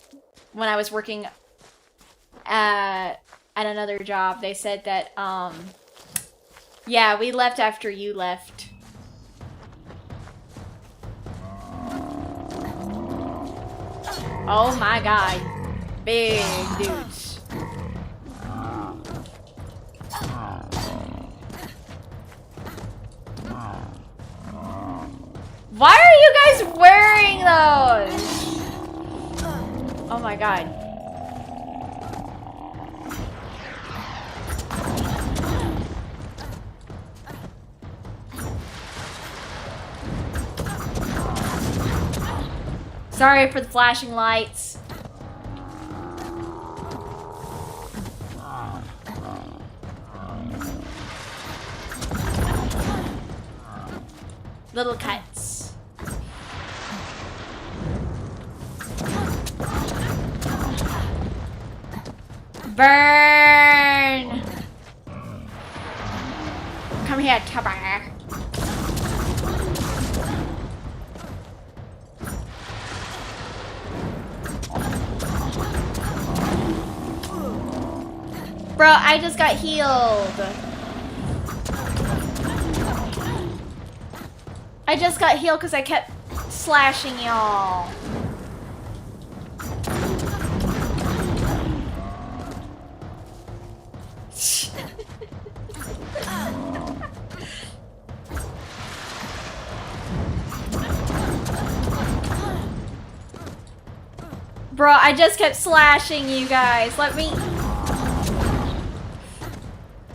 when I was working at another job. They said that, yeah, we left after you left. Oh my god. Big dudes. Why are you guys wearing those? Oh my god. Sorry for the flashing lights. Little cuts. Burn! Come here, Tubber. Bro, I just got healed. I just got healed because I kept slashing y'all. Bro, I just kept slashing you guys. Let me...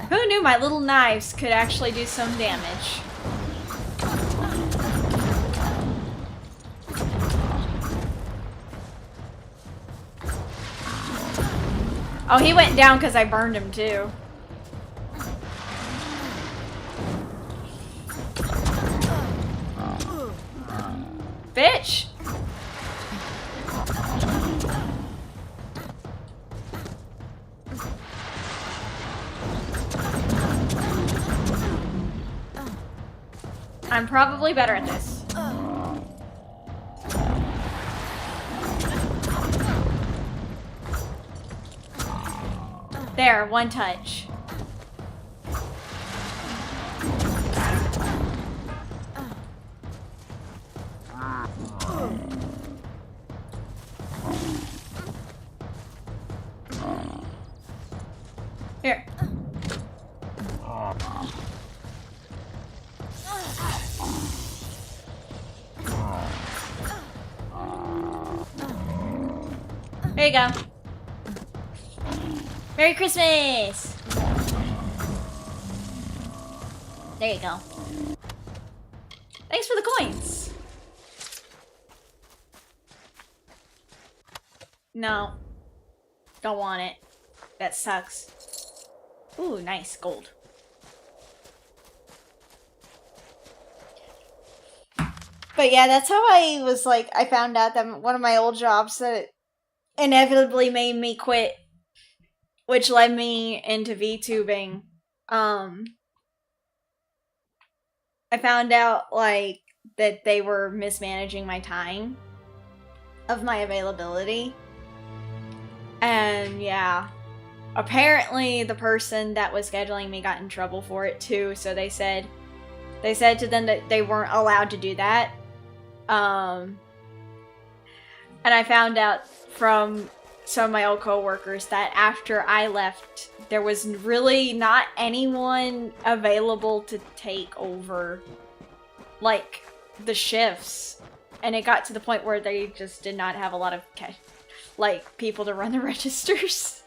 Who knew my little knives could actually do some damage? Oh, he went down because I burned him too. Bitch! I'm probably better at this. There, one touch. Here. There you go. Merry Christmas! There you go. Thanks for the coins. No. Don't want it. That sucks. Ooh, nice. Gold. But yeah, that's how I was like, I found out that one of my old jobs that inevitably made me quit, which led me into VTubing. I found out like that they were mismanaging my time of my availability. And yeah, apparently the person that was scheduling me got in trouble for it too, so they said to them that they weren't allowed to do that. And I found out from some of my old co-workers that after I left, there was really not anyone available to take over, like, the shifts. And it got to the point where they just did not have a lot of, like, people to run the registers.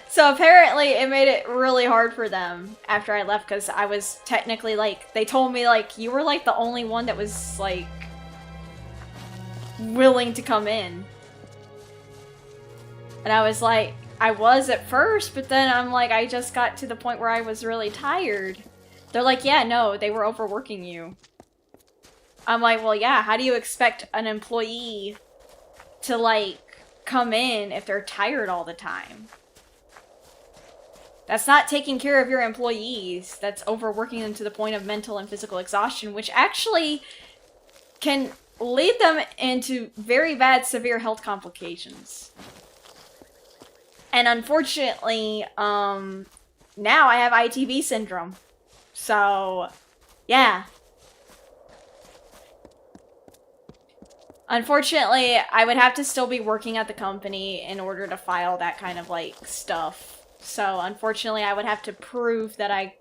So apparently it made it really hard for them after I left, because I was technically, like, they told me, like, you were, like, the only one that was, like, willing to come in. And I was like, I was at first, but then I'm like, I just got to the point where I was really tired. They're like, yeah, no, they were overworking you. I'm like, well, yeah, how do you expect an employee to, like, come in if they're tired all the time? That's not taking care of your employees. That's overworking them to the point of mental and physical exhaustion, which actually can lead them into very bad, severe health complications. And unfortunately, now I have ITV syndrome. So, yeah. Unfortunately, I would have to still be working at the company in order to file that kind of, like, stuff. So, unfortunately, I would have to prove that I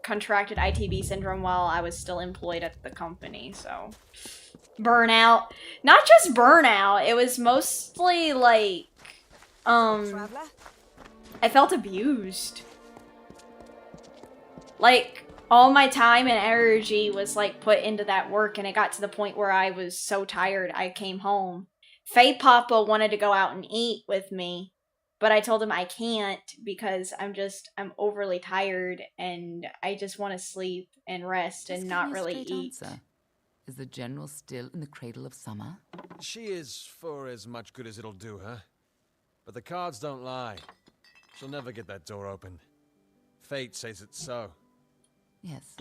contracted ITB syndrome while I was still employed at the company, so. Burnout. Not just burnout, it was mostly like, I felt abused. Like, all my time and energy was like put into that work, and it got to the point where I was so tired I came home. Faye Papa wanted to go out and eat with me, but I told him I can't because I'm overly tired and I just want to sleep and rest and not really eat. Answer. Is the general still in the cradle of summer? She is for as much good as it'll do her. But the cards don't lie. She'll never get that door open. Fate says it's so. Yes.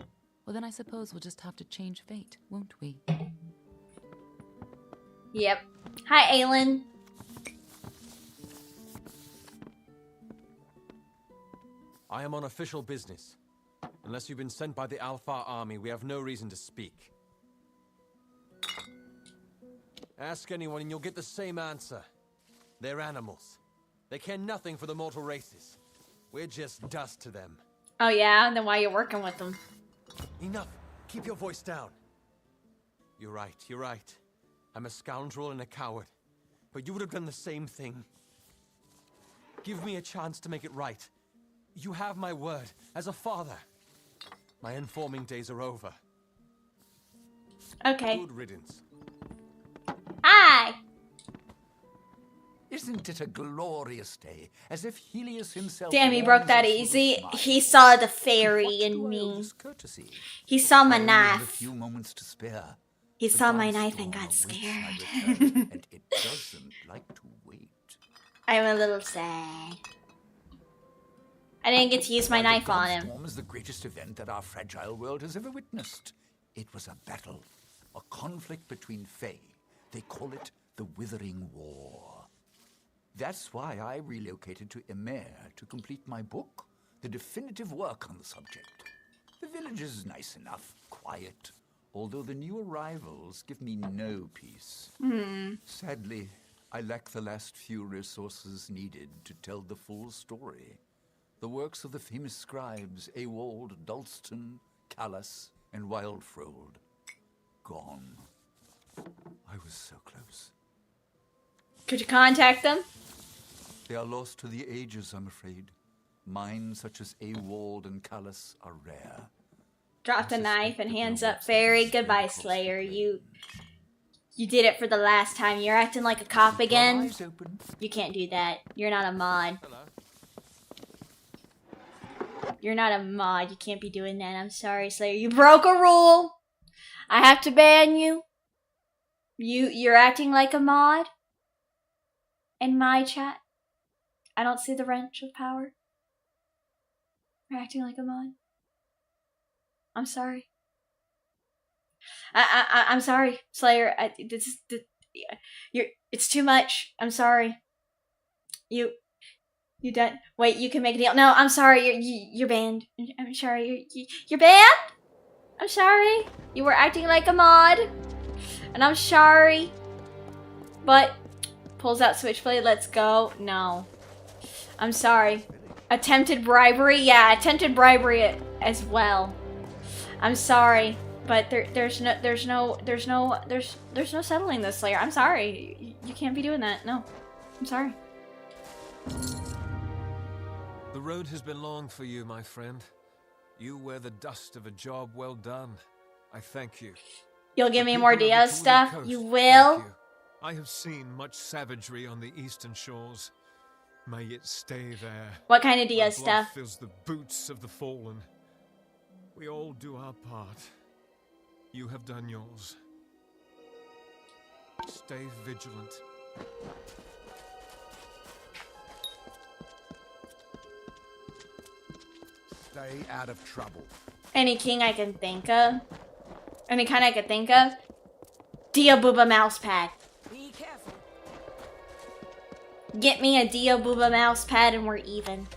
Well, then I suppose we'll just have to change fate, won't we? Yep. Hi, Aylin. I am on official business. Unless you've been sent by the Alpha army, we have no reason to speak. Ask anyone and you'll get the same answer. They're animals. They care nothing for the mortal races. We're just dust to them. Oh yeah? Then why are you working with them? Enough. Keep your voice down. You're right. I'm a scoundrel and a coward. But you would have done the same thing. Give me a chance to make it right. You have my word as a father. My informing days are over. Okay. Good riddance. Hi! Isn't it a glorious day, as if Helios himself... Damn, he broke that easy. He saw the fairy in me. He saw my knife. A few moments to spare. He saw my knife and got scared. And it doesn't like to wait. I'm a little sad. I didn't get to use my knife on him. The storm is the greatest event that our fragile world has ever witnessed. It was a battle, a conflict between Fae. They call it the Withering War. That's why I relocated to Emer to complete my book, the definitive work on the subject. The village is nice enough, quiet, although the new arrivals give me no peace. Sadly, I lack the last few resources needed to tell the full story. The works of the famous scribes Ewald, Dalston, Callas, and Wildfrold. Gone. I was so close. Could you contact them? They are lost to the ages, I'm afraid. Minds such as Ewald and Callas are rare. Drop the knife and hands up fairy. Goodbye, Slayer. You did it for the last time. You're acting like a cop again. You can't do that. You're not a mod. You're not a mod. You can't be doing that. I'm sorry, Slayer. You broke a rule. I have to ban you. You're acting like a mod. In my chat. I don't see the wrench of power. You're acting like a mod. I'm sorry. I'm sorry, Slayer. It's too much. I'm sorry. You done? Wait, you can make a deal. No, I'm sorry. You're banned. I'm sorry. You're banned. I'm sorry. You were acting like a mod, and I'm sorry. But pulls out switchblade. Let's go. No, I'm sorry. Attempted bribery. Yeah, attempted bribery as well. I'm sorry, but there's no settling this, Slayer. I'm sorry. You can't be doing that. No, I'm sorry. The road has been long for you, my friend. You wear the dust of a job well done. I thank you. You'll give me more Dio stuff? You will? You. I have seen much savagery on the eastern shores. May it stay there. What kind of Dio stuff? Fills the boots of the fallen. We all do our part. You have done yours. Stay vigilant. Stay out of trouble. Any king I can think of. Any kind I could think of. Dio Booba mouse pad. Be careful. Get me a Dio Booba mouse pad and we're even.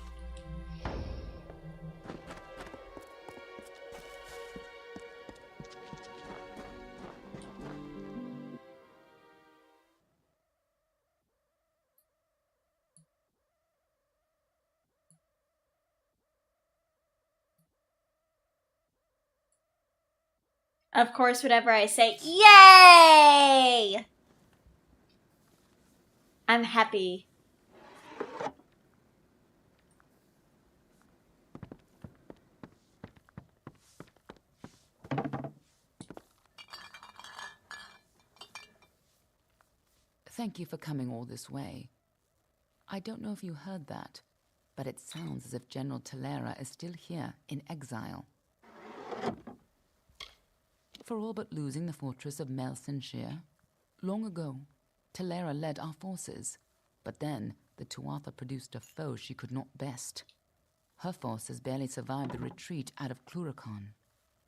Of course, whatever I say, yay! I'm happy. Thank you for coming all this way. I don't know if you heard that, but it sounds as if General Talera is still here in exile. For all but losing the fortress of Melsenshire. Long ago, Talera led our forces, but then the Tuatha produced a foe she could not best. Her forces barely survived the retreat out of Cluracan.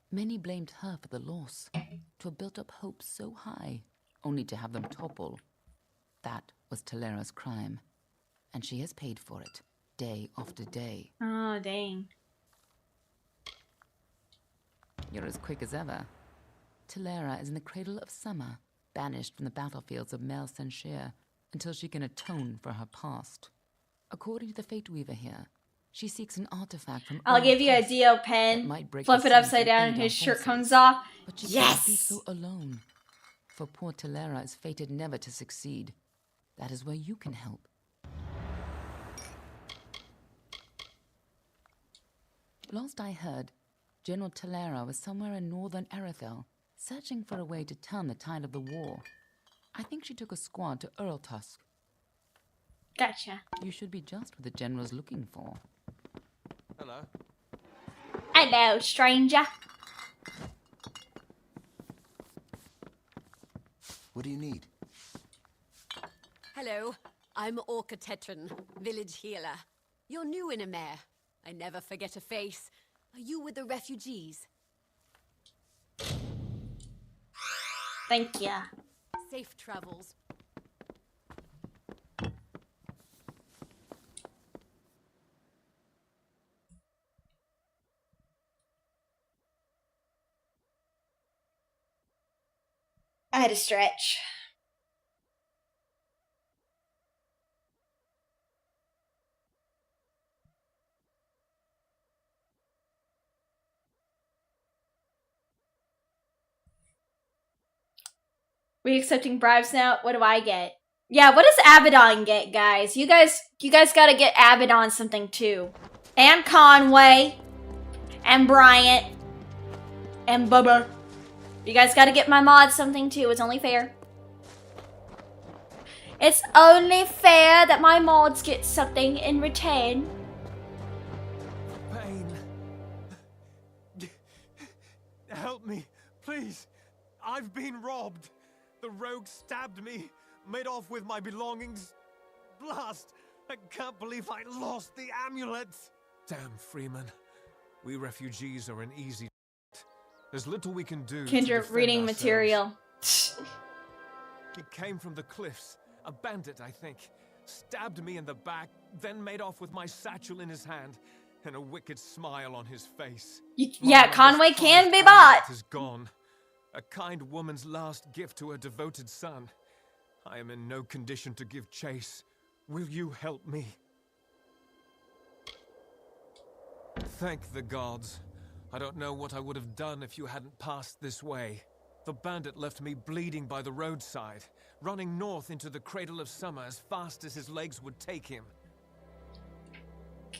Many blamed her for the loss, to have built up hopes so high, only to have them topple. That was Talera's crime, and she has paid for it, day after day. Oh, dang. You're as quick as ever. Talera is in the cradle of summer, banished from the battlefields of Melsenshire until she can atone for her past. According to the Fate Weaver here, she seeks an artifact from I'll give you a Dio pen. Flip it upside down and his shirt comes off. But she yes! can't do so alone. For poor Talera is fated never to succeed. That is where you can help. Last I heard, General Talera was somewhere in northern Erethel, searching for a way to turn the tide of the war. I think she took a squad to Earltusk. Gotcha. You should be just what the general's looking for. Hello. Hello, stranger. What do you need? Hello, I'm Orca Tetran, village healer. You're new in Amer. I never forget a face. Are you with the refugees? Thank you. Safe travels. I had to stretch. We accepting bribes now? What do I get? Yeah, what does Abaddon get, guys? You guys gotta get Abaddon something too. And Conway. And Bryant. And Bubba. You guys gotta get my mod something too. It's only fair. It's only fair that my mods get something in return. Pain. Help me, please. I've been robbed. The rogue stabbed me, made off with my belongings. Blast! I can't believe I lost the amulet. Damn, Freeman. We refugees are an easy. There's little we can do. Kendra reading ourselves. material. He came from the cliffs. A bandit, I think. Stabbed me in the back, then made off with my satchel in his hand and a wicked smile on his face. Yeah, Conway can be bought. Is gone. A kind woman's last gift to her devoted son. I am in no condition to give chase. Will you help me? Thank the gods. I don't know what I would have done if you hadn't passed this way. The bandit left me bleeding by the roadside, running north into the cradle of summer as fast as his legs would take him.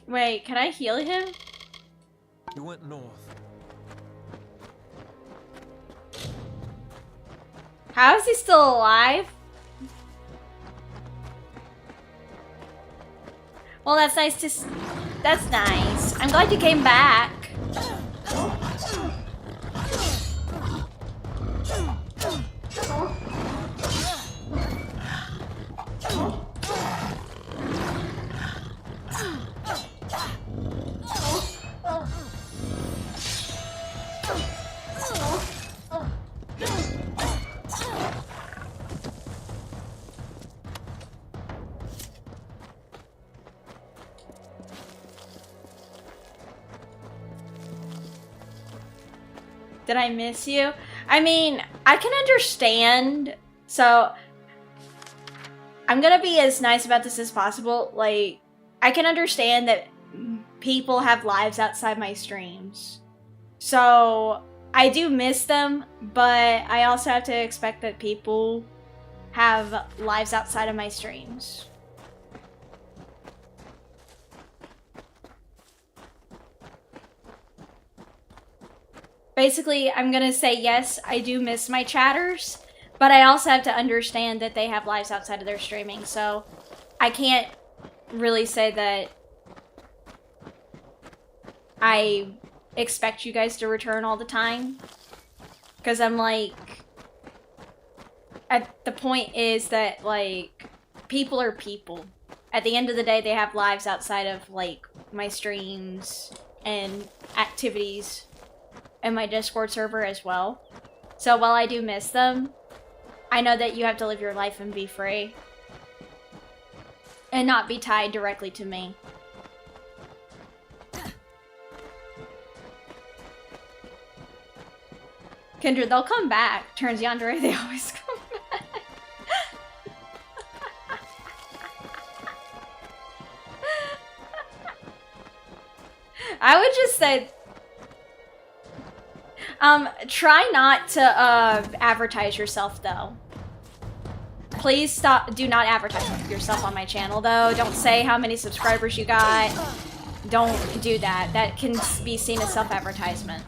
Wait, can I heal him? He went north. How is he still alive? Well, that's nice to that's nice. I'm glad you came back. Did I miss you? I mean, I can understand. So, I'm gonna be as nice about this as possible. Like, I can understand that people have lives outside my streams. So, I do miss them, but I also have to expect that people have lives outside of my streams. Basically, I'm gonna say yes, I do miss my chatters, but I also have to understand that they have lives outside of their streaming, so I can't really say that I expect you guys to return all the time. Because I'm like, at the point is that, like, people are people. At the end of the day, they have lives outside of, like, my streams and activities and my Discord server as well. So while I do miss them, I know that you have to live your life and be free. And not be tied directly to me. Kendra, they'll come back. Turns yandere, they always come back. I would just say, try not to advertise yourself though. Please stop. Do not advertise yourself on my channel though. Don't say how many subscribers you got. Don't do that. That can be seen as self-advertisement.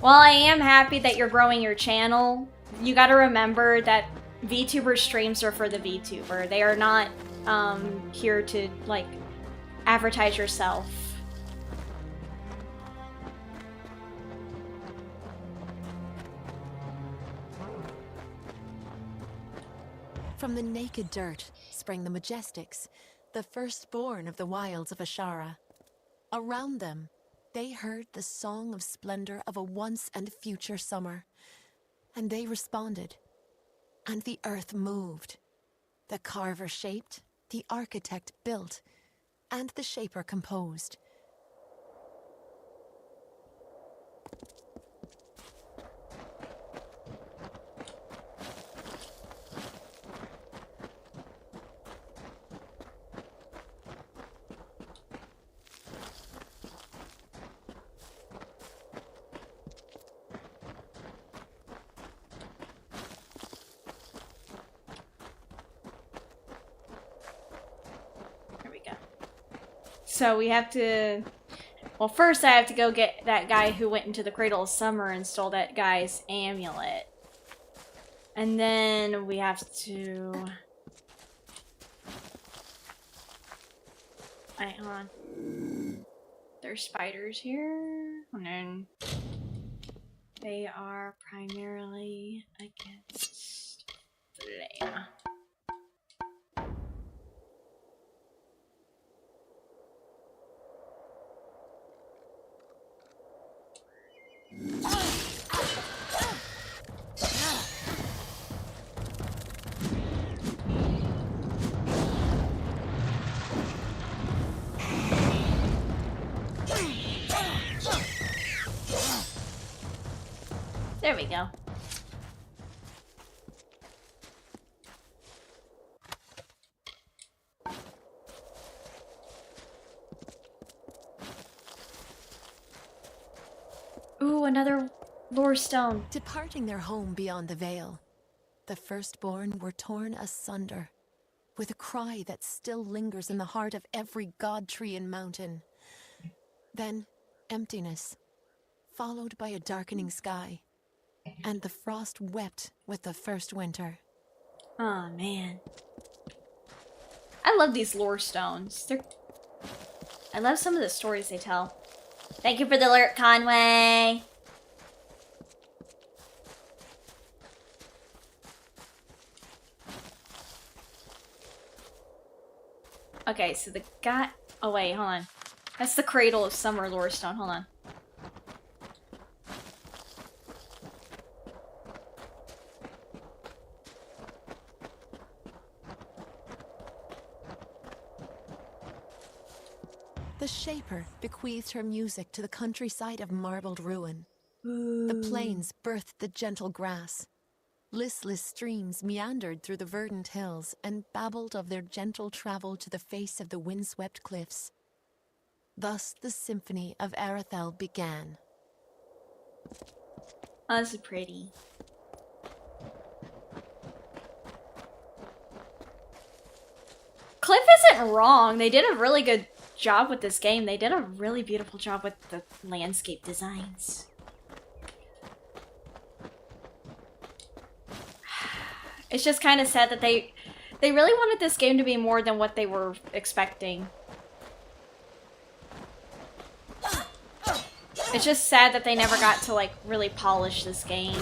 While I am happy that you're growing your channel, you gotta remember that VTuber streams are for the VTuber. They are not here to, like, advertise yourself. From the naked dirt sprang the Majestics, the firstborn of the wilds of Ashara. Around them, they heard the song of splendor of a once and future summer. And they responded. And the earth moved. The carver shaped, the architect built, and the shaper composed. So we have to... Well, first I have to go get that guy who went into the Cradle of Summer and stole that guy's amulet. And then we have to... Alright, hold on. There's spiders here. And then... They are primarily against flame. There we go. Ooh, another lore stone. Departing their home beyond the veil, the firstborn were torn asunder, with a cry that still lingers in the heart of every god tree and mountain. Then, emptiness, followed by a darkening sky, and the frost wept with the first winter. Aw, man. I love these lore stones. I love some of the stories they tell. Thank you for the alert, Conway! Okay, so the guy... Oh wait, hold on. That's the Cradle of Summer lore stone, hold on. The Shaper bequeathed her music to the countryside of marbled ruin, The plains birthed the gentle grass. Listless streams meandered through the verdant hills and babbled of their gentle travel to the face of the windswept cliffs. Thus the symphony of Arethel began. Oh, this is pretty. Cliff isn't wrong. They did a really good job with this game. They did a really beautiful job with the landscape designs. It's just kind of sad that they really wanted this game to be more than what they were expecting. It's just sad that they never got to like really polish this game.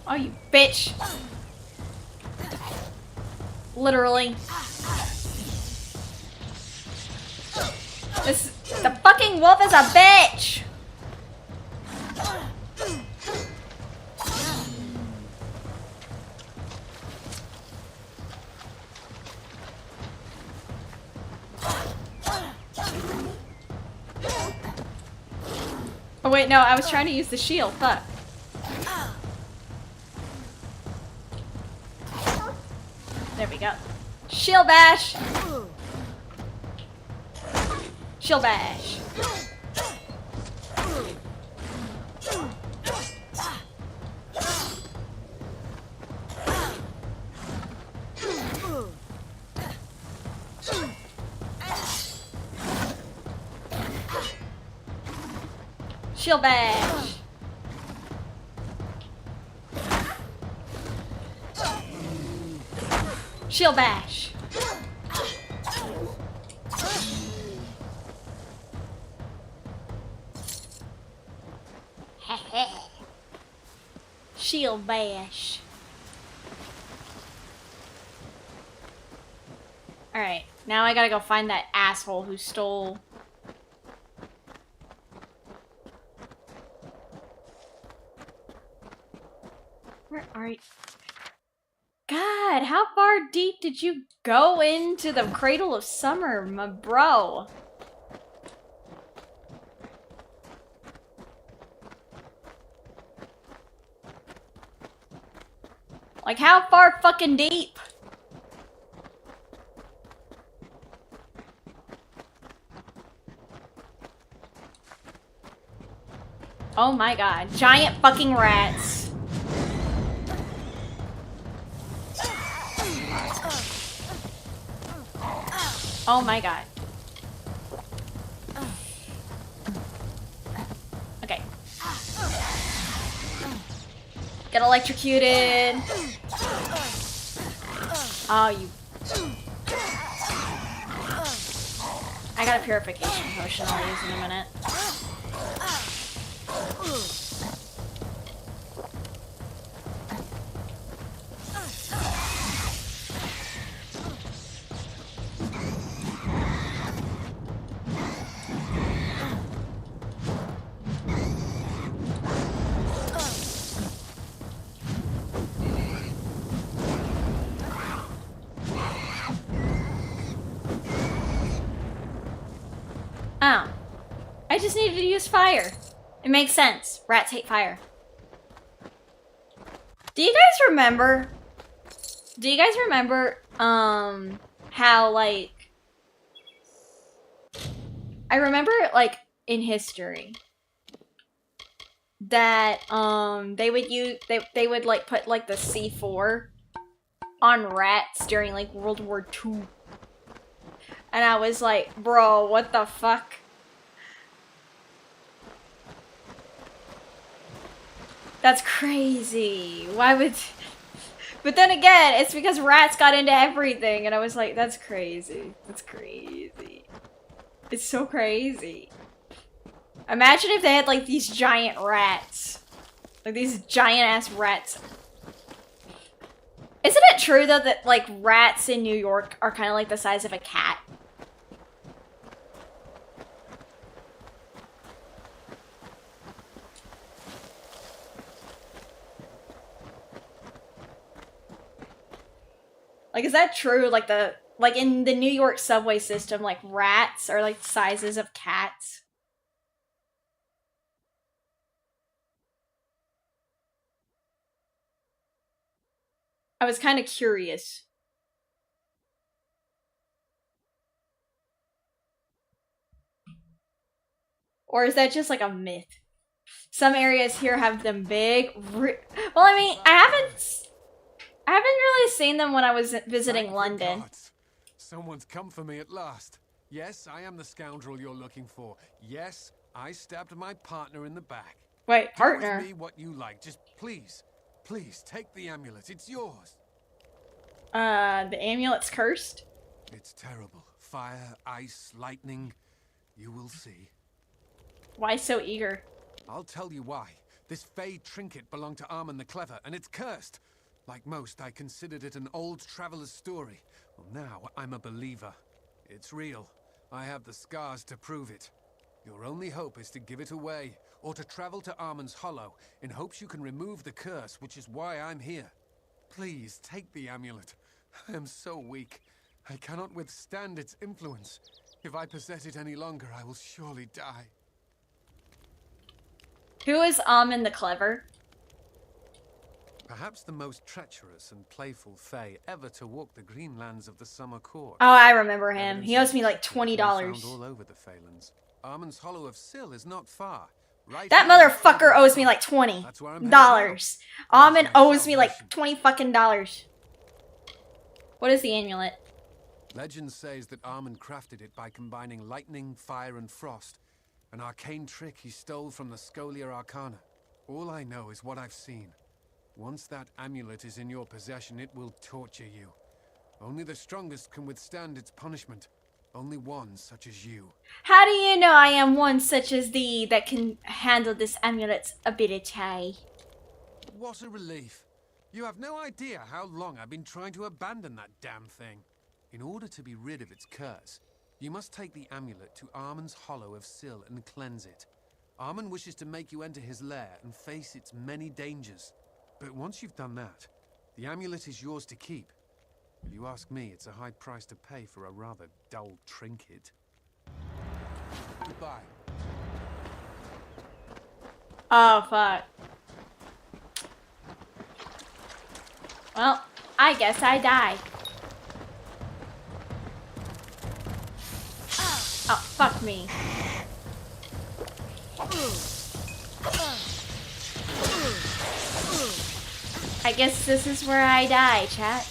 Oh, you bitch. Literally. The fucking wolf is a bitch! Oh wait, no, I was trying to use the shield, fuck. There we go. Shield bash! Shield bash! Shield bash! Shield bash! Shield bash. Alright, now I gotta go find that asshole who stole... Where are you? God, how far deep did you go into the Cradle of Summer, my bro? Like, how far fucking deep? Oh my god, giant fucking rats. Oh my god. Okay. Get electrocuted. Oh, you... I got a purification potion I'll use in a minute. Oh. I just needed to use fire. It makes sense. Rats hate fire. Do you guys remember? How, like... I remember, like, in history that, they would, like, put, like, the C4 on rats during, like, World War II. And I was like, bro, what the fuck? That's crazy. Why would... But then again, it's because rats got into everything, and I was like, that's crazy. That's crazy. It's so crazy. Imagine if they had, like, these giant rats. Like, these giant-ass rats. Isn't it true, though, that, like, rats in New York are kind of like the size of a cat? Like, is that true? Like in the New York subway system, like rats are like sizes of cats. I was kind of curious. Or is that just like a myth? Some areas here have them big. Well, I mean, I haven't really seen them when I was visiting London. Someone's come for me at last. Yes, I am the scoundrel you're looking for. Yes, I stabbed my partner in the back. Wait, partner? partner? Do with me what you like. Just please, please take the amulet. It's yours. The amulet's cursed? It's terrible. Fire, ice, lightning. You will see. Why so eager? I'll tell you why. This Fey trinket belonged to Armand the Clever, and it's cursed. Like most, I considered it an old traveler's story. Well, now I'm a believer. It's real. I have the scars to prove it. Your only hope is to give it away, or to travel to Armand's Hollow, in hopes you can remove the curse, which is why I'm here. Please, take the amulet. I am so weak. I cannot withstand its influence. If I possess it any longer, I will surely die. Who is Armand the Clever? Perhaps the most treacherous and playful Fae ever to walk the green lands of the Summer Court. Oh, I remember him. He owes me like $20. All over the Phalanx. Armand's Hollow of Sill is not far. Right, that motherfucker owes me like $20. Armand owes me like $20 fucking dollars. What is the amulet? Legend says that Armand crafted it by combining lightning, fire, and frost. An arcane trick he stole from the Scholia Arcana. All I know is what I've seen. Once that amulet is in your possession, it will torture you. Only the strongest can withstand its punishment. Only one such as you. How do you know I am one such as thee that can handle this amulet's ability? What a relief. You have no idea how long I've been trying to abandon that damn thing. In order to be rid of its curse, you must take the amulet to Armand's Hollow of Sill and cleanse it. Armand wishes to make you enter his lair and face its many dangers. But once you've done that, the amulet is yours to keep. If you ask me, it's a high price to pay for a rather dull trinket. Goodbye. Oh, fuck. Well, I guess I die. Oh, fuck me. I guess this is where I die, chat.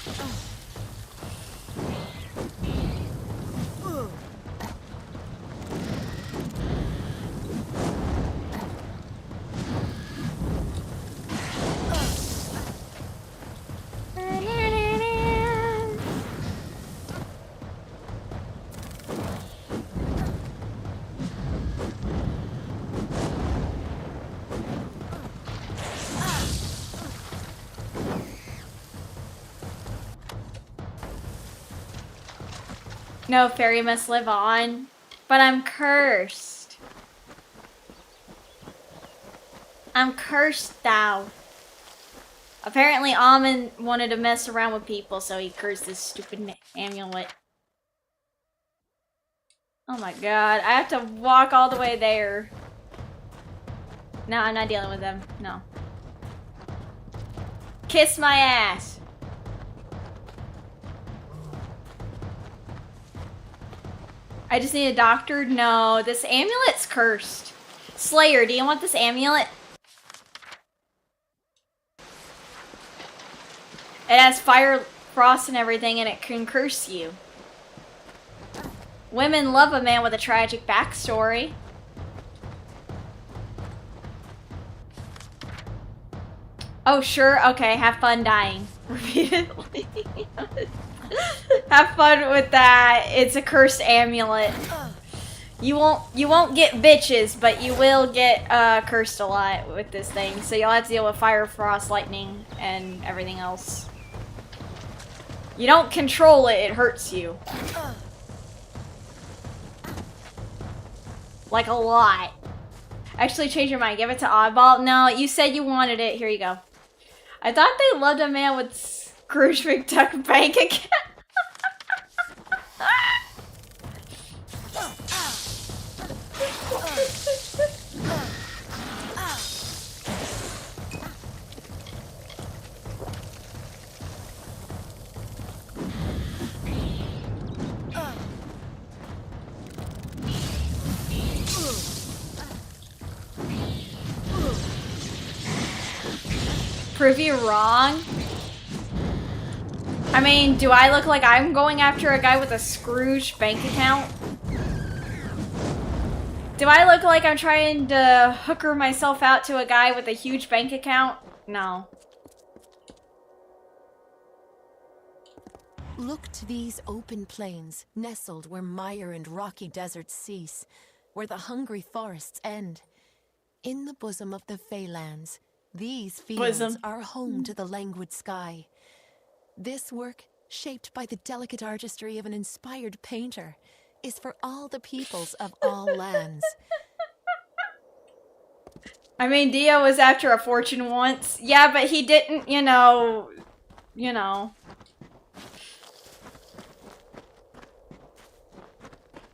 No, fairy must live on. But I'm cursed. I'm cursed, thou. Apparently, Almond wanted to mess around with people, so he cursed this stupid amulet. Oh my god, I have to walk all the way there. No, I'm not dealing with them. No. Kiss my ass. I just need a doctor? No, this amulet's cursed. Slayer, do you want this amulet? It has fire, frost, and everything, and it can curse you. Women love a man with a tragic backstory. Oh, sure? Okay, have fun dying. Repeatedly. Have fun with that. It's a cursed amulet. You won't get bitches, but you will get cursed a lot with this thing. So you'll have to deal with fire, frost, lightning, and everything else. You don't control it, it hurts you. Like a lot. Actually, change your mind. Give it to Oddball. No, you said you wanted it. Here you go. I thought they loved a man with Scrooge McDuck bank account. Prove you wrong? I mean, do I look like I'm going after a guy with a Scrooge bank account? Do I look like I'm trying to hooker myself out to a guy with a huge bank account? No. Look to these open plains, nestled where mire and rocky deserts cease, where the hungry forests end. In the bosom of the Feylands, these fields are home to the languid sky. This work, shaped by the delicate artistry of an inspired painter, is for all the peoples of all lands. I mean, Dio was after a fortune once. Yeah, but he didn't, you know.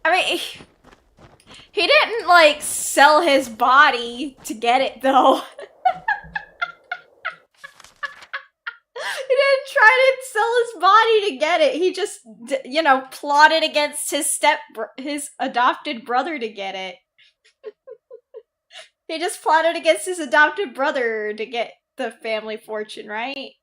I mean, he didn't, like, sell his body to get it, though. He didn't try to sell his body to get it. He just, you know, plotted against his adopted brother to get it. He just plotted against his adopted brother to get the family fortune, right?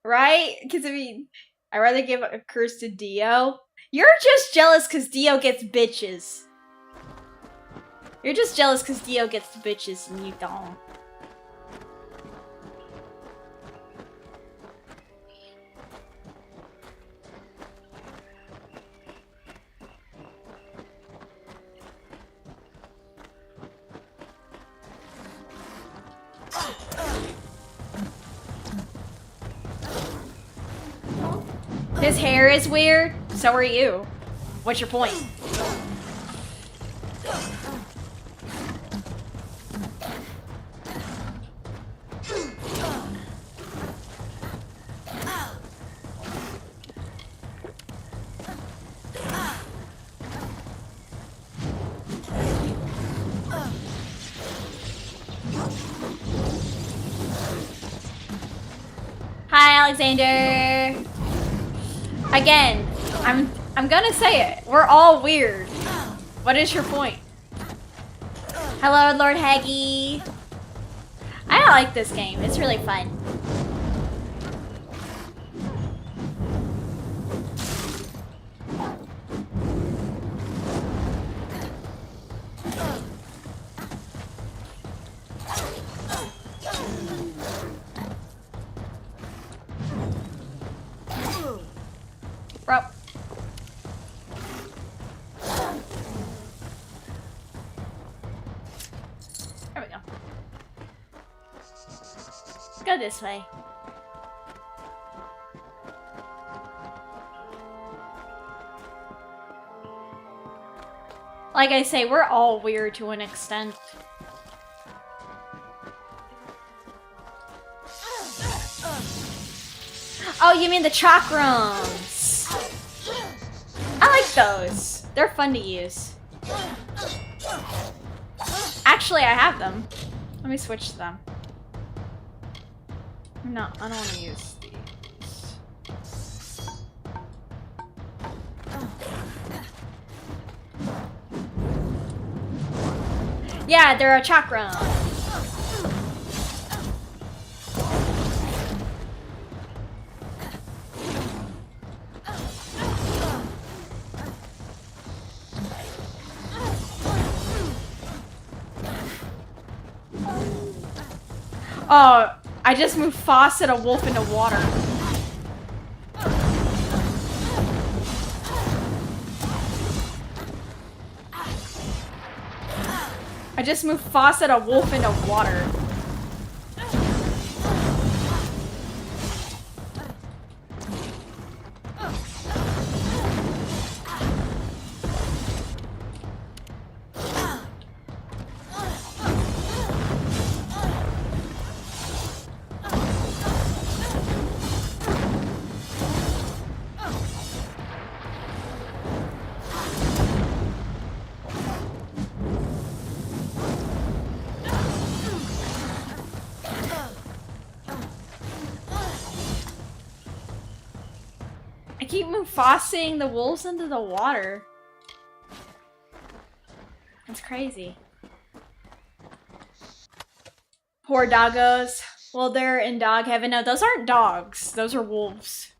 Right? Because, I mean, I'd rather give a curse to Dio. You're just jealous because Dio gets bitches. You're just jealous because Dio gets bitches and you don't. His hair is weird, so are you. What's your point? Hi, Alexander. Again, I'm gonna say it. We're all weird. What is your point? Hello, Lord Haggy. I like this game. It's really fun. Bro. There we go. Let's go this way. Like I say, we're all weird to an extent. Oh, you mean the chakrams? I like those. They're fun to use. Actually, I have them. Let me switch to them. No, I don't want to use these. Yeah, they're a chakram. Oh, I just moved Fawcett a wolf into water. I just moved Fawcett a wolf into water. I keep Mufasaing the wolves into the water. That's crazy. Poor doggos. Well, they're in dog heaven. No, those aren't dogs. Those are wolves.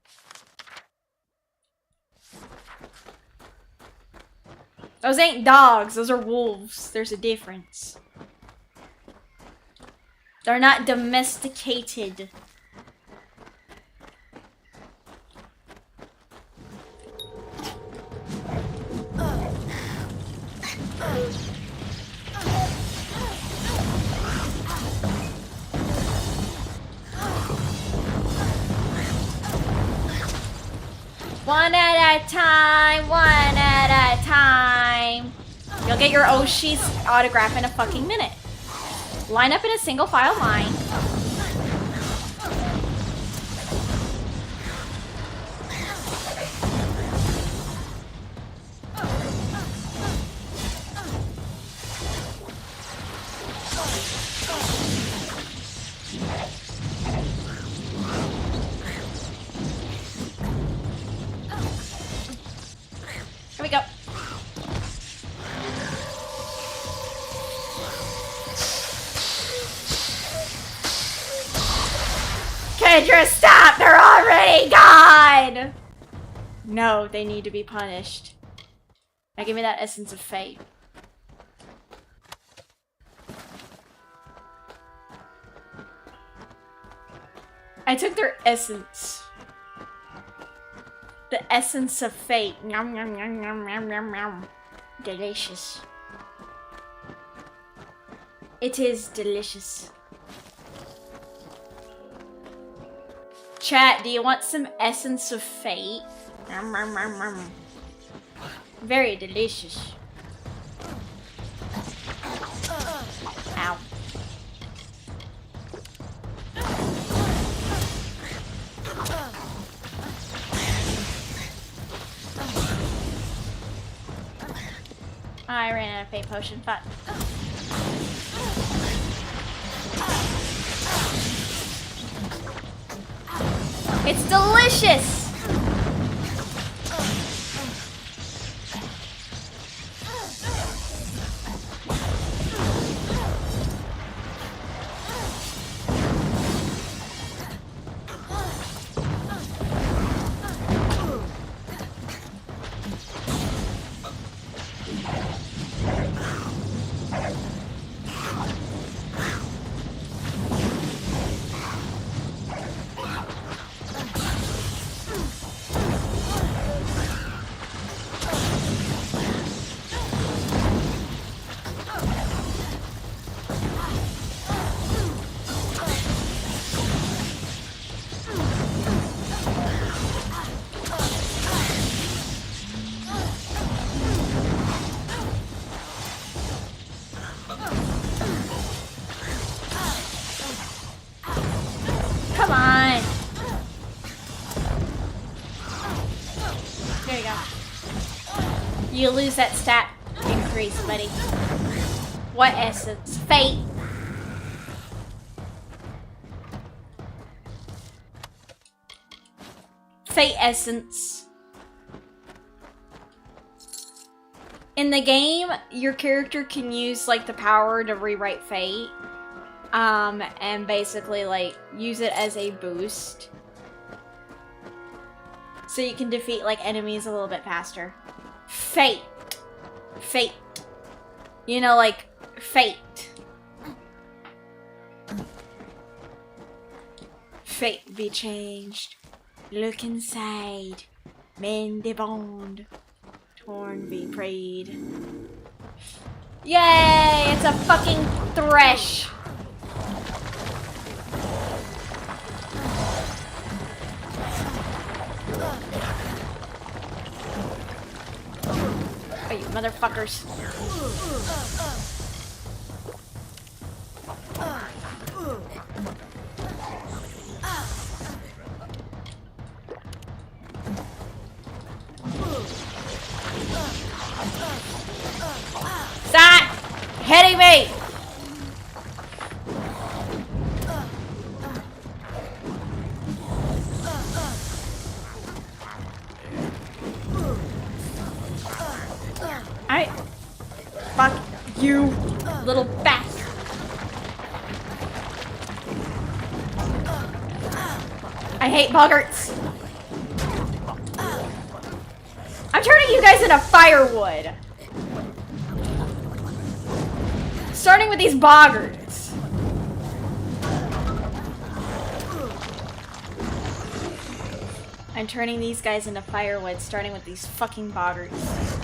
Those ain't dogs. Those are wolves. There's a difference. They're not domesticated. One at a time, one at a time. You'll get your Oshi's autograph in a fucking minute. Line up in a single file line. Here we go. Kendra, stop! They're already gone! No, they need to be punished. Now give me that essence of fate. I took their essence. The essence of fate. Yum, yum, yum, yum, yum, yum, yum. Delicious. It is delicious. Chat, do you want some essence of fate? Yum, yum, yum, yum. Very delicious. Ow. I ran out of fate potion, fuck. It's delicious! Come on. There you go. You lose that stat increase, buddy. What essence? Fate. Fate essence. In the game, your character can use like the power to rewrite fate. And basically like use it as a boost. So you can defeat like enemies a little bit faster. Fate. Fate. You know, like fate. Fate be changed. Look inside. Mend the bond. Torn be prayed. Yay! It's a fucking thresh. Oh, you motherfuckers. Stop hitting me! Fuck you, little bastard. I hate boggarts. I'm turning you guys into firewood. Starting with these boggarts. I'm turning these guys into firewood, starting with these fucking boggarts.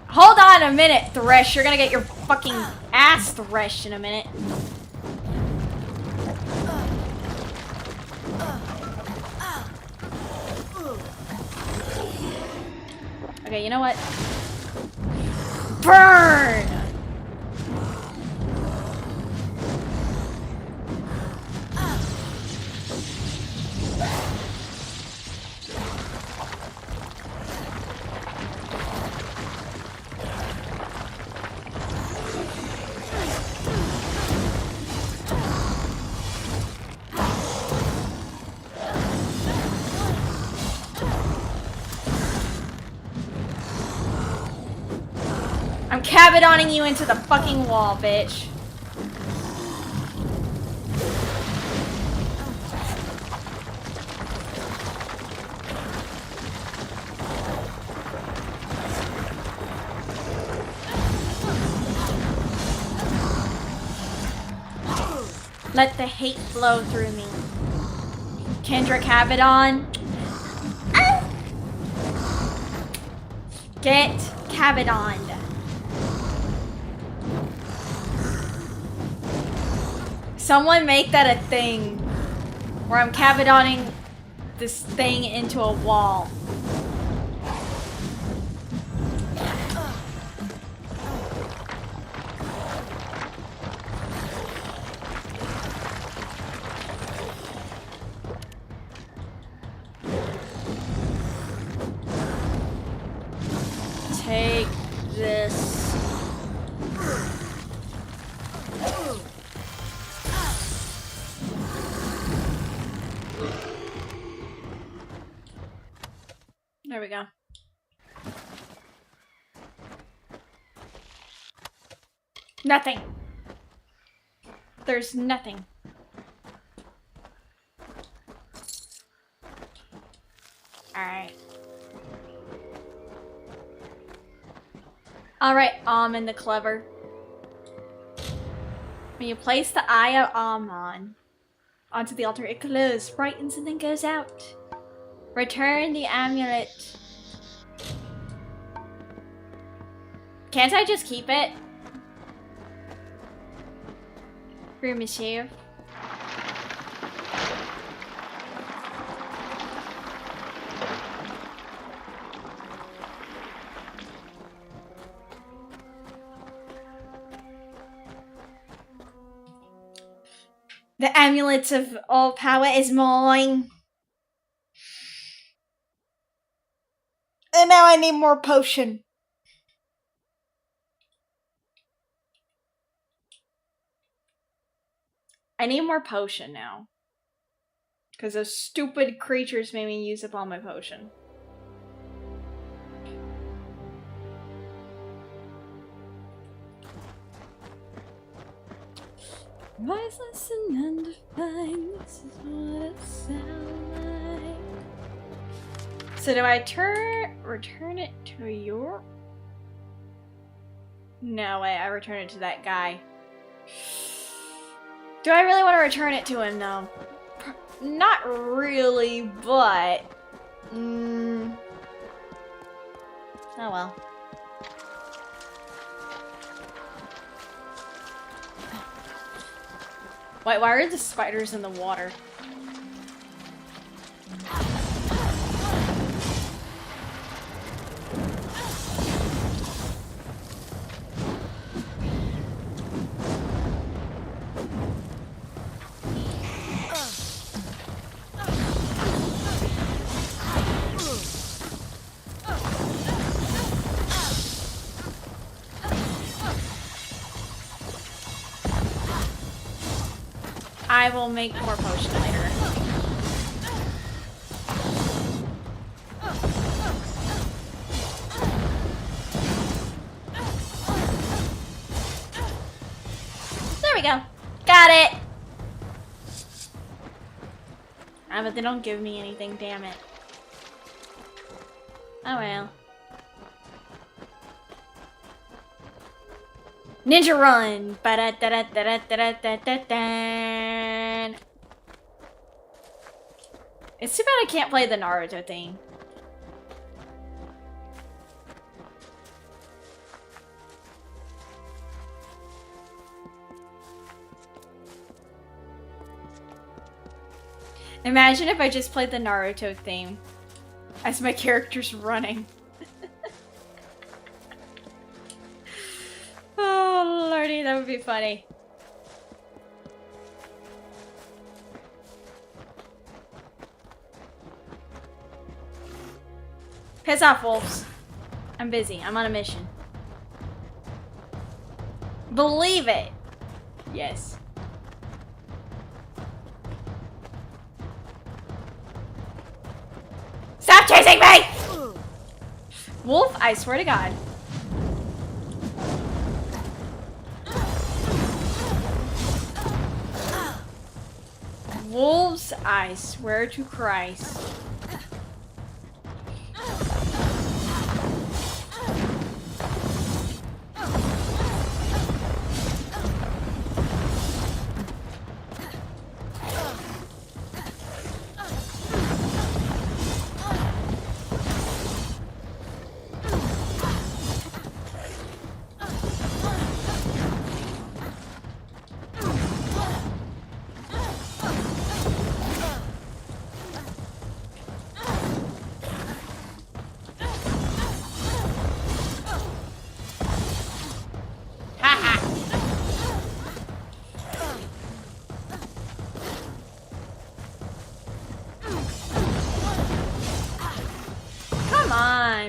Hold on a minute, Thresh. You're gonna get your fucking ass threshed in a minute. Okay, you know what? Burn! I'm cabadoning you into the fucking wall, bitch. Let the hate flow through me. Kendra Cabadon. Ah! Get cabadoned. Someone make that a thing where I'm cabadoning this thing into a wall. Take this. There we go. Nothing. There's nothing. Alright. Alright, and the clever. When you place the Eye of Amon onto the altar, it glows, brightens, and then goes out. Return the amulet. Can't I just keep it? For monsieur. The amulet of all power is mine. And now I need more potion. I need more potion now. Because those stupid creatures made me use up all my potion. Riseless and undefined, this is what it sounds like. So do I return it to your... No, wait, I return it to that guy. Do I really want to return it to him, though? Not really, but... Oh well. Wait, why are the spiders in the water? I will make more potion later. Got it! Ah, but they don't give me anything, damn it. Oh well. Ninja run! Ba-da-da-da-da-da-da-da-da-da. It's too bad I can't play the Naruto theme. Imagine if I just played the Naruto theme as my character's running. Oh lordy, that would be funny. Piss off, wolves. I'm busy. I'm on a mission. Believe it. Yes. Stop chasing me! Wolf, I swear to God. Wolves, I swear to Christ.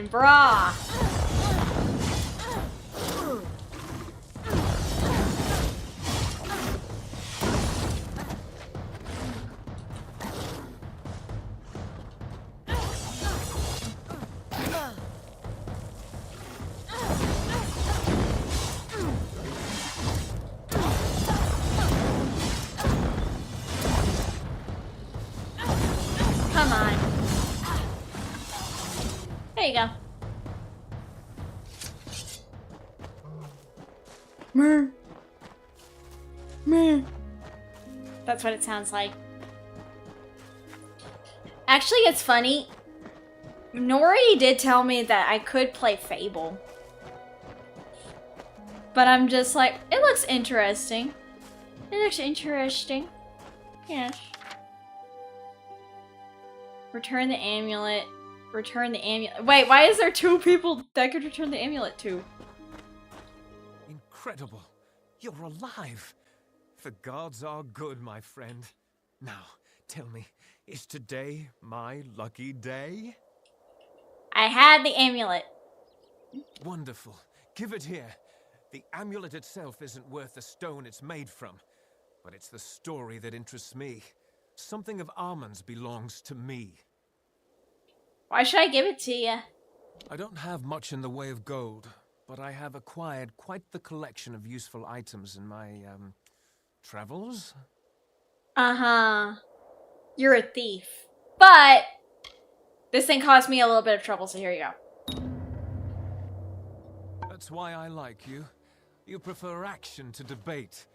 Brah. Come on. There you go. Meh. Meh. That's what it sounds like. Actually, it's funny. Nori did tell me that I could play Fable. But I'm just like, it looks interesting. It looks interesting. Yes. Return the amulet. Return the amulet. Wait, why is there two people that I could return the amulet to? Incredible. You're alive. The gods are good, my friend. Now, tell me, is today my lucky day? I had the amulet. Wonderful. Give it here. The amulet itself isn't worth the stone it's made from, but it's the story that interests me. Something of Armand's belongs to me. Why should I give it to you? I don't have much in the way of gold, but I have acquired quite the collection of useful items in my, travels? Uh-huh. You're a thief. But this thing caused me a little bit of trouble, so here you go. That's why I like you. You prefer action to debate.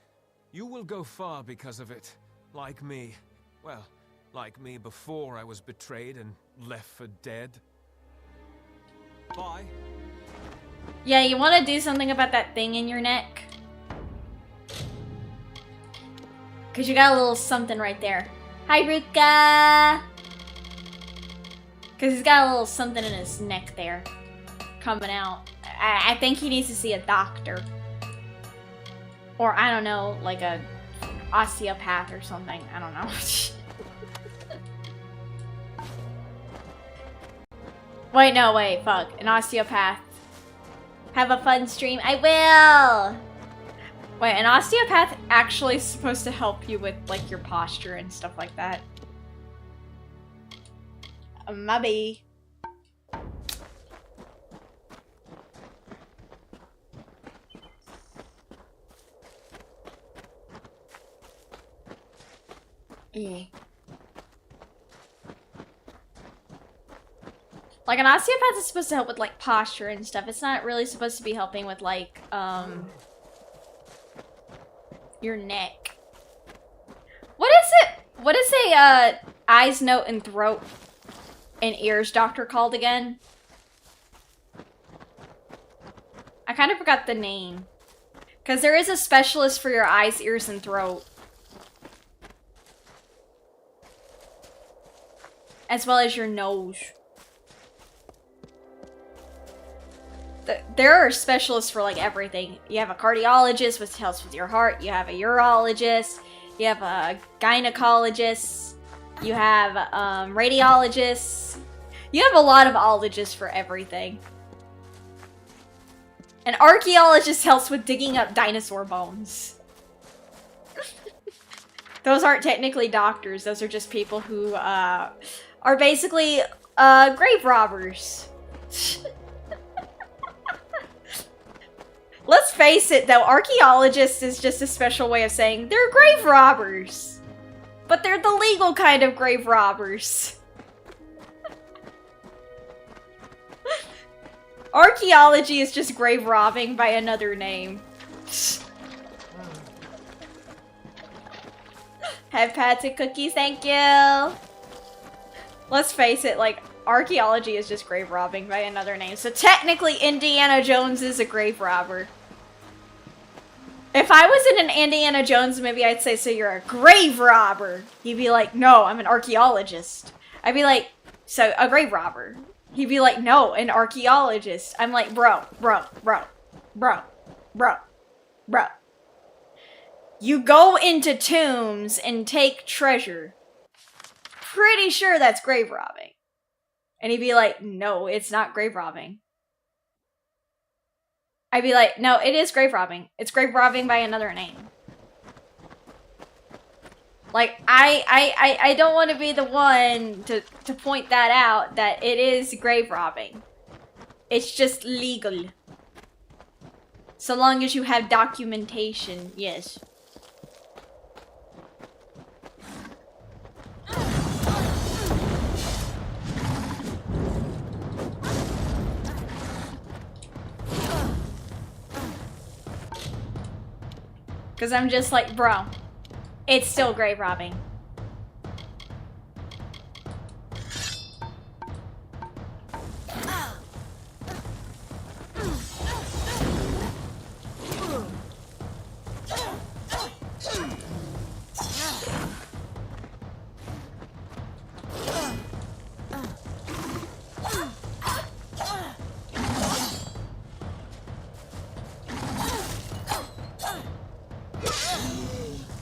You will go far because of it. Like me. Well, like me before I was betrayed and left for dead. Bye. Yeah, you want to do something about that thing in your neck? Because you got a little something right there. Hi, Ruka! Because he's got a little something in his neck there. Coming out. I think he needs to see a doctor. Or, I don't know, like a osteopath or something. I don't know. Wait, no, wait, fuck. An osteopath. Have a fun stream. I will! Wait, an osteopath actually is supposed to help you with, like, your posture and stuff like that. Maybe. Yeah. Like, an osteopath is supposed to help with, like, posture and stuff. It's not really supposed to be helping with, like, your neck. What is it? What is a, eyes, nose, and throat and ears doctor called again? I kind of forgot the name. Because there is a specialist for your eyes, ears, and throat. As well as your nose. There are specialists for, like, everything. You have a cardiologist, which helps with your heart. You have a urologist. You have a gynecologist. You have radiologists. You have a lot of ologists for everything. An archaeologist helps with digging up dinosaur bones. Those aren't technically doctors. Those are just people who are basically grave robbers. Let's face it, though, archaeologist is just a special way of saying they're grave robbers. But they're the legal kind of grave robbers. Archaeology is just grave robbing by another name. Have pats and cookies, thank you. Let's face it, like, archaeology is just grave robbing by another name. So technically, Indiana Jones is a grave robber. If I was in an Indiana Jones movie, I'd say, so you're a grave robber. He'd be like, no, I'm an archaeologist. I'd be like, so a grave robber. He'd be like, no, an archaeologist. I'm like, bro. You go into tombs and take treasure. Pretty sure that's grave robbing. And he'd be like, no, it's not grave robbing. I'd be like, no, it is grave robbing. It's grave robbing by another name. Like, I don't want to be the one to point that out, that it is grave robbing. It's just legal. So long as you have documentation, yes. Because I'm just like, bro, it's still grave robbing.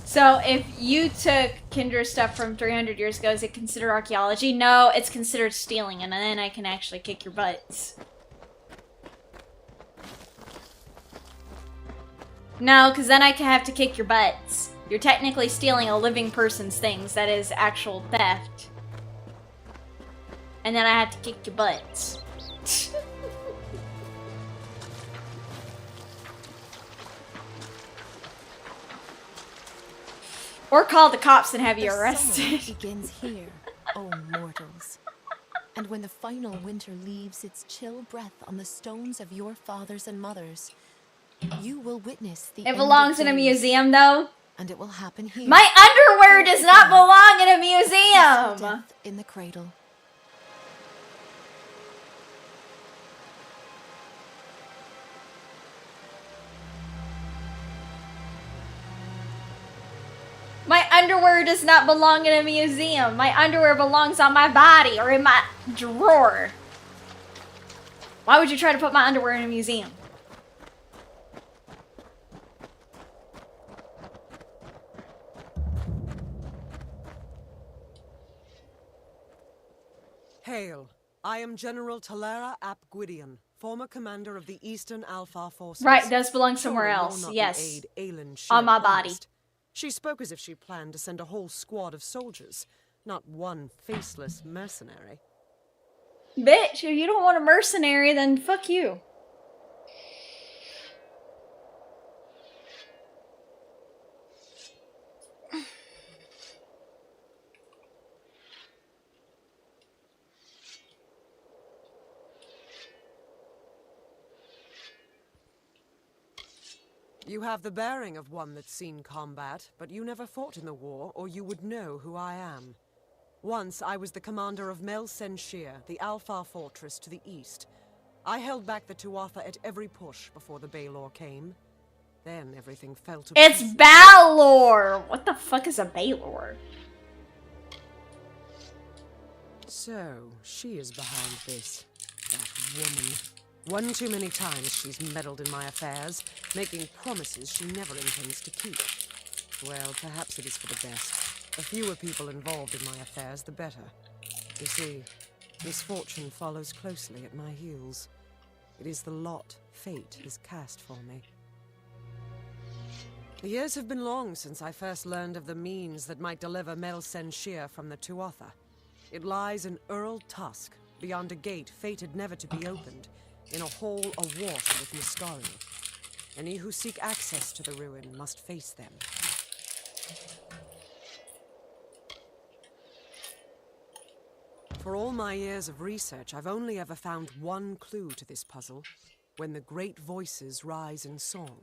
So, if you took Kendra's stuff from 300 years ago, is it considered archaeology? No, it's considered stealing, and then I can actually kick your butts. No, because then I can have to kick your butts. You're technically stealing a living person's things. That is actual theft. And then I have to kick your butts. Or call the cops and have you arrested. The begins here, O mortals. And when the final winter leaves its chill breath on the stones of your fathers and mothers, you will witness the It belongs in a museum, though. And it will happen here. My underwear does not belong in a museum! Death in the cradle. My underwear does not belong in a museum. My underwear belongs on my body or in my drawer. Why would you try to put my underwear in a museum? Hail. I am General Talera Ap Gwydion, former commander of the Eastern Alpha Forces. Right, those belong somewhere else. Yes. On my body. She spoke as if she planned to send a whole squad of soldiers, not one faceless mercenary. Bitch, if you don't want a mercenary, then fuck you. You have the bearing of one that's seen combat, but you never fought in the war, or you would know who I am. Once, I was the commander of Mel Senshir, the Alfar fortress to the east. I held back the Tuatha at every push before the Baelor came. Then everything fell to It's pieces. Balor! What the fuck is a Baelor? So, she is behind this. That woman. One too many times she's meddled in my affairs, making promises she never intends to keep. Well, perhaps it is for the best. The fewer people involved in my affairs, the better. You see, misfortune follows closely at my heels. It is the lot fate has cast for me. The years have been long since I first learned of the means that might deliver Mel Senshir from the Tuatha. It lies in Earl Tusk, beyond a gate fated never to be opened, in a hall awash with Niscari. Any who seek access to the ruin must face them. For all my years of research, I've only ever found one clue to this puzzle: when the great voices rise in song.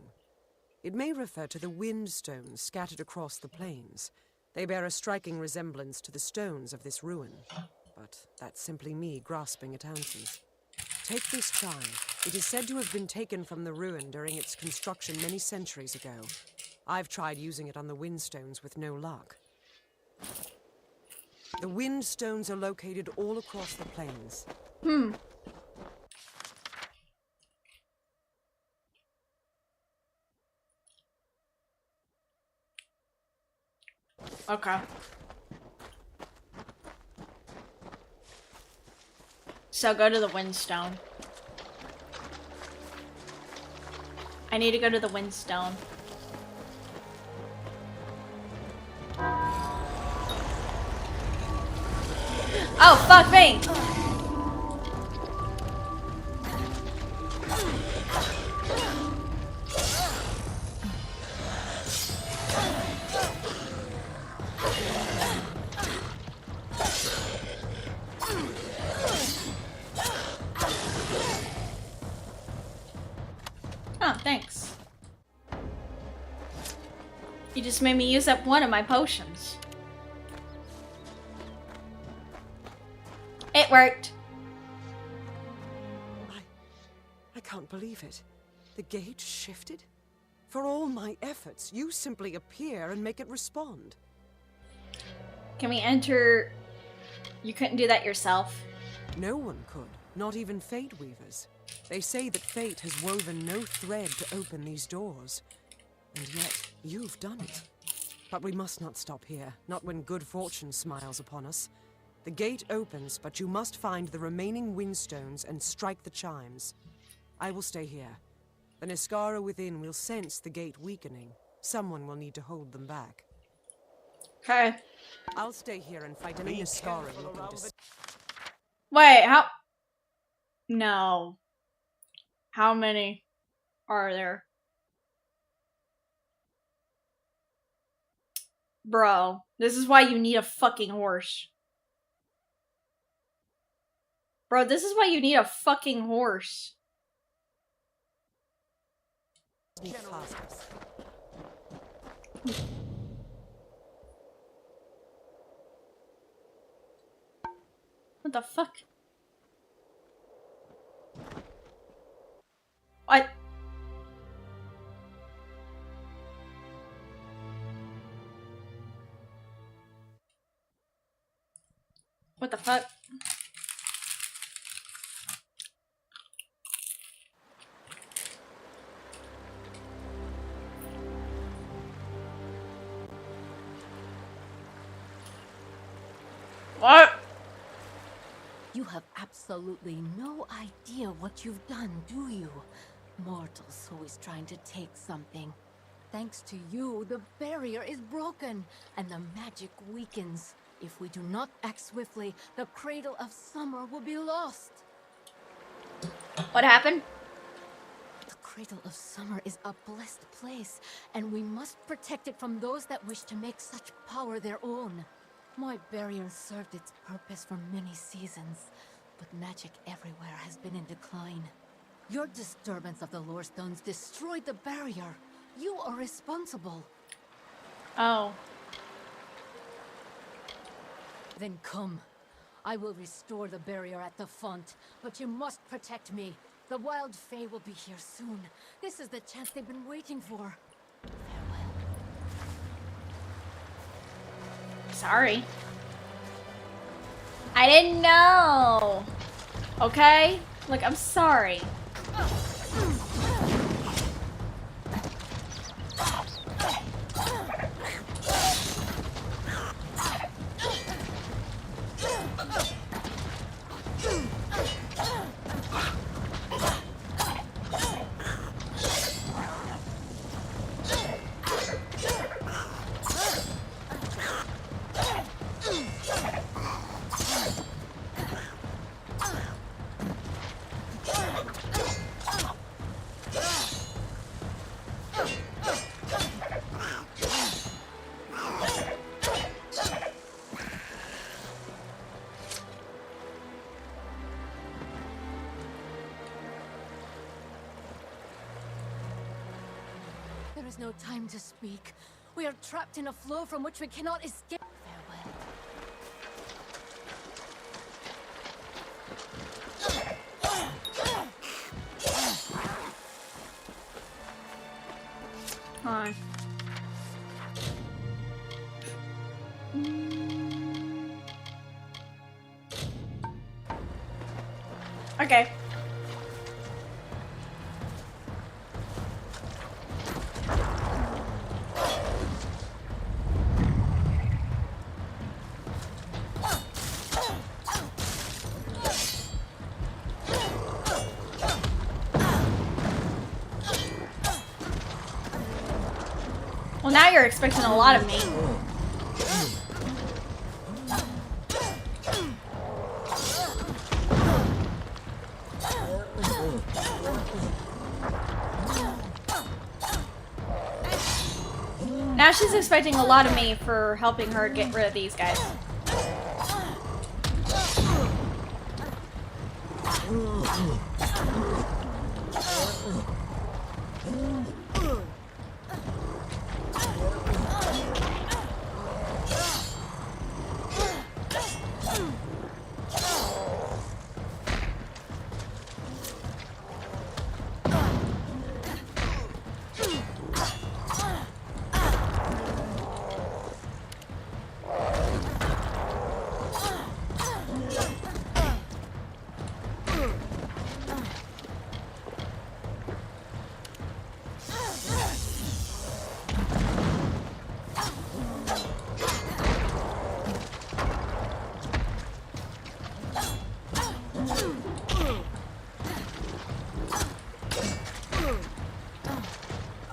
It may refer to the wind stones scattered across the plains. They bear a striking resemblance to the stones of this ruin. But that's simply me grasping at ounces. Take this chime. It is said to have been taken from the ruin during its construction many centuries ago. I've tried using it on the windstones with no luck. The wind stones are located all across the plains. Okay. So go to the Windstone. I need to go to the Windstone. Oh, fuck me! Oh, thanks. You just made me use up one of my potions. It worked. I can't believe it. The gate shifted? For all my efforts, you simply appear and make it respond. Can we enter? You couldn't do that yourself. No one could, not even Fate Weavers. They say that fate has woven no thread to open these doors. And yet, you've done it. But we must not stop here, not when good fortune smiles upon us. The gate opens, but you must find the remaining windstones and strike the chimes. I will stay here. The Niscara within will sense the gate weakening. Someone will need to hold them back. Okay. I'll stay here and fight any Niscara looking to... Wait, how? No. How many are there? Bro, this is why you need a fucking horse. Bro, this is why you need a fucking horse. What the fuck? What? What the fuck? What? You have absolutely no idea what you've done, do you? Mortals always trying to take something. Thanks to you, the barrier is broken, and the magic weakens. If we do not act swiftly, the Cradle of Summer will be lost. What happened? The Cradle of Summer is a blessed place, and we must protect it from those that wish to make such power their own. My barrier served its purpose for many seasons, but magic everywhere has been in decline. Your disturbance of the lore stones destroyed the barrier. You are responsible. Oh. Then come. I will restore the barrier at the font, but you must protect me. The wild fae will be here soon. This is the chance they've been waiting for. Sorry. I didn't know. Okay? Look, I'm sorry. There is no time to speak. We are trapped in a flow from which we cannot escape. Farewell. Hi. Okay. Well, now you're expecting a lot of me. Now she's expecting a lot of me for helping her get rid of these guys.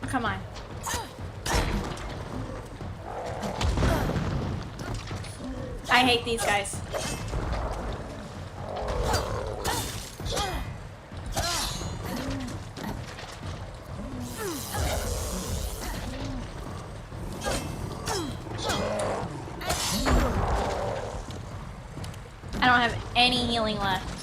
Come on. I hate these guys. I don't have any healing left.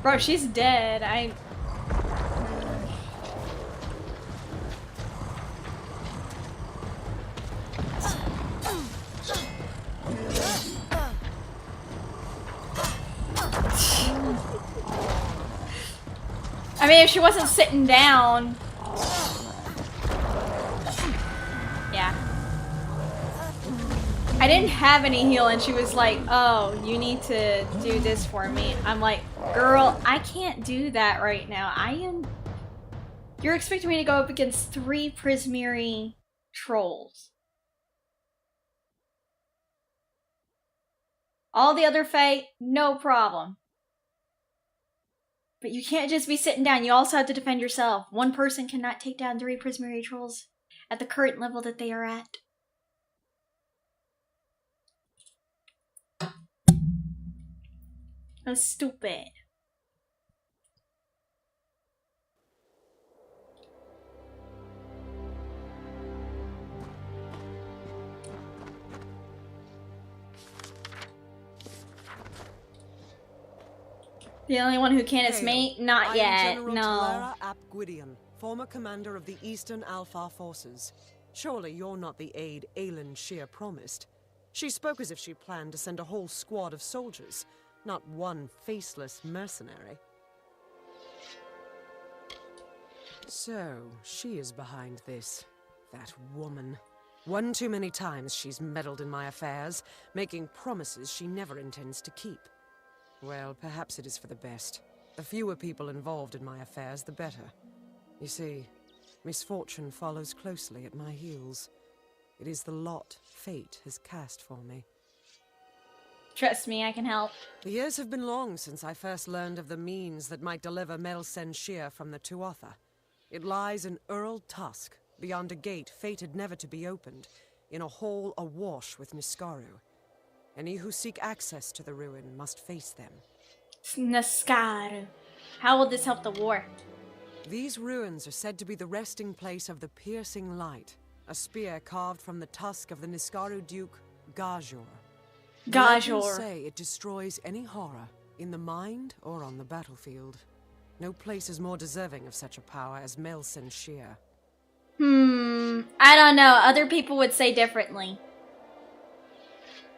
Bro, she's dead. I mean, if she wasn't sitting down. Yeah. I didn't have any heal and she was like, oh, you need to do this for me. I'm like, girl, I can't do that right now. You're expecting me to go up against 3 Prismiri trolls. All the other Fae, no problem. But you can't just be sitting down. You also have to defend yourself. One person cannot take down 3 Prismiri trolls at the current level that they are at. That's stupid. The only one who can is me? Not yet, I am General no. Talera ap Gwydion, former commander of the Eastern Alpha forces. Surely you're not the aide Aelin Shear promised. She spoke as if she planned to send a whole squad of soldiers, not one faceless mercenary. So, she is behind this. That woman. One too many times she's meddled in my affairs, making promises she never intends to keep. Well, perhaps it is for the best. The fewer people involved in my affairs, the better. You see, misfortune follows closely at my heels. It is the lot fate has cast for me. Trust me, I can help. The years have been long since I first learned of the means that might deliver Melsen Shear from the Tuatha. It lies in Earl Tusk, beyond a gate fated never to be opened, in a hall awash with Niskaru. Any who seek access to the ruin must face them. Niskaru. How will this help the war? These ruins are said to be the resting place of the Piercing Light, a spear carved from the tusk of the Niskaru Duke, Gajor. Legends say it destroys any horror, in the mind or on the battlefield. No place is more deserving of such a power as Melsen Shear. I don't know. Other people would say differently.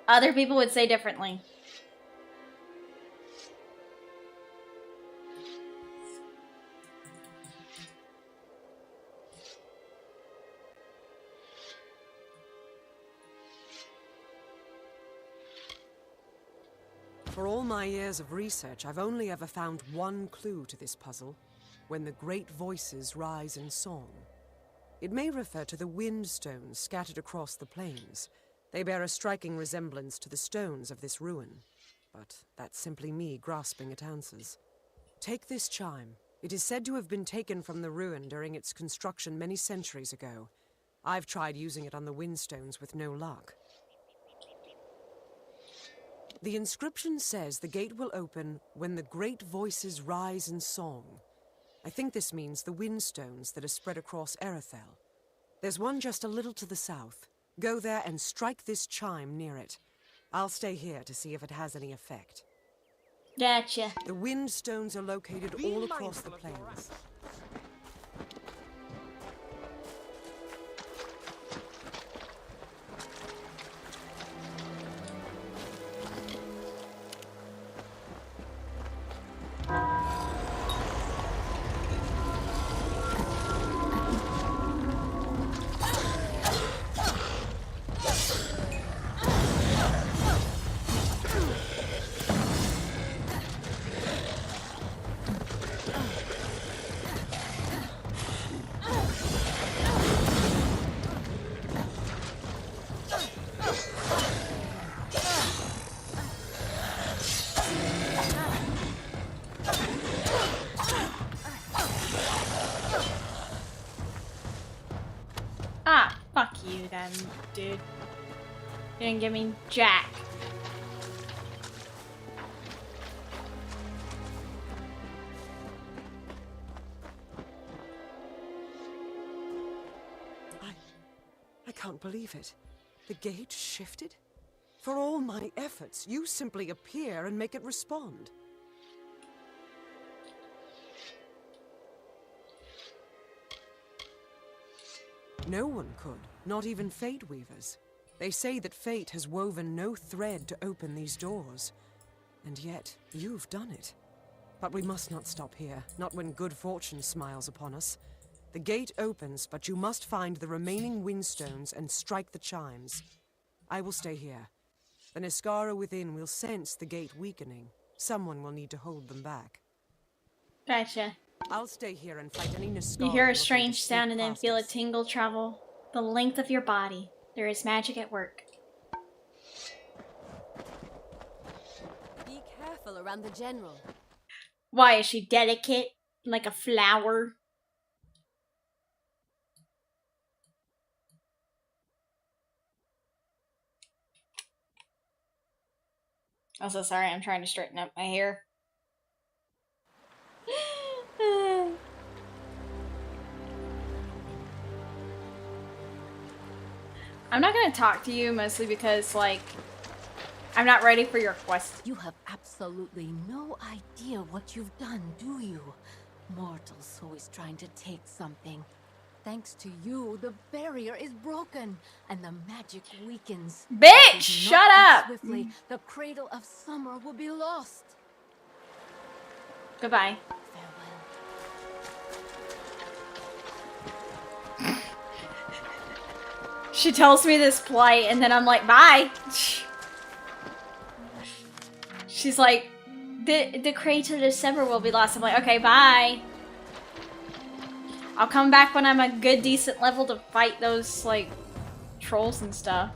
Other people would say differently. For all my years of research, I've only ever found one clue to this puzzle: when the great voices rise in song. It may refer to the wind stones scattered across the plains. They bear a striking resemblance to the stones of this ruin. But that's simply me grasping at answers. Take this chime. It is said to have been taken from the ruin during its construction many centuries ago. I've tried using it on the windstones with no luck. The inscription says the gate will open when the great voices rise in song. I think this means the windstones that are spread across Erethel. There's one just a little to the south. Go there and strike this chime near it. I'll stay here to see if it has any effect. Gotcha. The windstones are located all across the plains. Then, dude. You didn't give me jack. I can't believe it. The gate shifted? For all my efforts, you simply appear and make it respond. No one could, not even Fate Weavers. They say that fate has woven no thread to open these doors. And yet, you've done it. But we must not stop here, not when good fortune smiles upon us. The gate opens, but you must find the remaining windstones and strike the chimes. I will stay here. The Niskara within will sense the gate weakening. Someone will need to hold them back. Gotcha. I'll stay here and fight any Niskara. You hear a looking to strange sneak sound and then past feel a us. tingle travel the length of your body. There is magic at work. Be careful around the general. Why, is she delicate? Like a flower? I'm so sorry, I'm trying to straighten up my hair. I'm not gonna talk to you mostly because, like, I'm not ready for your quest. You have absolutely no idea what you've done, do you? Mortals always trying to take something. Thanks to you, the barrier is broken, and the magic weakens. Bitch, If we do shut not act up! Swiftly, the cradle of summer will be lost. Goodbye. She tells me this plight, and then I'm like, bye! She's like, the cradle of summer will be lost. I'm like, okay, bye! I'll come back when I'm a good, decent level to fight those, like, trolls and stuff.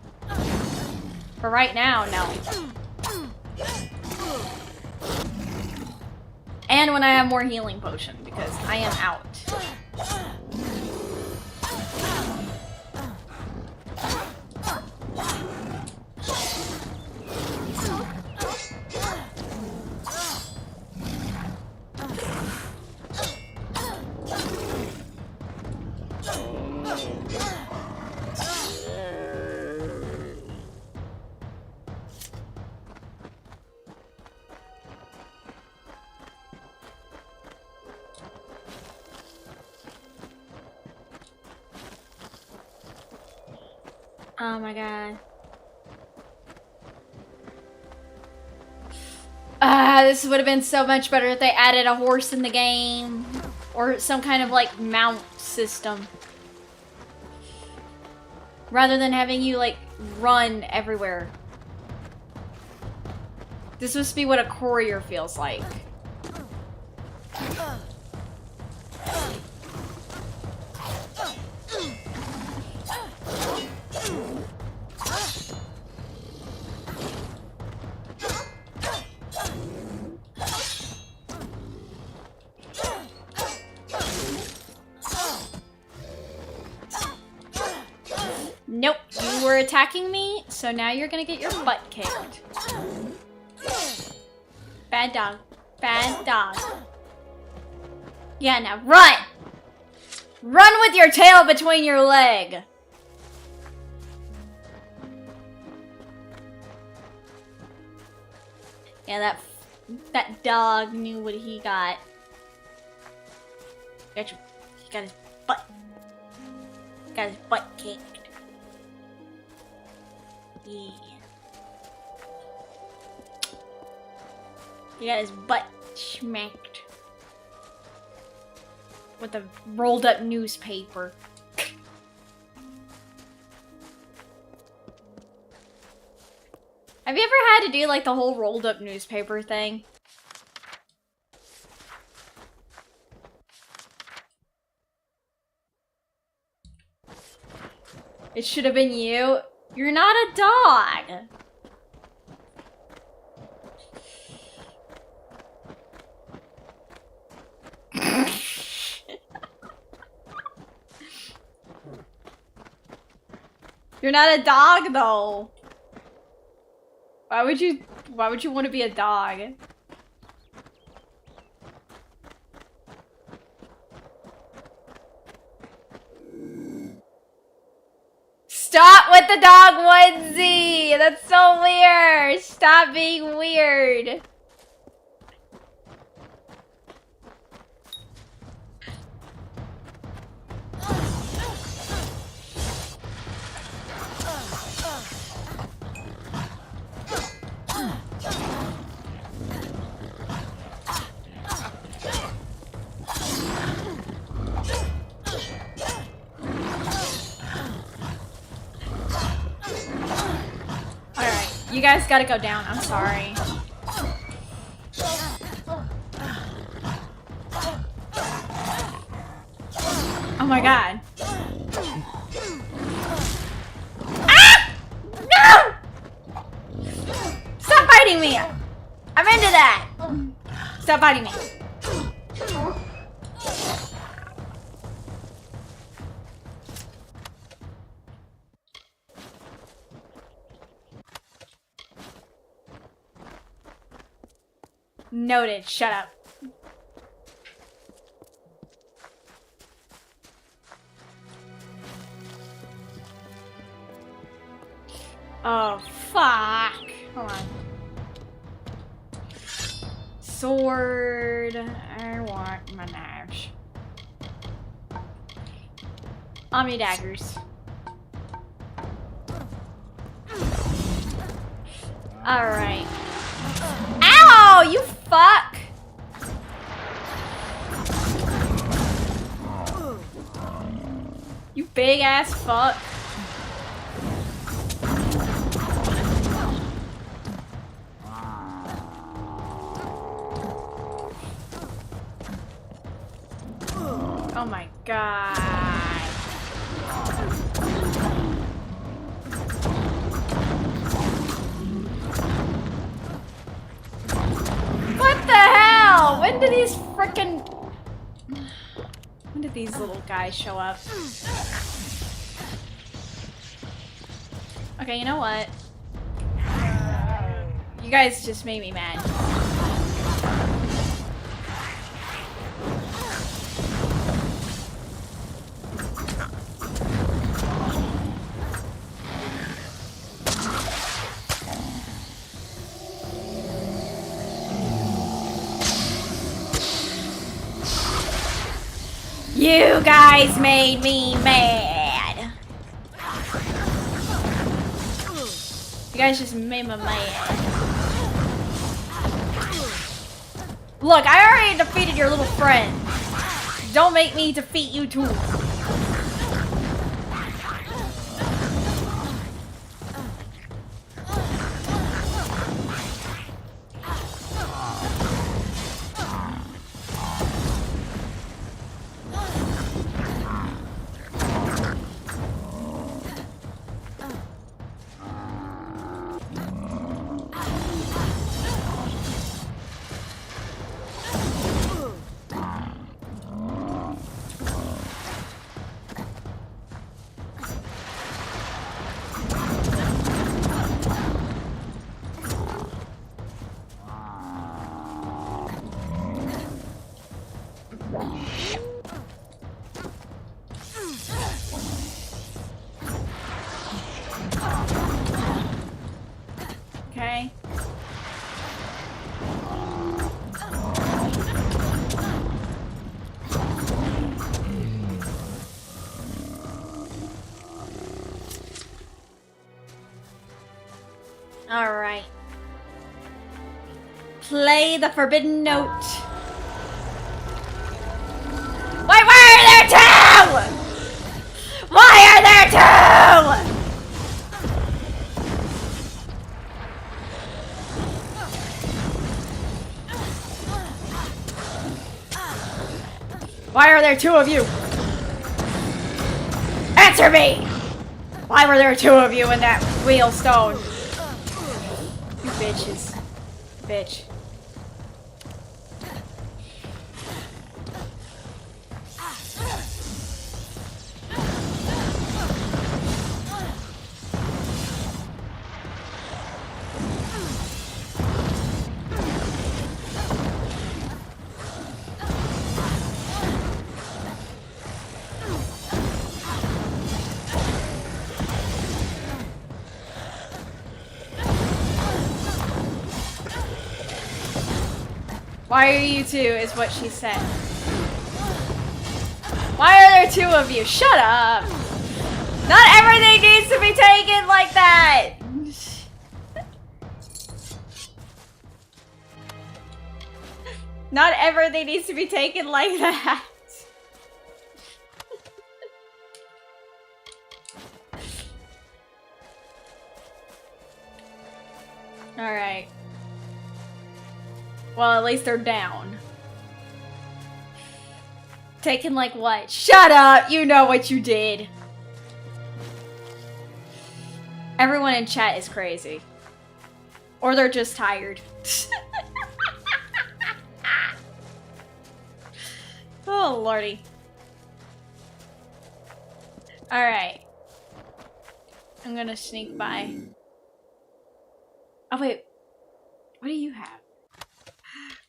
But right now, no. And when I have more healing potion, because I am out. Oh my god. This would have been so much better if they added a horse in the game. Or some kind of, like, mount system. Rather than having you, like, run everywhere. This must be what a courier feels like. Nope, you were attacking me, so now you're gonna get your butt kicked. Bad dog. Bad dog. Yeah, now run! Run with your tail between your leg! Yeah, that dog knew what he got. He got his butt. Got his butt kicked. Yeah. He got his butt smacked with a rolled up newspaper. Have you ever had to do like the whole rolled up newspaper thing? It should have been you. You're not a dog. You're not a dog though. Why would you want to be a dog? Stop with the dog onesie! That's so weird! Stop being weird! You guys gotta go down. I'm sorry. Oh my god. Ah! No! Stop biting me! I'm into that! Stop biting me. Noted. Shut up. Oh, fuck. Hold on. Sword. I want my knives. Omni daggers. Alright. Ow! You fuck! You big ass fuck. Oh my god. What the hell? When did these frickin'... When did these little guys show up? Okay, you know what? You guys just made me mad. You guys made me mad. You guys just made me mad. Look, I already defeated your little friend. Don't make me defeat you too. Okay. All right. Play the forbidden note. Wait, why are there two? Why are there two? Why are there two of you? Answer me! Why were there two of you in that wheelstone? You bitches. Bitch. Why are you two, is what she said. Why are there two of you? Shut up! Not everything needs to be taken like that! Not everything needs to be taken like that. Alright. Well, at least they're down. Taken like what? Shut up! You know what you did! Everyone in chat is crazy. Or they're just tired. Oh, lordy. Alright. I'm gonna sneak by. Oh, wait. What do you have?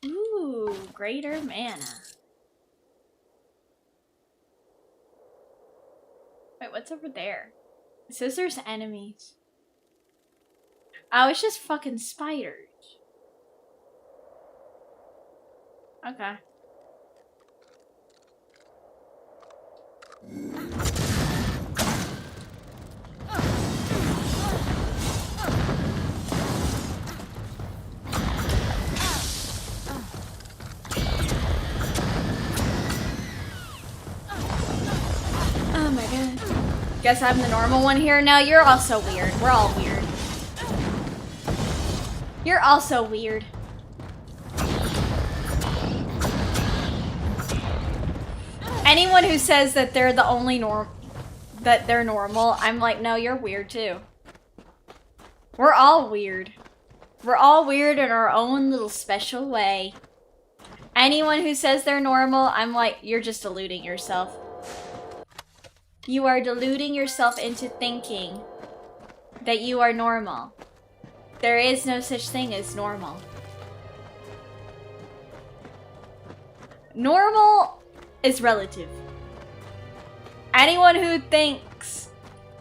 Ooh, greater mana. Wait, what's over there? It says there's enemies. Oh, it's just fucking spiders. Okay. Oh my god. Guess I'm the normal one here? No, you're also weird. We're all weird. You're also weird. Anyone who says that they're the only that they're normal, I'm like, no, you're weird too. We're all weird. We're all weird in our own little special way. Anyone who says they're normal, I'm like, you're just deluding yourself. You are deluding yourself into thinking that you are normal. There is no such thing as normal. Normal is relative. Anyone who thinks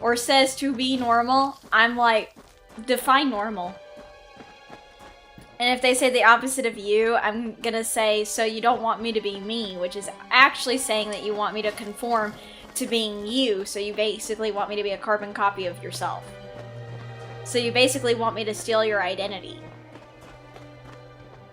or says to be normal, I'm like, define normal. And if they say the opposite of you, I'm gonna say, so you don't want me to be me, which is actually saying that you want me to conform to being you, so you basically want me to be a carbon copy of yourself. So you basically want me to steal your identity.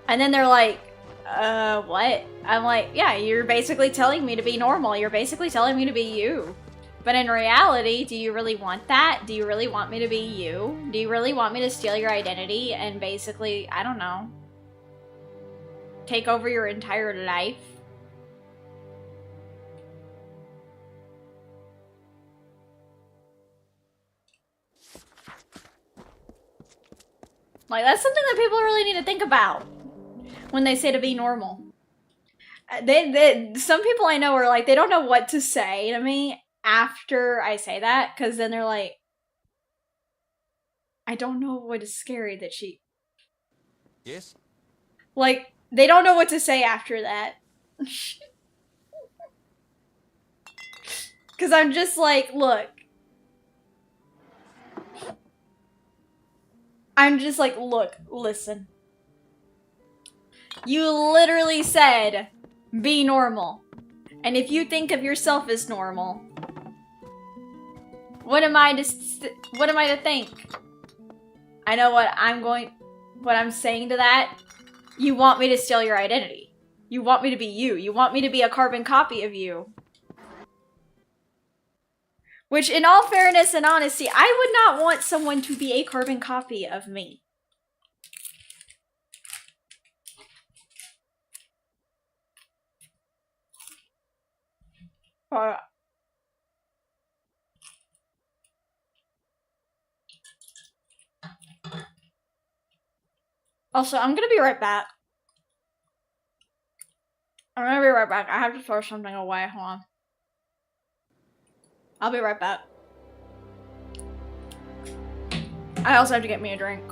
And then they're like, what? I'm like, yeah, you're basically telling me to be normal. You're basically telling me to be you. But in reality, do you really want that? Do you really want me to be you? Do you really want me to steal your identity and basically, I don't know, take over your entire life? Like, that's something that people really need to think about when they say to be normal. Some people I know are like, they don't know what to say to me after I say that, because then they're like, I don't know what is scary that she... Yes? Like, they don't know what to say after that. Because I'm just like, look. I'm just like, look, listen. You literally said, be normal. And if you think of yourself as normal, what am I to think? I know what I'm saying to that. You want me to steal your identity. You want me to be you. You want me to be a carbon copy of you. Which, in all fairness and honesty, I would not want someone to be a carbon copy of me. Also, I'm gonna be right back. I'm gonna be right back. I have to throw something away. Hold on. I'll be right back. I also have to get me a drink.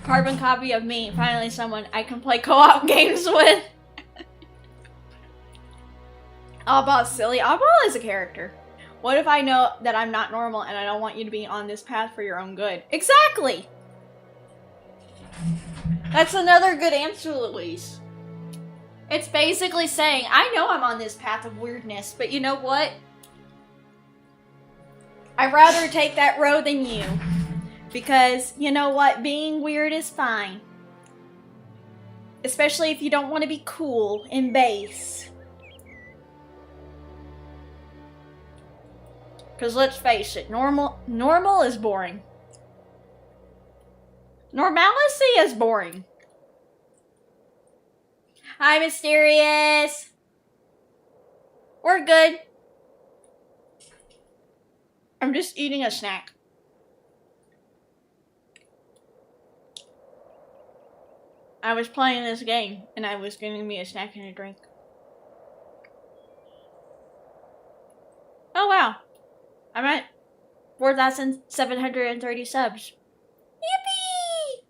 Carbon copy of me. Finally someone I can play co-op games with. Oddball silly. Oddball is a character. What if I know that I'm not normal and I don't want you to be on this path for your own good? Exactly! That's another good answer, Louise. It's basically saying, I know I'm on this path of weirdness, but you know what? I'd rather take that road than you. Because, you know what? Being weird is fine. Especially if you don't want to be cool and base. Because let's face it, normal is boring. Normalcy is boring. Hi, Mysterious. We're good. I'm just eating a snack. I was playing this game, and I was getting me a snack and a drink. Oh, wow. I'm at 4,730 subs. Yippee!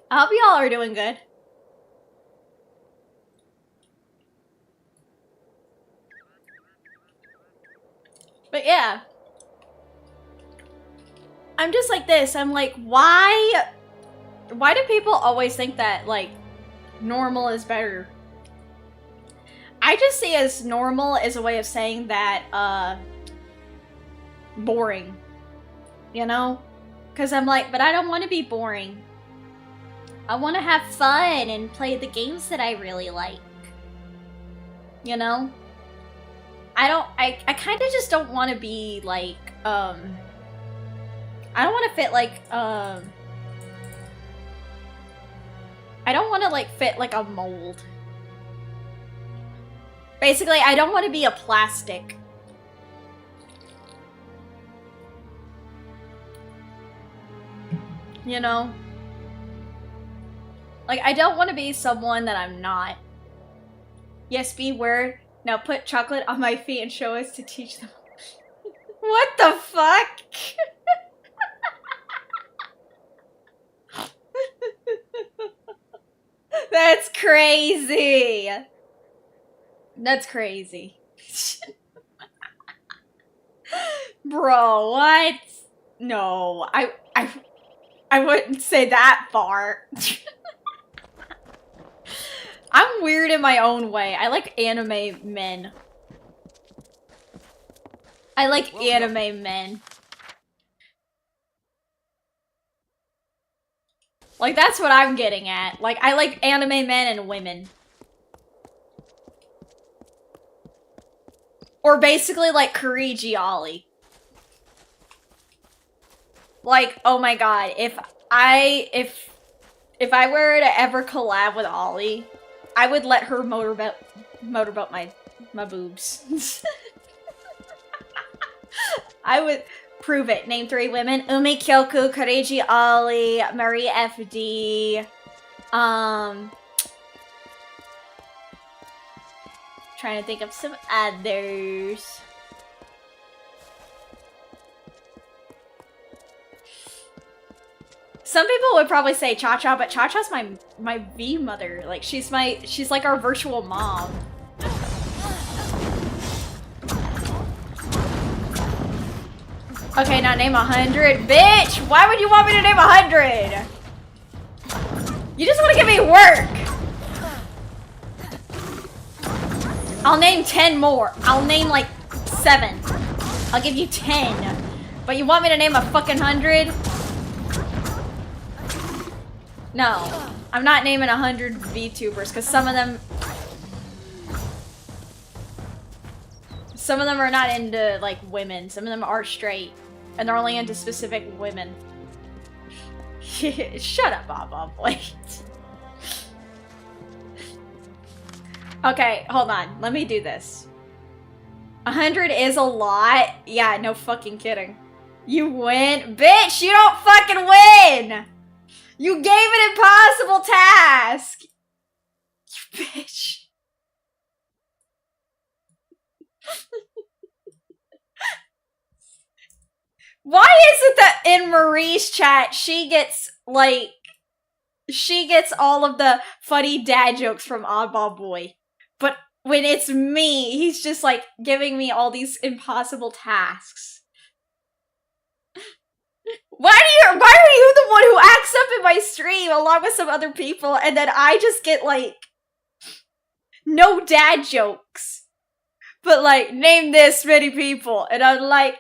I hope y'all are doing good. But yeah. I'm just like this. I'm like, why do people always think that, like, normal is better? I just see as normal as a way of saying that, boring. You know? Because I'm like, but I don't want to be boring. I want to have fun and play the games that I really like. You know? I kind of just don't want to be, like, I don't want to fit, like, I don't want to, like, fit, like, a mold. Basically, I don't want to be a plastic. You know? Like, I don't want to be someone that I'm not. Yes, be word. Now put chocolate on my feet and show us to teach them. What the fuck? That's crazy. That's crazy. Bro, what? No, I wouldn't say that far. I'm weird in my own way. I like anime men. I like anime men. Like, that's what I'm getting at. Like, I like anime men and women. Or basically, like, Kuriji Ollie. Like, oh my god, if I were to ever collab with Ollie, I would let her motorboat my boobs. I would prove it. Name 3 women. Umi Kyoku, Kuriji Ollie, Marie FD. Trying to think of some others. Some people would probably say Cha-Cha, but Cha-Cha's my V mother. Like, she's like our virtual mom. Okay, now name 100. Bitch! Why would you want me to name 100? You just want to give me work! I'll name 10 more. I'll name like 7. I'll give you 10. But you want me to name a fucking 100? No. I'm not naming 100 VTubers because some of them are not into, like, women. Some of them are straight. And they're only into specific women. Shut up, Bob. Wait. Okay, hold on. Let me do this. 100 is a lot. Yeah, no fucking kidding. You win. Bitch, you don't fucking win! You gave an impossible task! You bitch. Why is it that in Marie's chat, she gets all of the funny dad jokes from Oddball Boy. But when it's me, he's just like giving me all these impossible tasks. Why are you the one who acts up in my stream along with some other people, and then I just get like no dad jokes, but like name this many people, and I'm like,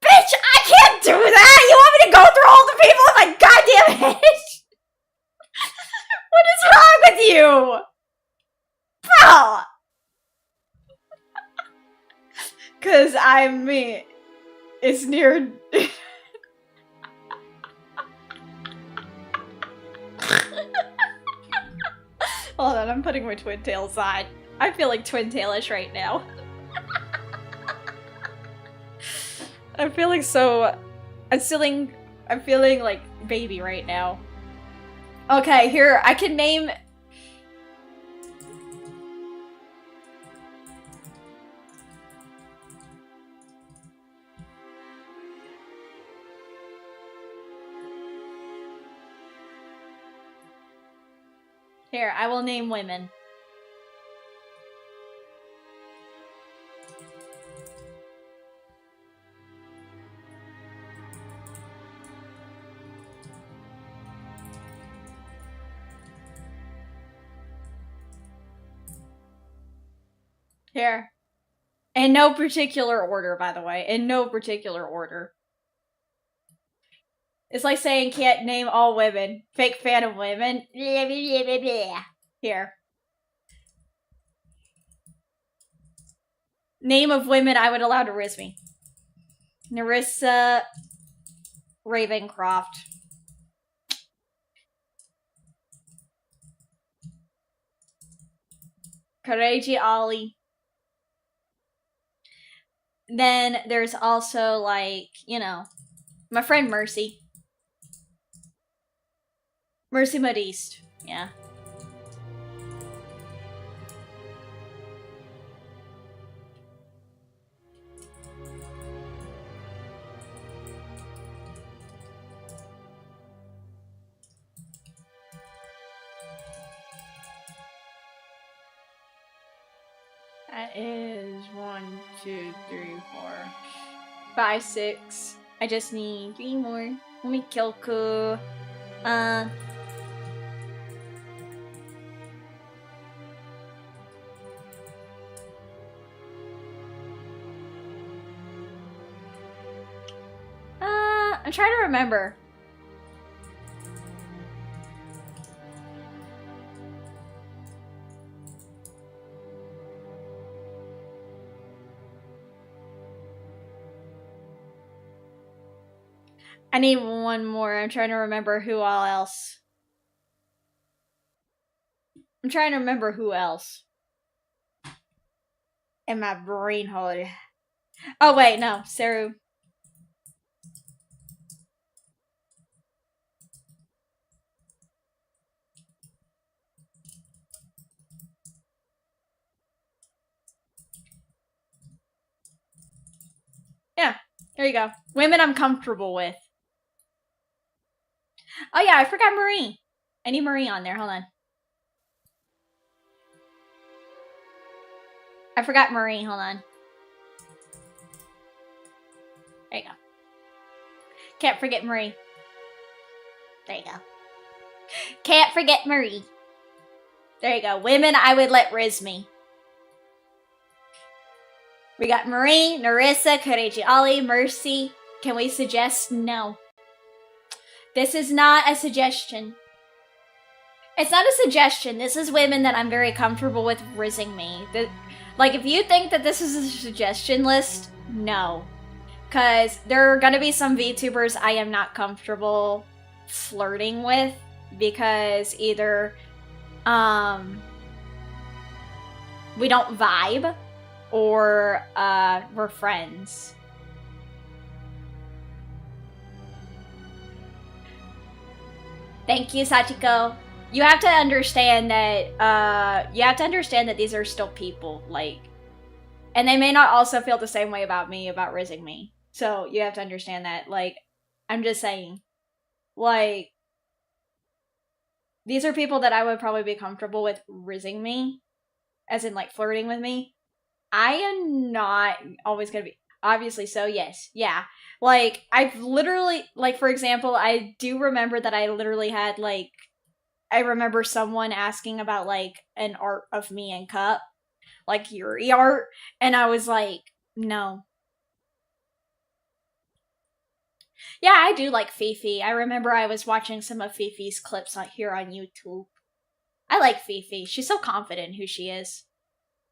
bitch, I can't do that. You want me to go through all the people? I'm like, goddamn it! What is wrong with you, bro? Cause I'm me. It's near. Hold on, I'm putting my twin tails on. I feel like twin tailish right now. I'm feeling so. I'm feeling like baby right now. Okay, here I can name. Here, I will name women. Here. In no particular order, by the way. In no particular order. It's like saying can't name all women. Fake fan of women. Blah, blah, blah, blah. Here. Name of women I would allow to riz me. Nerissa Ravencroft. Courage Ollie. Then there's also like, you know, my friend Mercy. Mercy Modiste, yeah. That is 1, 2, 3, 4, 5, 6. I just need 3 more. Let me Kyoko. I'm trying to remember. I need one more. I'm trying to remember who all else. I'm trying to remember who else. In my brain hole. Oh wait, no. Saru. Yeah, there you go. Women I'm comfortable with. Oh yeah, I forgot Marie. I need Marie on there. Hold on. I forgot Marie. Hold on. There you go. Can't forget Marie. There you go. Can't forget Marie. There you go. Women I would let riz me. We got Marie, Nerissa, Koreji Ali, Mercy. Can we suggest? No. This is not a suggestion. It's not a suggestion. This is women that I'm very comfortable with rizzing me. Like, if you think that this is a suggestion list, no. Because there are going to be some VTubers I am not comfortable flirting with. Because either, we don't vibe, or, we're friends. Thank you, Sachiko. You have to understand that, these are still people, like, and they may not also feel the same way about me, about rizzing me. So you have to understand that. Like, I'm just saying, like, these are people that I would probably be comfortable with rizzing me, as in, like, flirting with me. I am not always gonna be, obviously, so yes, yeah. Like, I've literally, like, for example, I do remember that I literally had, like, I remember someone asking about, like, an art of me and Cup, like, Yuri art, and I was like, no. Yeah, I do like Fifi. I remember I was watching some of Fifi's clips here on YouTube. I like Fifi. She's so confident in who she is.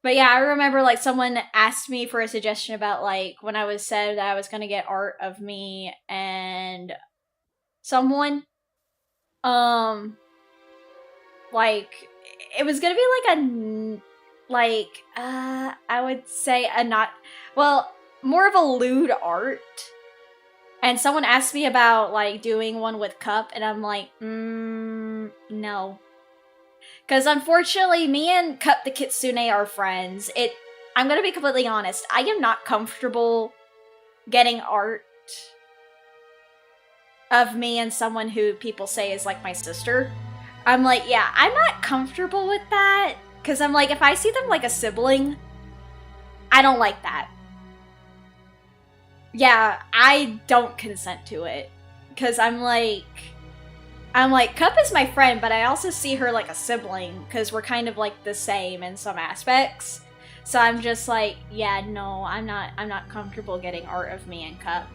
But yeah, I remember, like, someone asked me for a suggestion about, like, when I was said that I was gonna get art of me and someone. Like, it was gonna be, like, I would say more of a lewd art. And someone asked me about, like, doing one with Cup, and I'm like, no. Because unfortunately, me and Cup the Kitsune are friends. I'm gonna be completely honest, I am not comfortable getting art of me and someone who people say is, like, my sister. I'm like, yeah, I'm not comfortable with that. Because I'm like, if I see them like a sibling, I don't like that. Yeah, I don't consent to it. Because I'm like, Cup is my friend, but I also see her like a sibling, because we're kind of like the same in some aspects. So I'm just like, yeah, no, I'm not comfortable getting art of me and Cup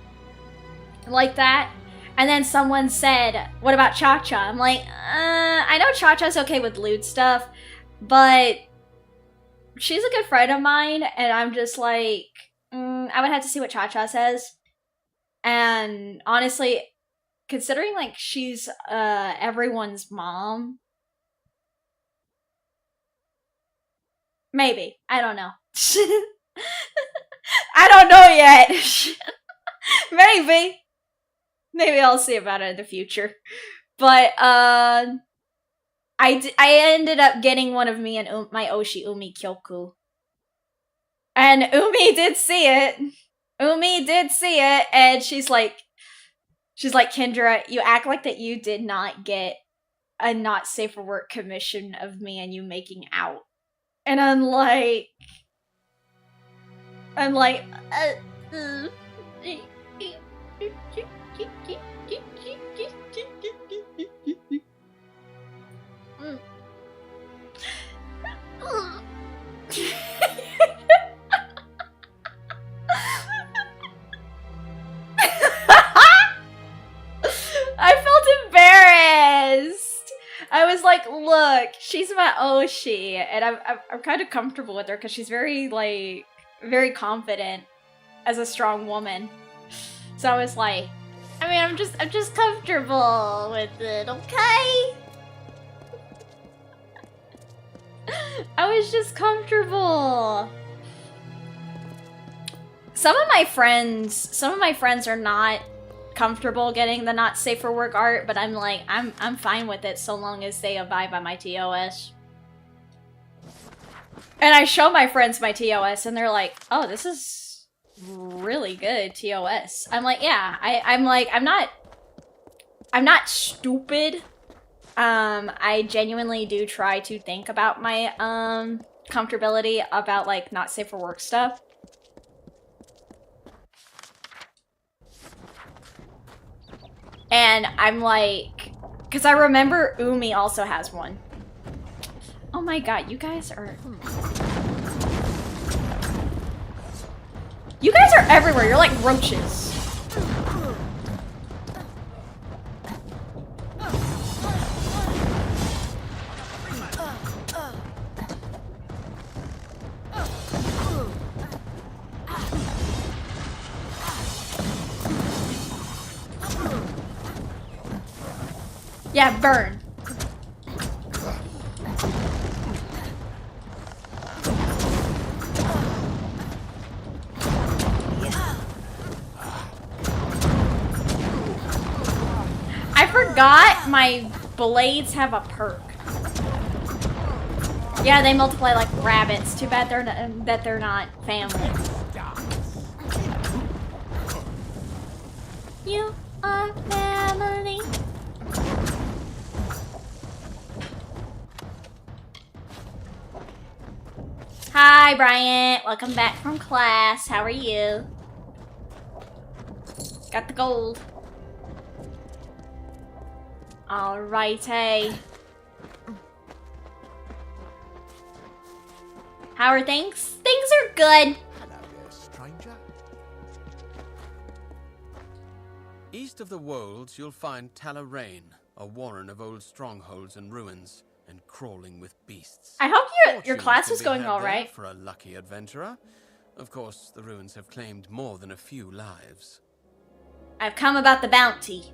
like that. And then someone said, what about Cha-Cha? I'm like, I know Cha-Cha's okay with lewd stuff, but she's a good friend of mine, and I'm just like, I would have to see what Cha-Cha says. And honestly, considering, like, she's everyone's mom, maybe. I don't know. I don't know yet. Maybe. Maybe I'll see about it in the future. But, I ended up getting one of me and my Oshi Umi Kyoku. And Umi did see it. Umi did see it, and she's like, Kendra, you act like that you did not get a not safe for work commission of me and you making out. And I'm like, I felt embarrassed. I was like, look, she's my Oshi, and I'm kind of comfortable with her because she's very, like, very confident as a strong woman. So I was like, I mean, I'm just comfortable with it, okay? I was just comfortable. Some of my friends are not comfortable getting the not safe for work art, but I'm like, I'm fine with it so long as they abide by my TOS. And I show my friends my TOS, and they're like, oh, this is really good TOS. I'm like, yeah, I'm not stupid. I genuinely do try to think about my comfortability about, like, not safe for work stuff. And I'm like, because I remember Umi also has one. Oh my god, you guys are everywhere. You're like roaches. Yeah, burn. I forgot my blades have a perk. Yeah, they multiply like rabbits. Too bad they're not family. You are family. Hi, Bryant. Welcome back from class. How are you? Got the gold. Alrighty. How are things? Things are good. Hello there, stranger. East of the Wolds, you'll find Talarain, a warren of old strongholds and ruins, and crawling with beasts. I hope your Fortunes class can is be going had all there right. for a lucky adventurer. Of course, the ruins have claimed more than a few lives. I've come about the bounty.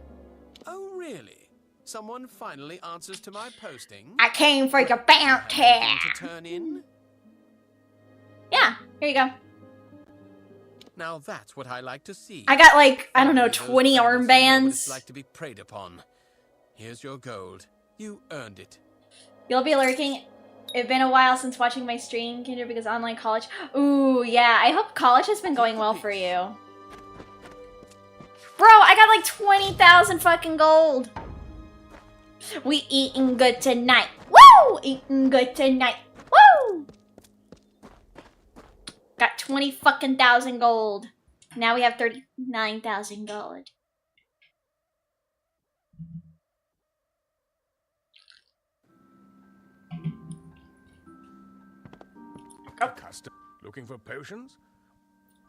Oh, really? Someone finally answers to my posting? I came for your bounty. To turn in? Yeah, here you go. Now that's what I like to see. I got like, I don't know, Finally, those 20 bandits who know what armbands. It's like to be preyed upon. Here's your gold. You earned it. You'll be lurking. It's been a while since watching my stream, Kendra, because online college. Ooh, yeah. I hope college has been going well for you. Bro, I got like 20,000 fucking gold. We eating good tonight. Woo! Eating good tonight. Woo! Got 20 fucking thousand gold. Now we have 39,000 gold. Custom. Looking for potions?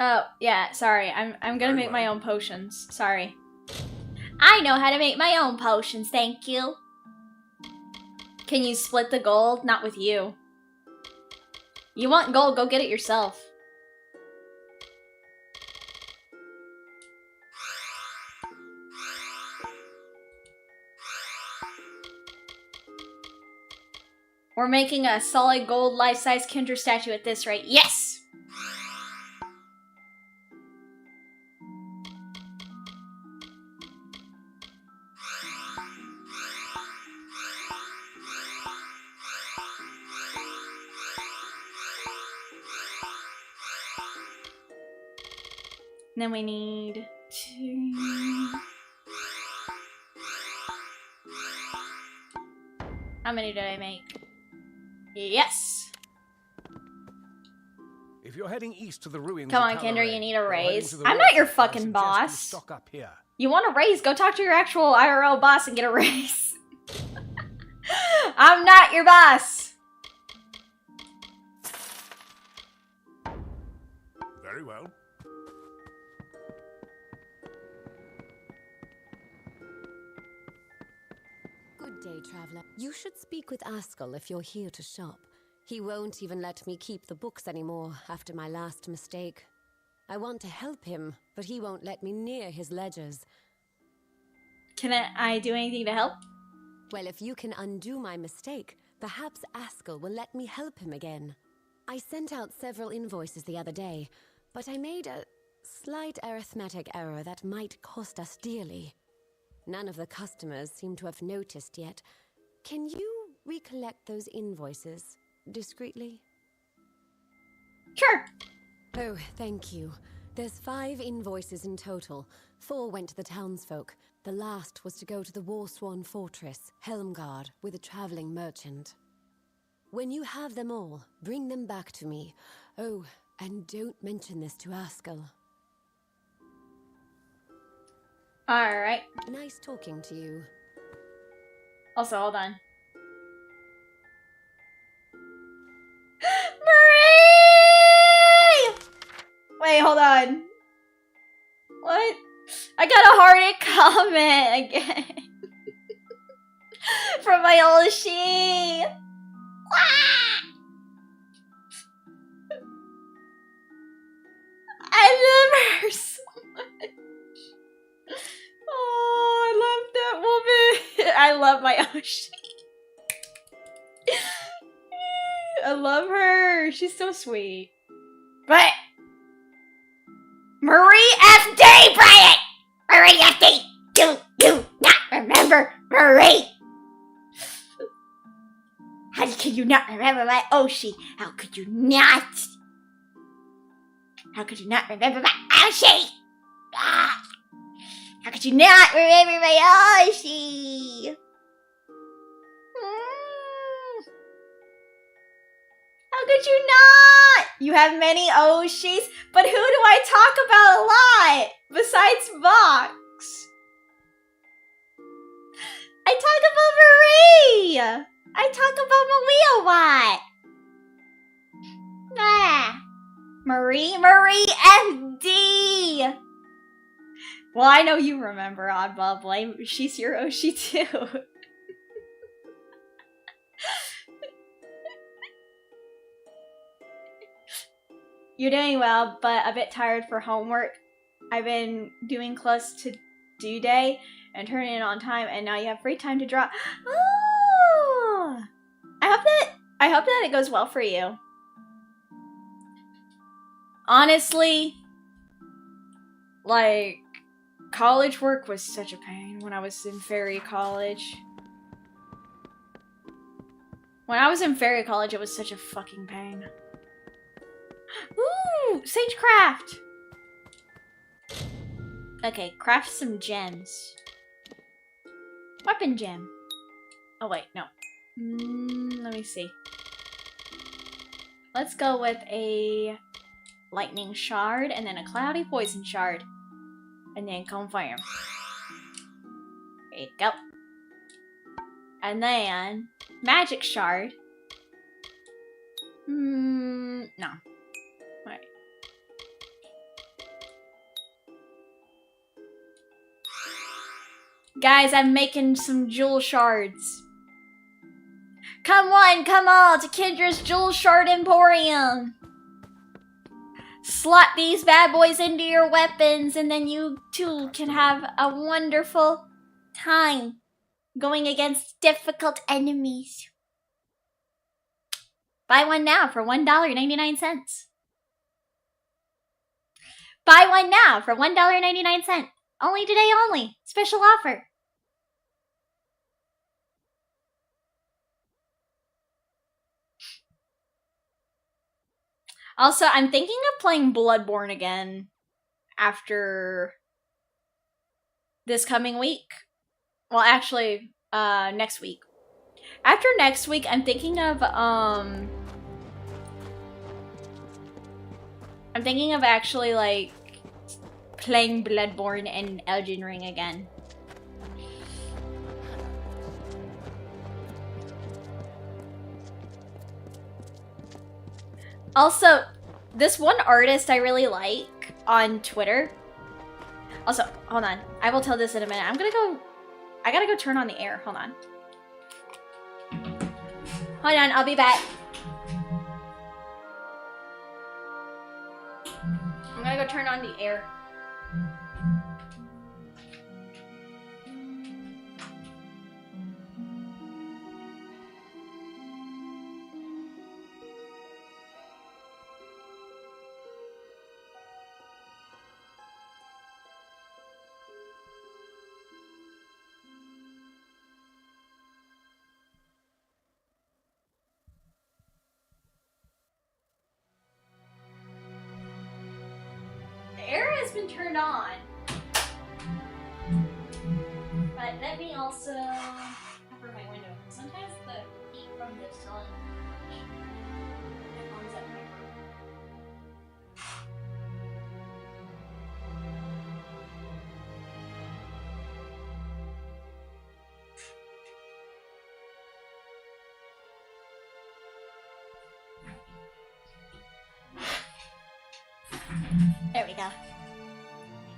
Oh, yeah, sorry. I'm gonna make my own potions. Sorry. I know how to make my own potions, thank you. Can you split the gold? Not with you. You want gold, go get it yourself. We're making a solid gold life-size Kendra statue at this rate. Yes! And then we need 2... How many did I make? Yes! If you're heading east to the ruins, Come on, Kendra, you need a raise. I'm not your fucking boss. Stock up here. You want a raise? Go talk to your actual IRL boss and get a raise. I'm not your boss. Very well. Good day, traveler. You should speak with Askell if you're here to shop. He won't even let me keep the books anymore after my last mistake. I want to help him, but he won't let me near his ledgers. Can I do anything to help? Well, if you can undo my mistake, perhaps Askell will let me help him again. I sent out several invoices the other day, but I made a slight arithmetic error that might cost us dearly. None of the customers seem to have noticed yet. Can you recollect those invoices discreetly? Sure. Oh, thank you. There's 5 invoices in total. 4 went to the townsfolk. The last was to go to the Warsworn Fortress, Helmgard, with a traveling merchant. When you have them all, bring them back to me. Oh, and don't mention this to Askell. Alright. Nice talking to you. Also, hold on. Marie! Wait, hold on. What? I got a hearted comment again. From my old she. I love her so much. Oh, I love that woman. I love my Oshi. I love her. She's so sweet. But Marie FD, Bryant! Marie FD! Do you not remember Marie? How can you not remember my Oshi? How could you not? How could you not remember my Oshi? Ah! How could could you not remember my Oshi? How could you not? You have many Oshis, but who do I talk about a lot besides Vox? I talk about Marie. I talk about Marie a lot. Ah, Marie FD. Well, I know you remember Oddball Blame. She's your Oshi too. You're doing well, but a bit tired for homework. I've been doing close to due day and turning it on time, and now you have free time to draw. Oh! I hope that it goes well for you. Honestly, like, college work was such a pain when I was in Fairy College. When I was in Fairy College, it was such a fucking pain. Ooh, Sagecraft! Okay, craft some gems. Weapon gem. Oh wait, no. Let me see. Let's go with a lightning shard and then a cloudy poison shard. And then confirm. There you go. And then magic shard. No. Right. Guys, I'm making some jewel shards. Come one, come all to Kendra's Jewel Shard Emporium. Slot these bad boys into your weapons, and then you too can have a wonderful time going against difficult enemies. Buy one now for $1.99. Buy one now for $1.99. Only today only. Special offer. Also, I'm thinking of playing Bloodborne again after this coming week. Well, actually, next week. After next week, I'm thinking of actually, like, playing Bloodborne and Elden Ring again. Also, this one artist I really like on Twitter. Also, hold on. I will tell this in a minute. I gotta go turn on the air. Hold on. Hold on, I'll be back. I'm gonna go turn on the air. Been turned on, but let me also cover my window. Sometimes the heat from the sun comes at my room. There we go.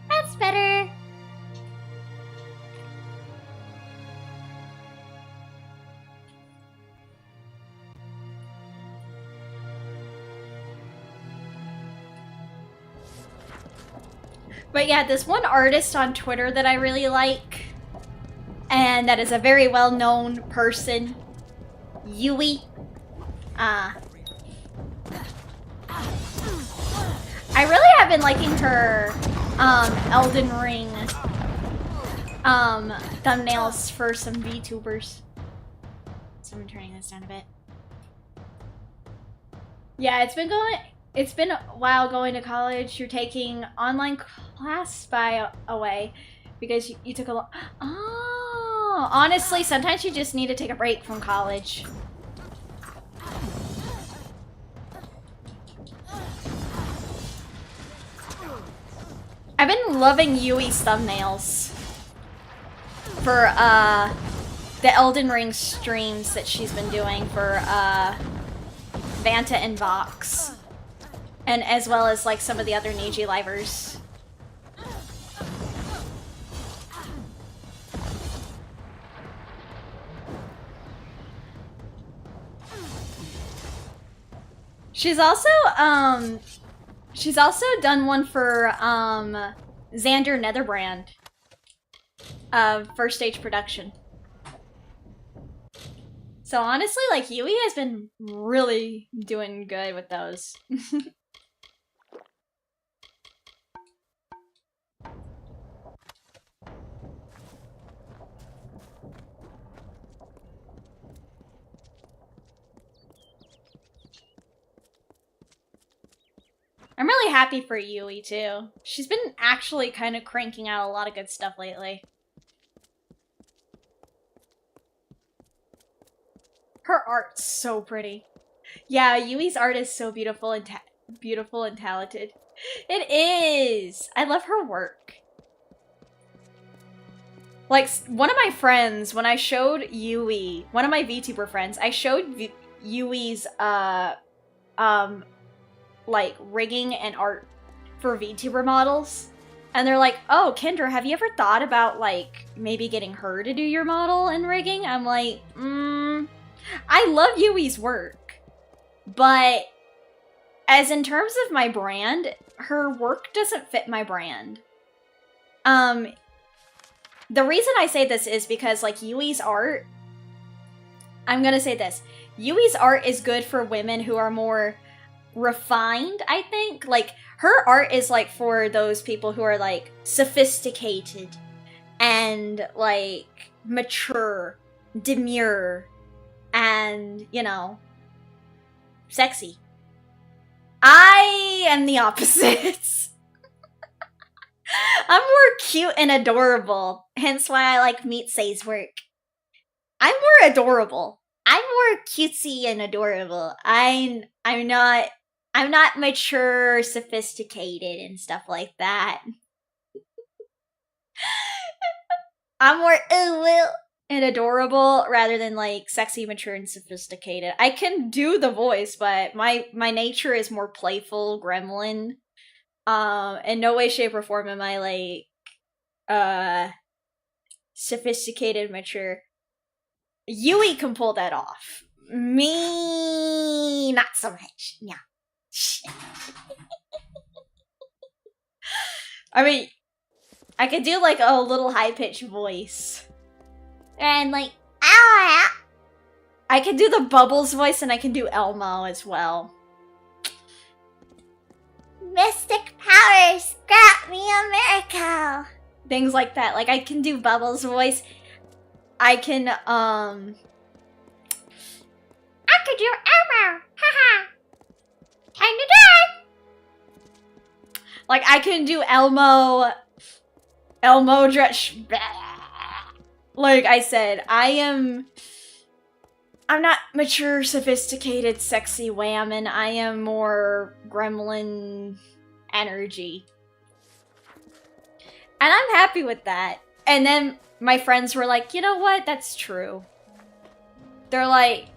That's better. But yeah, this one artist on Twitter that I really like, and that is a very well-known person, Yui. I really have been liking her Elden Ring thumbnails for some VTubers. So I'm turning this down a bit. Yeah, it's been a while going to college. You're taking online class by a way Because you took a lot. Oh, honestly, sometimes you just need to take a break from college. I've been loving Yui's thumbnails for the Elden Ring streams that she's been doing for Vanta and Vox, and as well as like some of the other Niji livers. She's also done one for Xander Netherbrand, First Stage Production. So honestly, like, Yui has been really doing good with those. I'm really happy for Yui, too. She's been actually kind of cranking out a lot of good stuff lately. Her art's so pretty. Yeah, Yui's art is so beautiful and talented. It is! I love her work. Like, one of my friends, when I showed Yui, one of my VTuber friends, I showed Yui's, like, rigging and art for VTuber models. And they're like, oh, Kendra, have you ever thought about, like, maybe getting her to do your model and rigging? I'm like, I love Yui's work. But, as in terms of my brand, her work doesn't fit my brand. The reason I say this is because, like, Yui's art, I'm gonna say this. Yui's art is good for women who are more refined, I think. Like, her art is like for those people who are like sophisticated and like mature, demure, and, you know, sexy. I am the opposite. I'm more cute and adorable, hence why I like Meat Say's work. I'm more adorable. I'm more cutesy and adorable. I'm not mature, sophisticated, and stuff like that. I'm more and adorable rather than like sexy, mature, and sophisticated. I can do the voice, but my nature is more playful, gremlin. In no way, shape, or form am I like sophisticated, mature. Yui can pull that off. Me, not so much. Yeah. I mean, I could do like a little high-pitched voice. And like, ah! I can do the Bubbles voice and I can do Elmo as well. Mystic powers, grant me a miracle! Things like that. Like, I can do Bubbles voice. I can, I could do Elmo! Haha! Time to die! Like, I can do Elmo dress. Like I said, I'm not mature, sophisticated, sexy whammon. I am more gremlin energy. And I'm happy with that. And then my friends were like, you know what? That's true. They're like,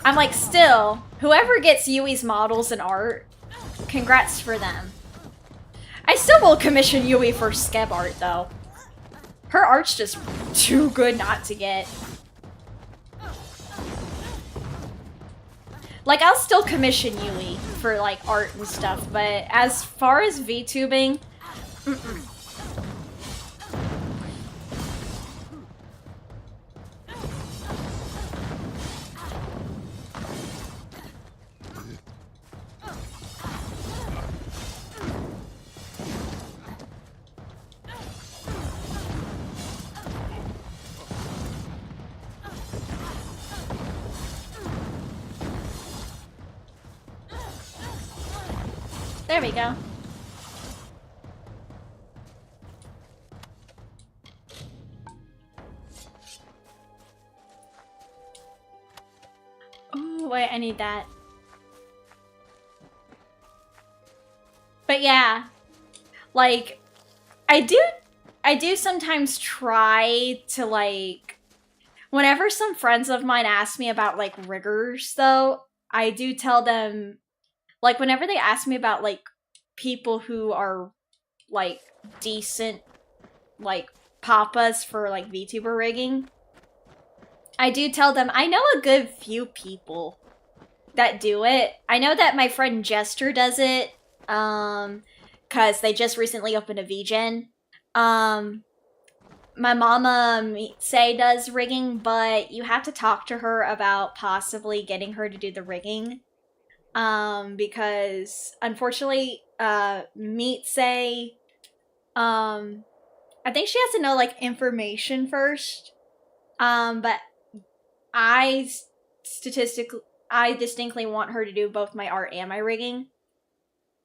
I'm like, still, whoever gets Yui's models and art, congrats for them. I still will commission Yui for Skeb art, though. Her art's just too good not to get. Like, I'll still commission Yui for, like, art and stuff, but as far as VTubing, there we go. wait, I need that. But yeah, like, I do sometimes try to, like, whenever some friends of mine ask me about, like, riggers, though, I do tell them, like, whenever they ask me about, like, people who are, like, decent, like, papas for, like, VTuber rigging, I do tell them I know a good few people that do it. I know that my friend Jester does it, cause they just recently opened a VGen. My mama say does rigging, but you have to talk to her about possibly getting her to do the rigging. Because unfortunately, Meet say, I think she has to know, like, information first. But I distinctly want her to do both my art and my rigging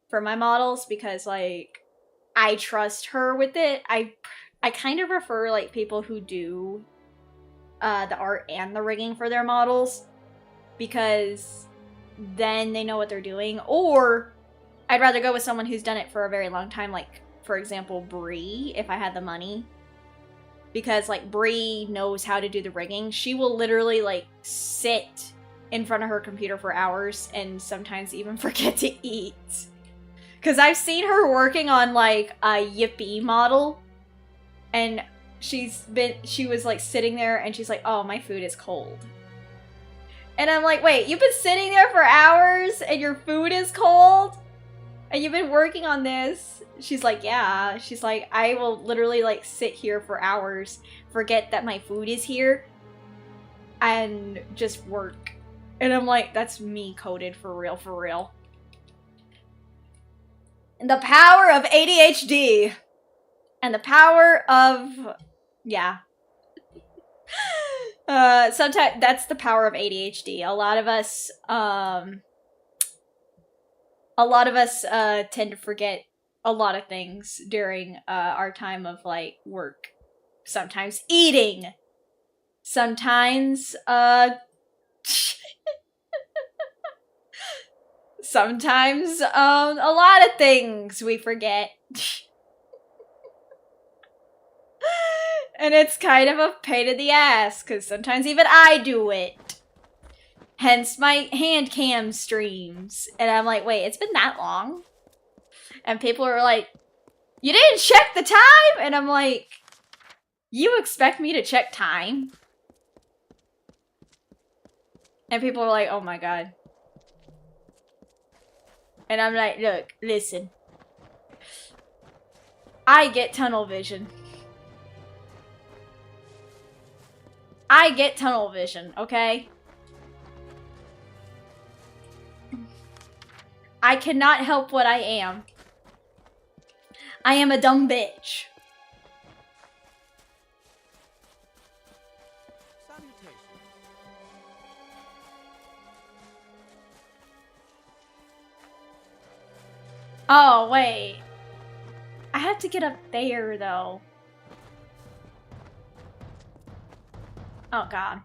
for my models because, like, I trust her with it. I kind of prefer, like, people who do the art and the rigging for their models because then they know what they're doing. Or I'd rather go with someone who's done it for a very long time, like, for example, Bree, if I had the money. Because, like, Bree knows how to do the rigging. She will literally, like, sit in front of her computer for hours and sometimes even forget to eat. Because I've seen her working on, like, a Yippee model. And she was, like, sitting there and she's like, oh, my food is cold. And I'm like, wait, you've been sitting there for hours and your food is cold? And you've been working on this? She's like, yeah. She's like, I will literally, like, sit here for hours, forget that my food is here, and just work. And I'm like, that's me coded for real, for real. And the power of ADHD. And the power of, yeah. Sometimes that's the power of ADHD. A lot of us tend to forget a lot of things during our time of, like, work. Sometimes eating. Sometimes sometimes a lot of things we forget. And it's kind of a pain in the ass, because sometimes even I do it. Hence my hand cam streams. And I'm like, wait, it's been that long? And people are like, you didn't check the time? And I'm like, you expect me to check time? And people are like, oh my god. And I'm like, look, listen. I get tunnel vision. I get tunnel vision, okay? I cannot help what I am. I am a dumb bitch. Oh, wait. I have to get up there, though. Oh, God.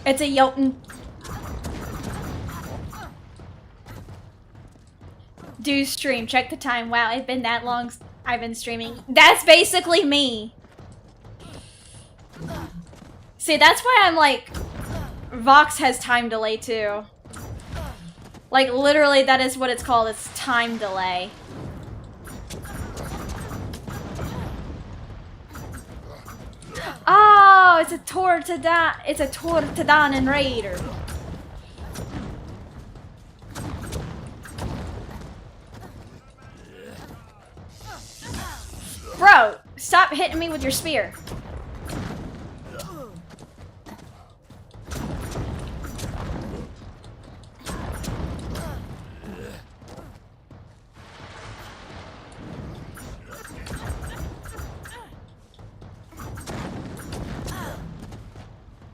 It's a Jotun. Do stream. Check the time. Wow, it's been that long I've been streaming. That's basically me. See, that's why I'm like... Vox has time delay, too. Like, literally, that is what it's called. It's time delay. Oh, it's a Tortadan Raider. Bro, stop hitting me with your spear.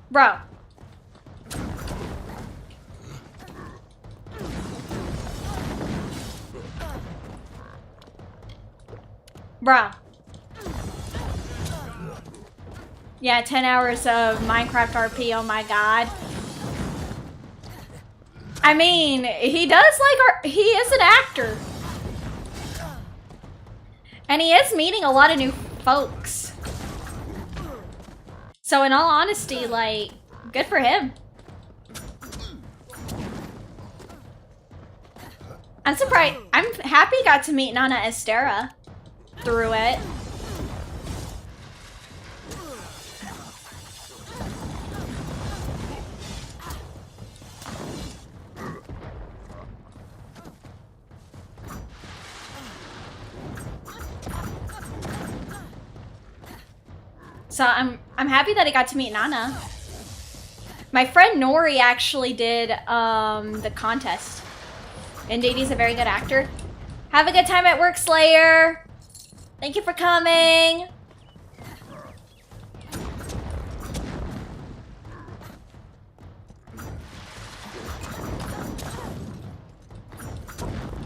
Bro. Bro. Yeah, 10 hours of Minecraft RP, oh my god. I mean, he does like he is an actor. And he is meeting a lot of new folks. So in all honesty, like, good for him. I'm surprised. I'm happy he got to meet Nana Estera through it. So I'm happy that I got to meet Nana. My friend Nori actually did the contest. Indeed, he's a very good actor. Have a good time at work, Slayer. Thank you for coming.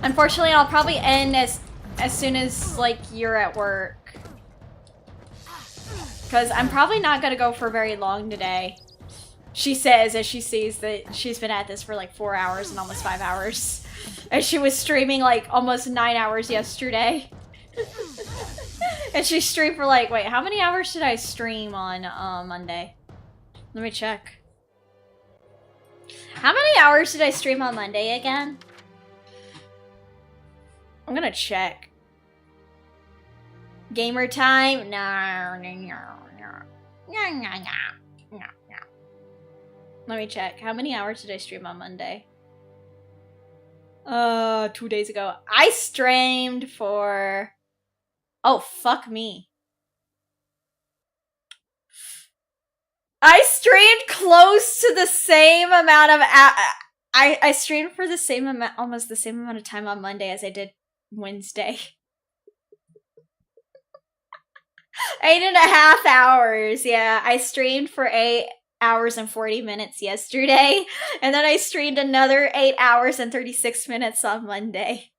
Unfortunately, I'll probably end as soon as like you're at work. Because I'm probably not going to go for very long today. She says as she sees that she's been at this for like 4 hours and almost 5 hours. And she was streaming like almost 9 hours yesterday. And she streamed for like, wait, how many hours did I stream on Monday? Let me check. How many hours did I stream on Monday again? I'm going to check. Gamer time? No. Let me check. How many hours did I stream on Monday? 2 days ago. I streamed for... Oh, fuck me. I streamed close to the same amount of... I streamed for the same amount, almost the same amount of time on Monday as I did Wednesday. 8.5 hours. Yeah, I streamed for 8 hours and 40 minutes yesterday, and then I streamed another 8 hours and 36 minutes on Monday.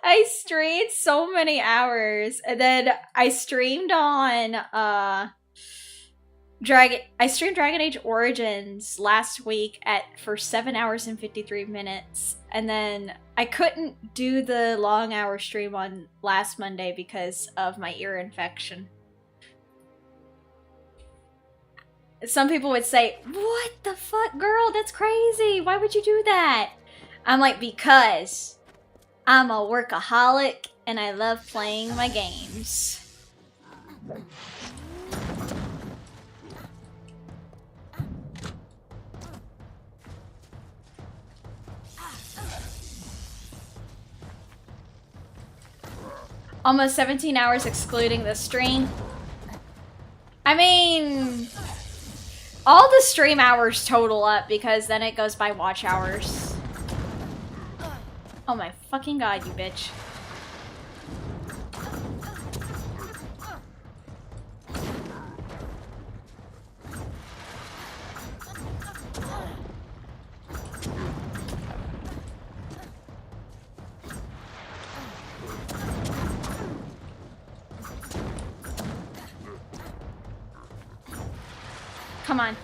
I streamed so many hours, and then I streamed on I streamed Dragon Age Origins last week for 7 hours and 53 minutes, and then I couldn't do the long hour stream on last Monday because of my ear infection. Some people would say, "What the fuck, girl? That's crazy. Why would you do that?" I'm like, because I'm a workaholic and I love playing my games. Almost 17 hours excluding the stream. I mean, all the stream hours total up because then it goes by watch hours. Oh my fucking god, you bitch. Come on.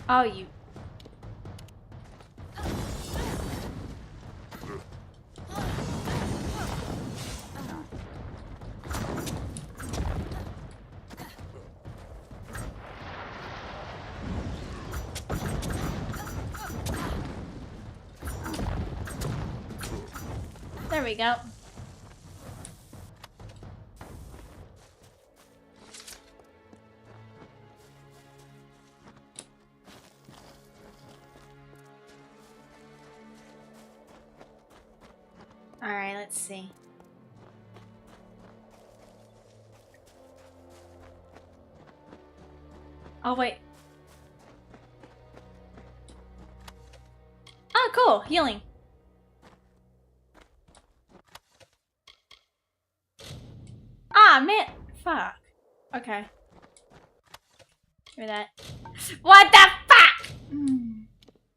Oh, you. There we go. All right, let's see. Oh, wait. Oh, cool. Healing. Ah, man. Fuck. Okay. Hear that. What the fuck?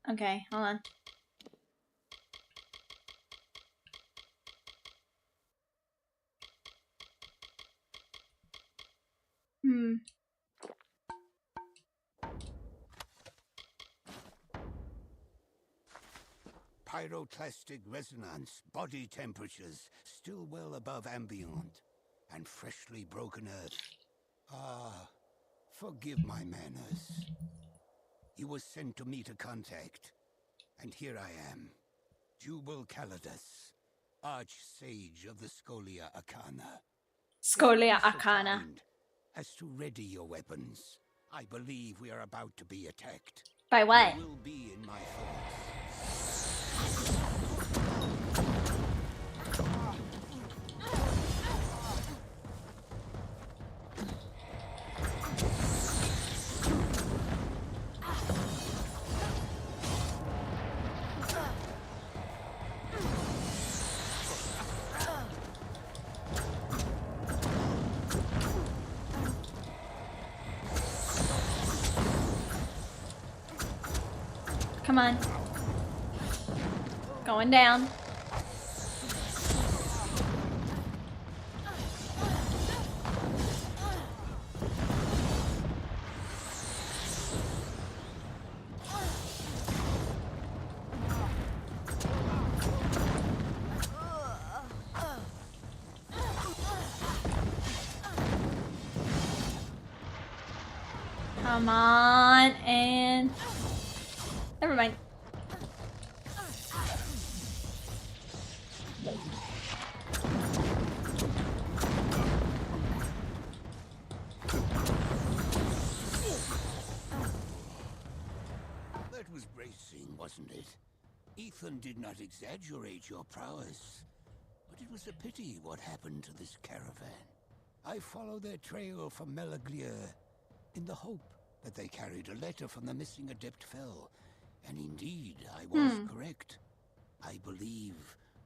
Okay, hold on. Pyroclastic resonance, body temperatures still well above ambient, and freshly broken earth. Ah, forgive my manners. You were sent to meet a contact, and here I am, Jubal Calidus, Archsage of the Scholia Arcana. Scholia Arcana. As to ready your weapons, I believe we are about to be attacked. By what? You will be in my thoughts. Come on. Going down. Come on, and never mind. That was bracing, wasn't it? Ethan did not exaggerate your prowess, but it was a pity what happened to this caravan. I followed their trail from Melaglir in the hope that they carried a letter from the missing Adept Fell, and indeed I was correct. I believe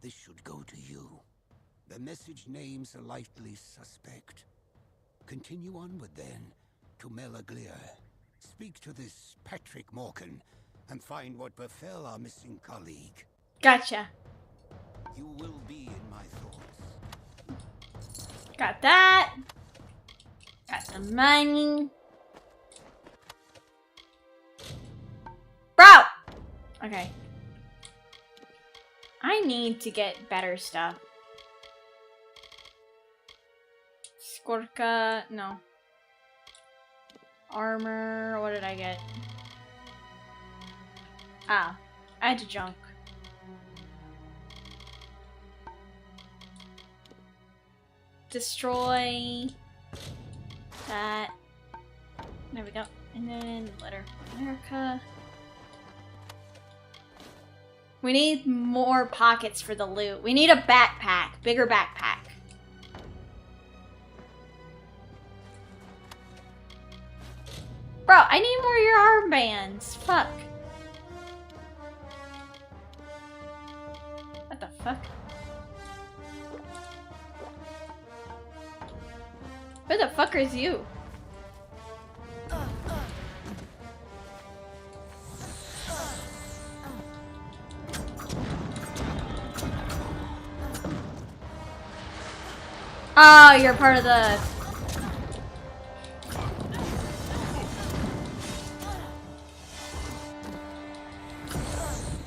this should go to you. The message names a likely suspect. Continue onward then to Melaglir. Speak to this Patrick Morgan and find what befell our missing colleague. Gotcha. You will be in my thoughts. Got that. Got the money. Bro! Okay. I need to get better stuff. Skorka, no. Armor, what did I get? Ah, I had to junk. Destroy that. There we go. And then letter America. We need more pockets for the loot. We need a backpack. Bigger backpack. Bro, I need more of your armbands. Fuck. What the fuck? Who the fuck is you? Oh, you're part of the...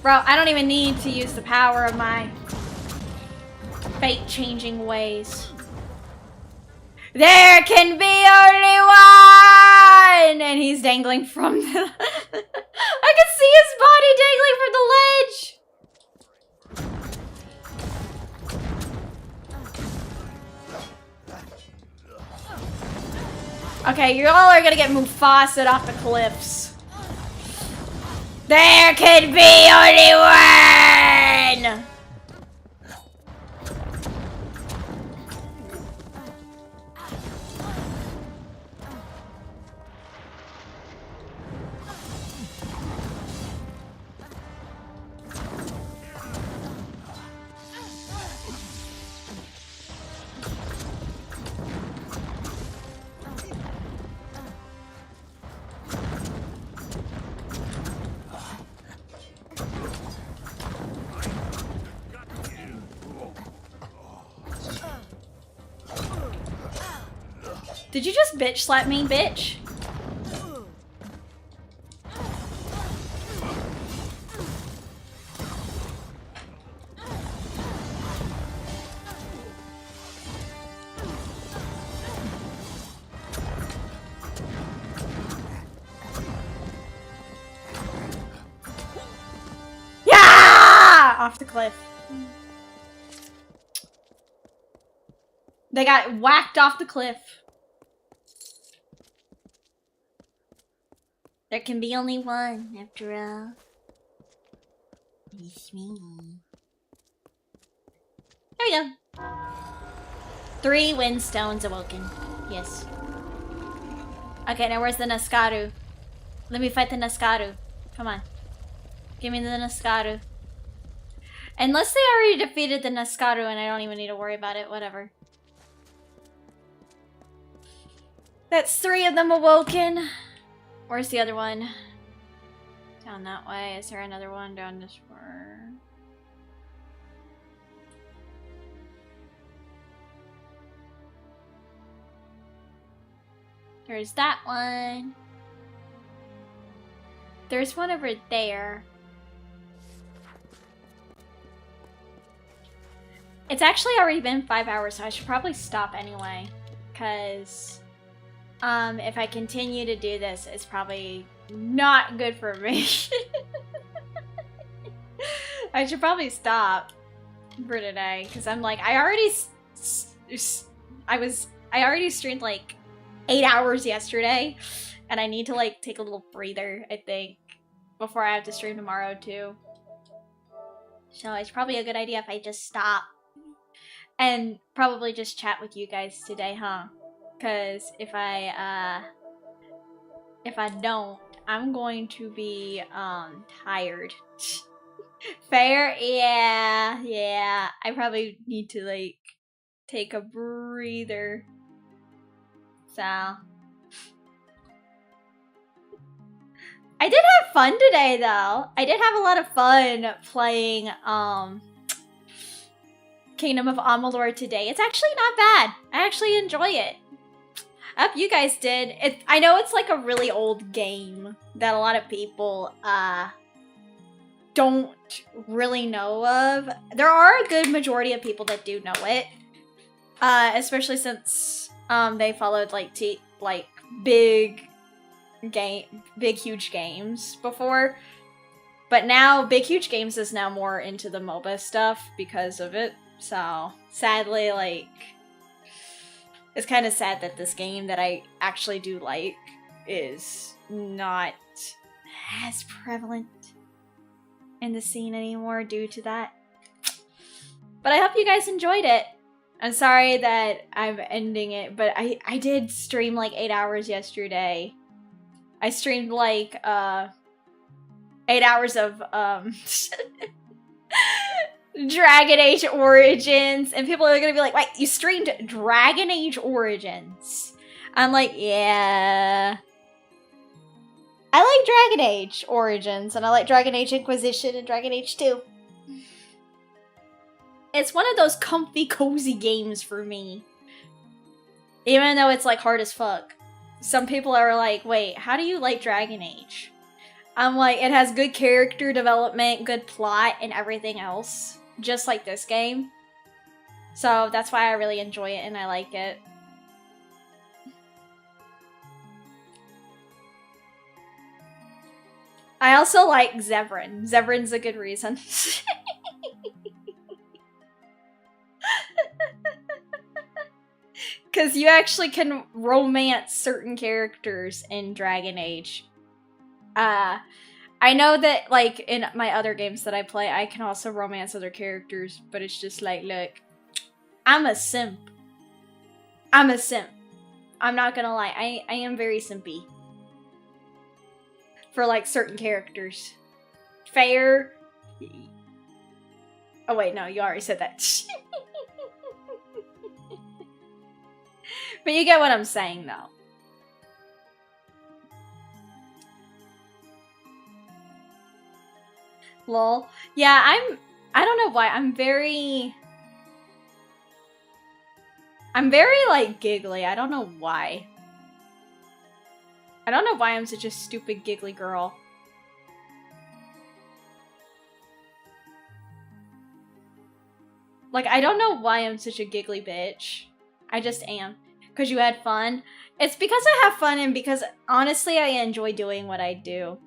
Bro, I don't even need to use the power of my fate-changing ways. There can be only one! And he's dangling from the... I can see his body dangling from the ledge! Okay, you all are gonna get Mufasa'd off the cliffs. There can be only one! Did you just bitch slap me, bitch? off the cliff. They got whacked off the cliff. There can be only one, after all. It's me. There we go. 3 windstones awoken. Yes. Okay, now where's the Naskaru? Let me fight the Naskaru. Come on. Give me the Naskaru. Unless they already defeated the Naskaru and I don't even need to worry about it. Whatever. That's 3 of them awoken. Where's the other one? Down that way. Is there another one down this way? There's that one. There's one over there. It's actually already been 5 hours, so I should probably stop anyway. Because if I continue to do this, it's probably not good for me. I should probably stop for today. Because I'm like, I already streamed like 8 hours yesterday, and I need to like take a little breather, I think, before I have to stream tomorrow too. So it's probably a good idea if I just stop and probably just chat with you guys today, huh? Because if I don't, I'm going to be tired. Fair? Yeah. I probably need to like take a breather. So I did have fun today though. I did have a lot of fun playing Kingdom of Amalur today. It's actually not bad. I actually enjoy it. I hope you guys did. I know it's like a really old game that a lot of people don't really know of. There are a good majority of people that do know it. Especially since they followed like big huge games before, but now Big Huge Games is now more into the MOBA stuff because of it. So sadly, like, it's kind of sad that this game that I actually do like is not as prevalent in the scene anymore due to that. But I hope you guys enjoyed it. I'm sorry that I'm ending it, but I did stream like 8 hours yesterday. I streamed like 8 hours of Dragon Age Origins, and people are gonna be like, wait, you streamed Dragon Age Origins? I'm like, yeah. I like Dragon Age Origins, and I like Dragon Age Inquisition and Dragon Age 2. It's one of those comfy, cozy games for me. Even though it's like hard as fuck. Some people are like, wait, how do you like Dragon Age? I'm like, it has good character development, good plot, and everything else. Just like this game. So that's why I really enjoy it and I like it. I also like Zevran. Zevran's a good reason. Because you actually can romance certain characters in Dragon Age. I know that, like, in my other games that I play, I can also romance other characters, but it's just like, look, I'm a simp. I'm a simp. I'm not gonna lie, I am very simpy. For, like, certain characters. Fair. Oh, wait, no, you already said that. But you get what I'm saying, though. Lol. Yeah, I don't know why. I'm very, like, giggly. I don't know why. I don't know why I'm such a stupid, giggly girl. Like, I don't know why I'm such a giggly bitch. I just am. Because you had fun. It's because I have fun and because, honestly, I enjoy doing what I do.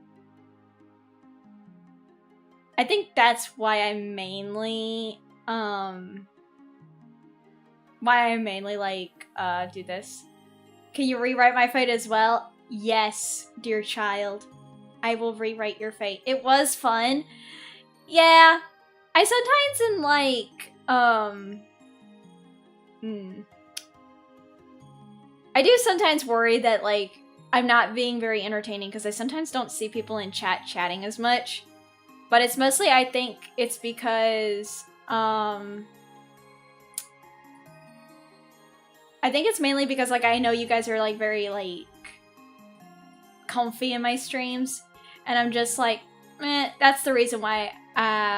I think that's why I mainly like do this. Can you rewrite my fate as well? Yes, dear child. I will rewrite your fate. It was fun. Yeah. I sometimes in like I do sometimes worry that like I'm not being very entertaining because I sometimes don't see people in chat chatting as much. But it's mostly, I think it's because I think it's mainly because like I know you guys are like very like comfy in my streams, and I'm just like, that's the reason why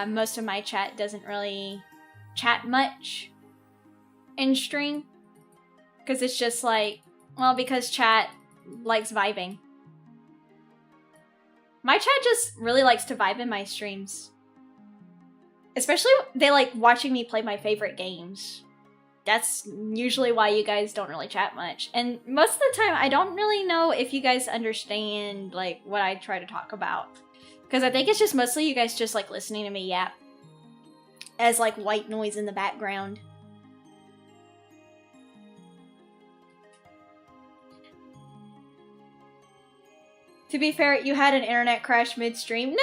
most of my chat doesn't really chat much in stream, because it's just like, well, because chat likes vibing. My chat just really likes to vibe in my streams, especially they like watching me play my favorite games. That's usually why you guys don't really chat much. And most of the time, I don't really know if you guys understand, like, what I try to talk about. Because I think it's just mostly you guys just, like, listening to me yap. As, like, white noise in the background. To be fair, you had an internet crash midstream.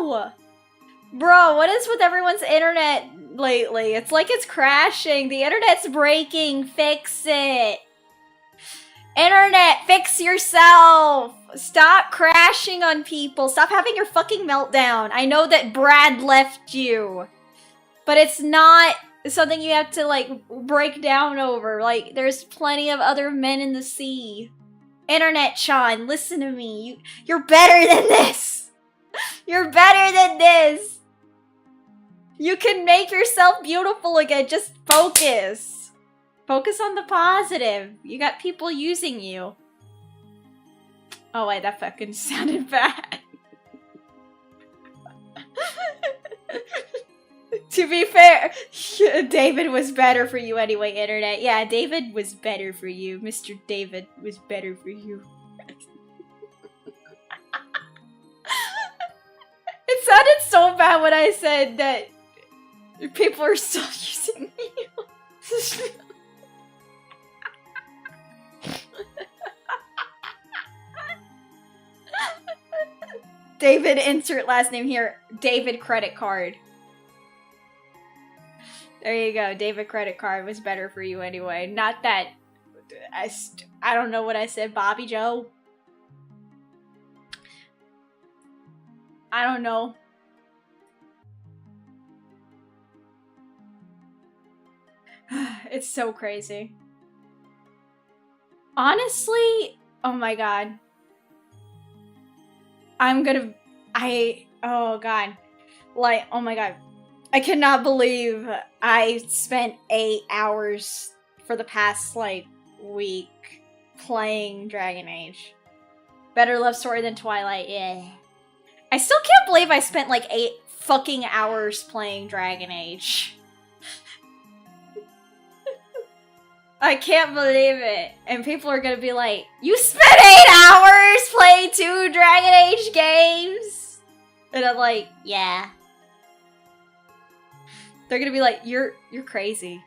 No! Bro, what is with everyone's internet lately? It's like it's crashing. The internet's breaking. Fix it. Internet, fix yourself. Stop crashing on people. Stop having your fucking meltdown. I know that Brad left you, but it's not something you have to, like, break down over. Like, there's plenty of other men in the sea. Internet, Sean, listen to me. You're better than this. You're better than this. You can make yourself beautiful again. Just focus. Focus on the positive. You got people using you. Oh wait, that fucking sounded bad. To be fair, David was better for you anyway, internet. Yeah, David was better for you. Mr. David was better for you. It sounded so bad when I said that people are still using me. David, insert last name here. David credit card. There you go. David credit card was better for you anyway. Not that I don't know what I said. Bobby Joe. I don't know. It's so crazy. Honestly, oh my god. Oh god. Like, oh my god. I cannot believe I spent 8 hours for the past, like, week playing Dragon Age. Better love story than Twilight, yeah. I still can't believe I spent, like, 8 fucking hours playing Dragon Age. I can't believe it. And people are gonna be like, you spent 8 hours playing 2 Dragon Age games? And I'm like, yeah. They're gonna be like, you're crazy.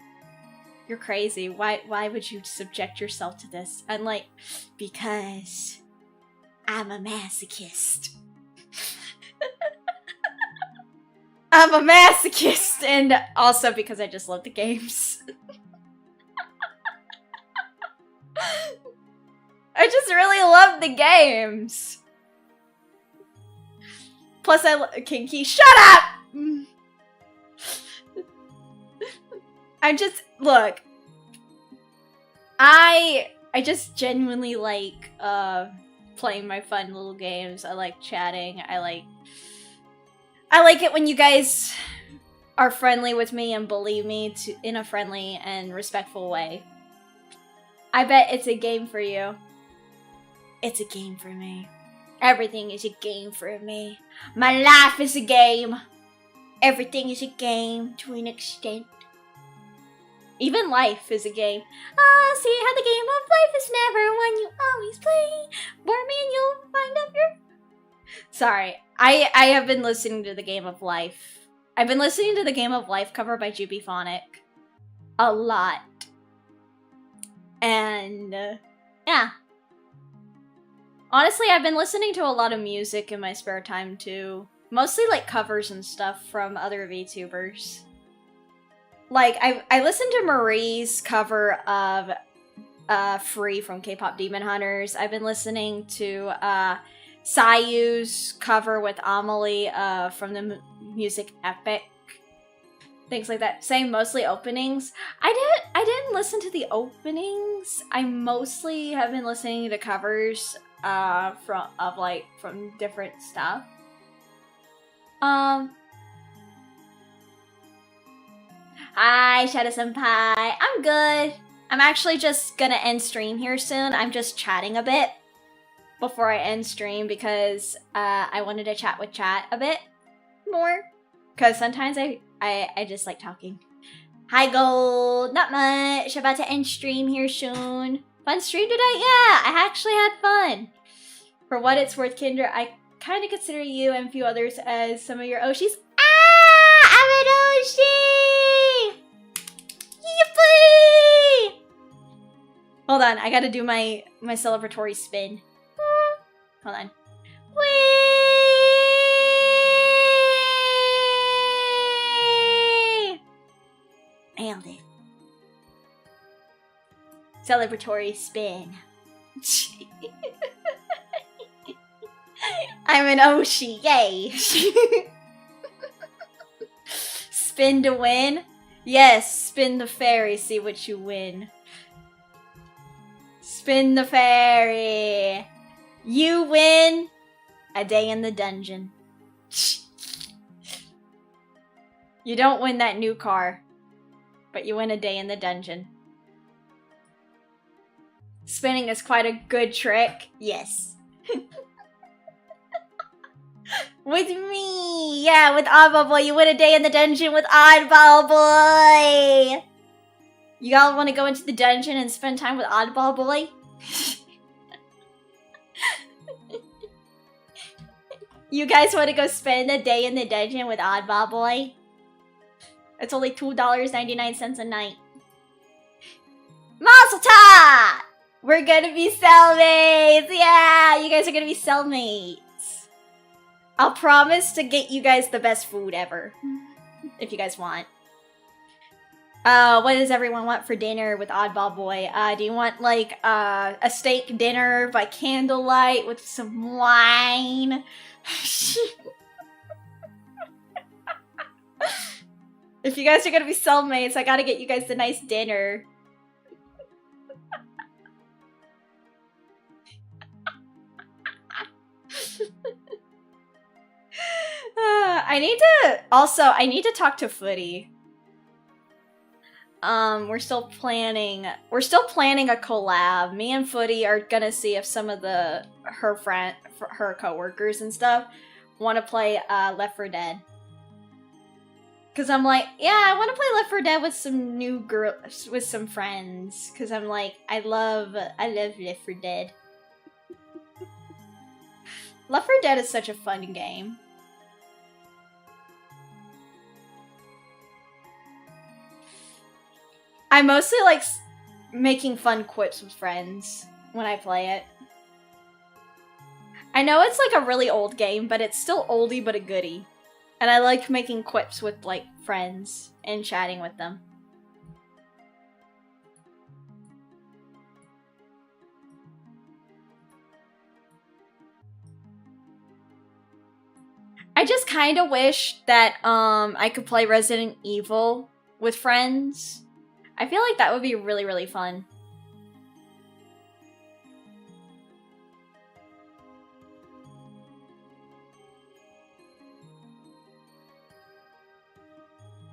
You're crazy. Why would you subject yourself to this? I'm like, because I'm a masochist. I'm a masochist, and also because I just love the games. I just really love the games. Plus, Kinky, shut up! I'm just, look. I just genuinely like playing my fun little games. I like chatting. I like it when you guys are friendly with me and believe me in a friendly and respectful way. I bet it's a game for you. It's a game for me. Everything is a game for me. My life is a game. Everything is a game to an extent. Even life is a game. Ah, see how the game of life is never one you always play. Warm and you'll find out your Sorry. I have been listening to the Game of Life. I've been listening to the Game of Life cover by Jubyphonic a lot. And, yeah. Honestly, I've been listening to a lot of music in my spare time, too. Mostly, like, covers and stuff from other VTubers. Like, I listened to Marie's cover of Free from K-Pop Demon Hunters. I've been listening to Sayu's cover with Amelie from the music Epic. Things like that. Saying mostly openings. I didn't listen to the openings. I mostly have been listening to covers from different stuff. Hi, Shadow Senpai. I'm good. I'm actually just gonna end stream here soon. I'm just chatting a bit before I end stream because I wanted to chat with chat a bit more. Because sometimes I just like talking. Hi, Gold. Not much. About to end stream here soon. Fun stream today? Yeah, I actually had fun. For what it's worth, Kendra, I kind of consider you and a few others as some of your Oshis. Ah! I'm an Oshi! Yippee! Hold on, I gotta do my celebratory spin. Hold on. Whee! Nailed it. Celebratory spin. I'm an Oshi, yay! Spin to win? Yes, spin the fairy, see what you win. Spin the fairy. You win a day in the dungeon. You don't win that new car, but you win a day in the dungeon. Spinning is quite a good trick. Yes. With me! Yeah, with Oddball Boy. You win a day in the dungeon with Oddball Boy! You all want to go into the dungeon and spend time with Oddball Boy? You guys want to go spend a day in the dungeon with Oddball Boy? It's only $2.99 a night. Mazel tov! We're gonna be cellmates! Yeah! You guys are gonna be cellmates. I'll promise to get you guys the best food ever. If you guys want. What does everyone want for dinner with Oddball Boy? Do you want, like, a steak dinner by candlelight with some wine? If you guys are gonna be cellmates, I gotta get you guys the nice dinner. I need to talk to Footy. We're still planning a collab. Me and Footy are gonna see if some of her coworkers and stuff want to play Left 4 Dead. Cause I'm like, yeah, I want to play Left 4 Dead with some new girls, with some friends. Cause I'm like, I love Left 4 Dead. Left 4 Dead is such a fun game. I mostly like making fun quips with friends when I play it. I know it's like a really old game, but it's still oldie but a goodie. And I like making quips with like friends and chatting with them. I just kind of wish that I could play Resident Evil with friends. I feel like that would be really, really fun.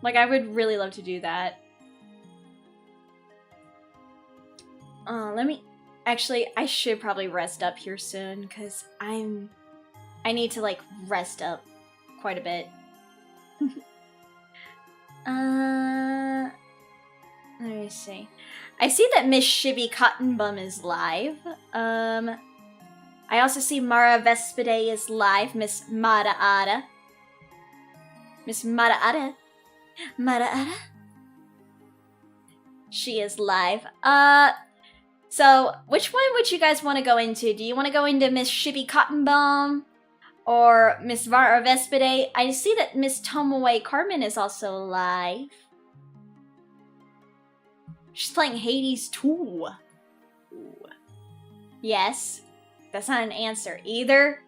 Like, I would really love to do that. Actually, I should probably rest up here soon, because I need to, like, rest up quite a bit. Let me see. I see that Miss Shibby Cotton Bum is live. I I also see Mara Vespide is live. Miss Mara Ada. Miss Mara Ada. Mara Ada. She is live. So which one would you guys want to go into? Do you want to go into Miss Shibby Cottonbomb or Miss Mara Vespide? I see that Miss Tomoe Carmen is also live. She's playing Hades 2. Ooh. Yes. That's not an answer either.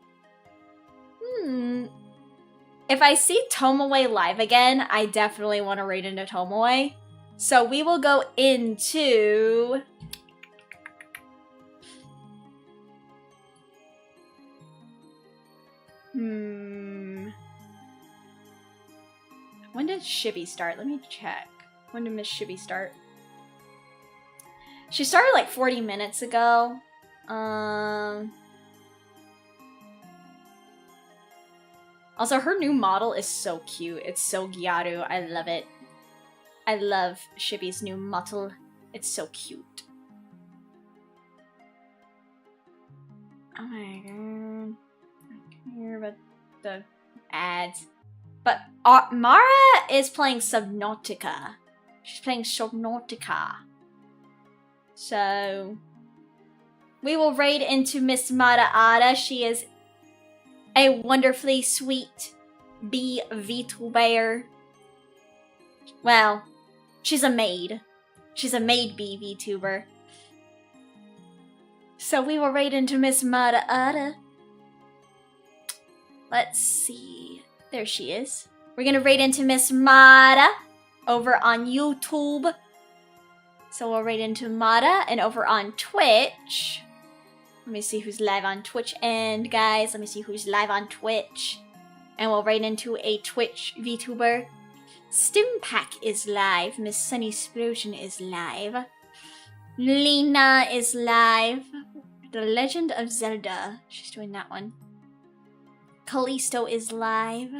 If I see Tomoe live again, I definitely want to raid into Tomoe. So we will go into... When did Shibby start? Let me check. When did Miss Shibby start? She started like 40 minutes ago. Also, her new model is so cute. It's so gyaru. I love it. I love Shibby's new model. It's so cute. Oh my god. I can hear about the ads. But Mara is playing Subnautica. She's playing Subnautica. So we will raid into Miss Mara Ada. She is a wonderfully sweet bee VTuber. Well, she's a maid. She's a maid bee VTuber. So we will raid into Miss Mara Ada. Let's see. There she is. We're gonna raid into Miss Mara over on YouTube. So we'll raid into Mara, and over on Twitch. Let me see who's live on Twitch. And guys, let me see who's live on Twitch. And we'll raid into a Twitch VTuber. Stimpack is live. Miss Sunny Explosion is live. Lena is live. The Legend of Zelda. She's doing that one. Callisto is live.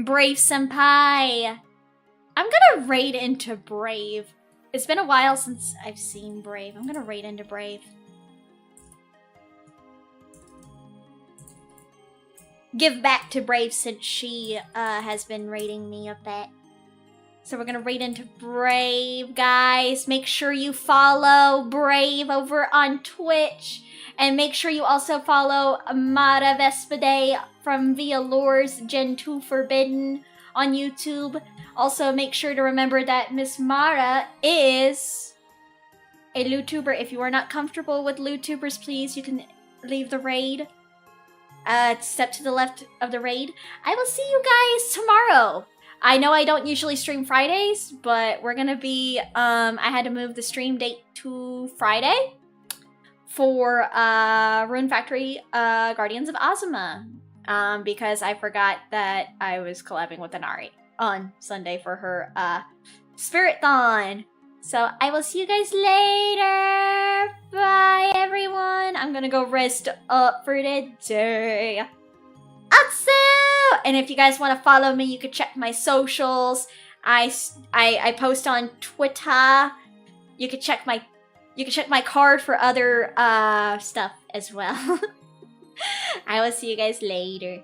Brave Senpai. I'm gonna raid into Brave. It's been a while since I've seen Brave. I'm gonna raid into Brave. Give back to Brave since she has been raiding me a bit. So we're gonna raid into Brave, guys. Make sure you follow Brave over on Twitch. And make sure you also follow Mara Vespide from Amalur's Gen 2 Forbidden on YouTube. Also, make sure to remember that Miss Mara is a LootTuber. If you are not comfortable with LootTubers, please, you can leave the raid. Step to the left of the raid. I will see you guys tomorrow. I know I don't usually stream Fridays, but we're gonna be, I had to move the stream date to Friday for Rune Factory Guardians of Azuma. Because I forgot that I was collabing with Inari on Sunday for her Spirit-thon. So I will see you guys later. Bye, everyone. I'm gonna go rest up for the day. Atsu! And if you guys want to follow me, you can check my socials. I post on Twitter. You can check my card for other stuff as well. I will see you guys later.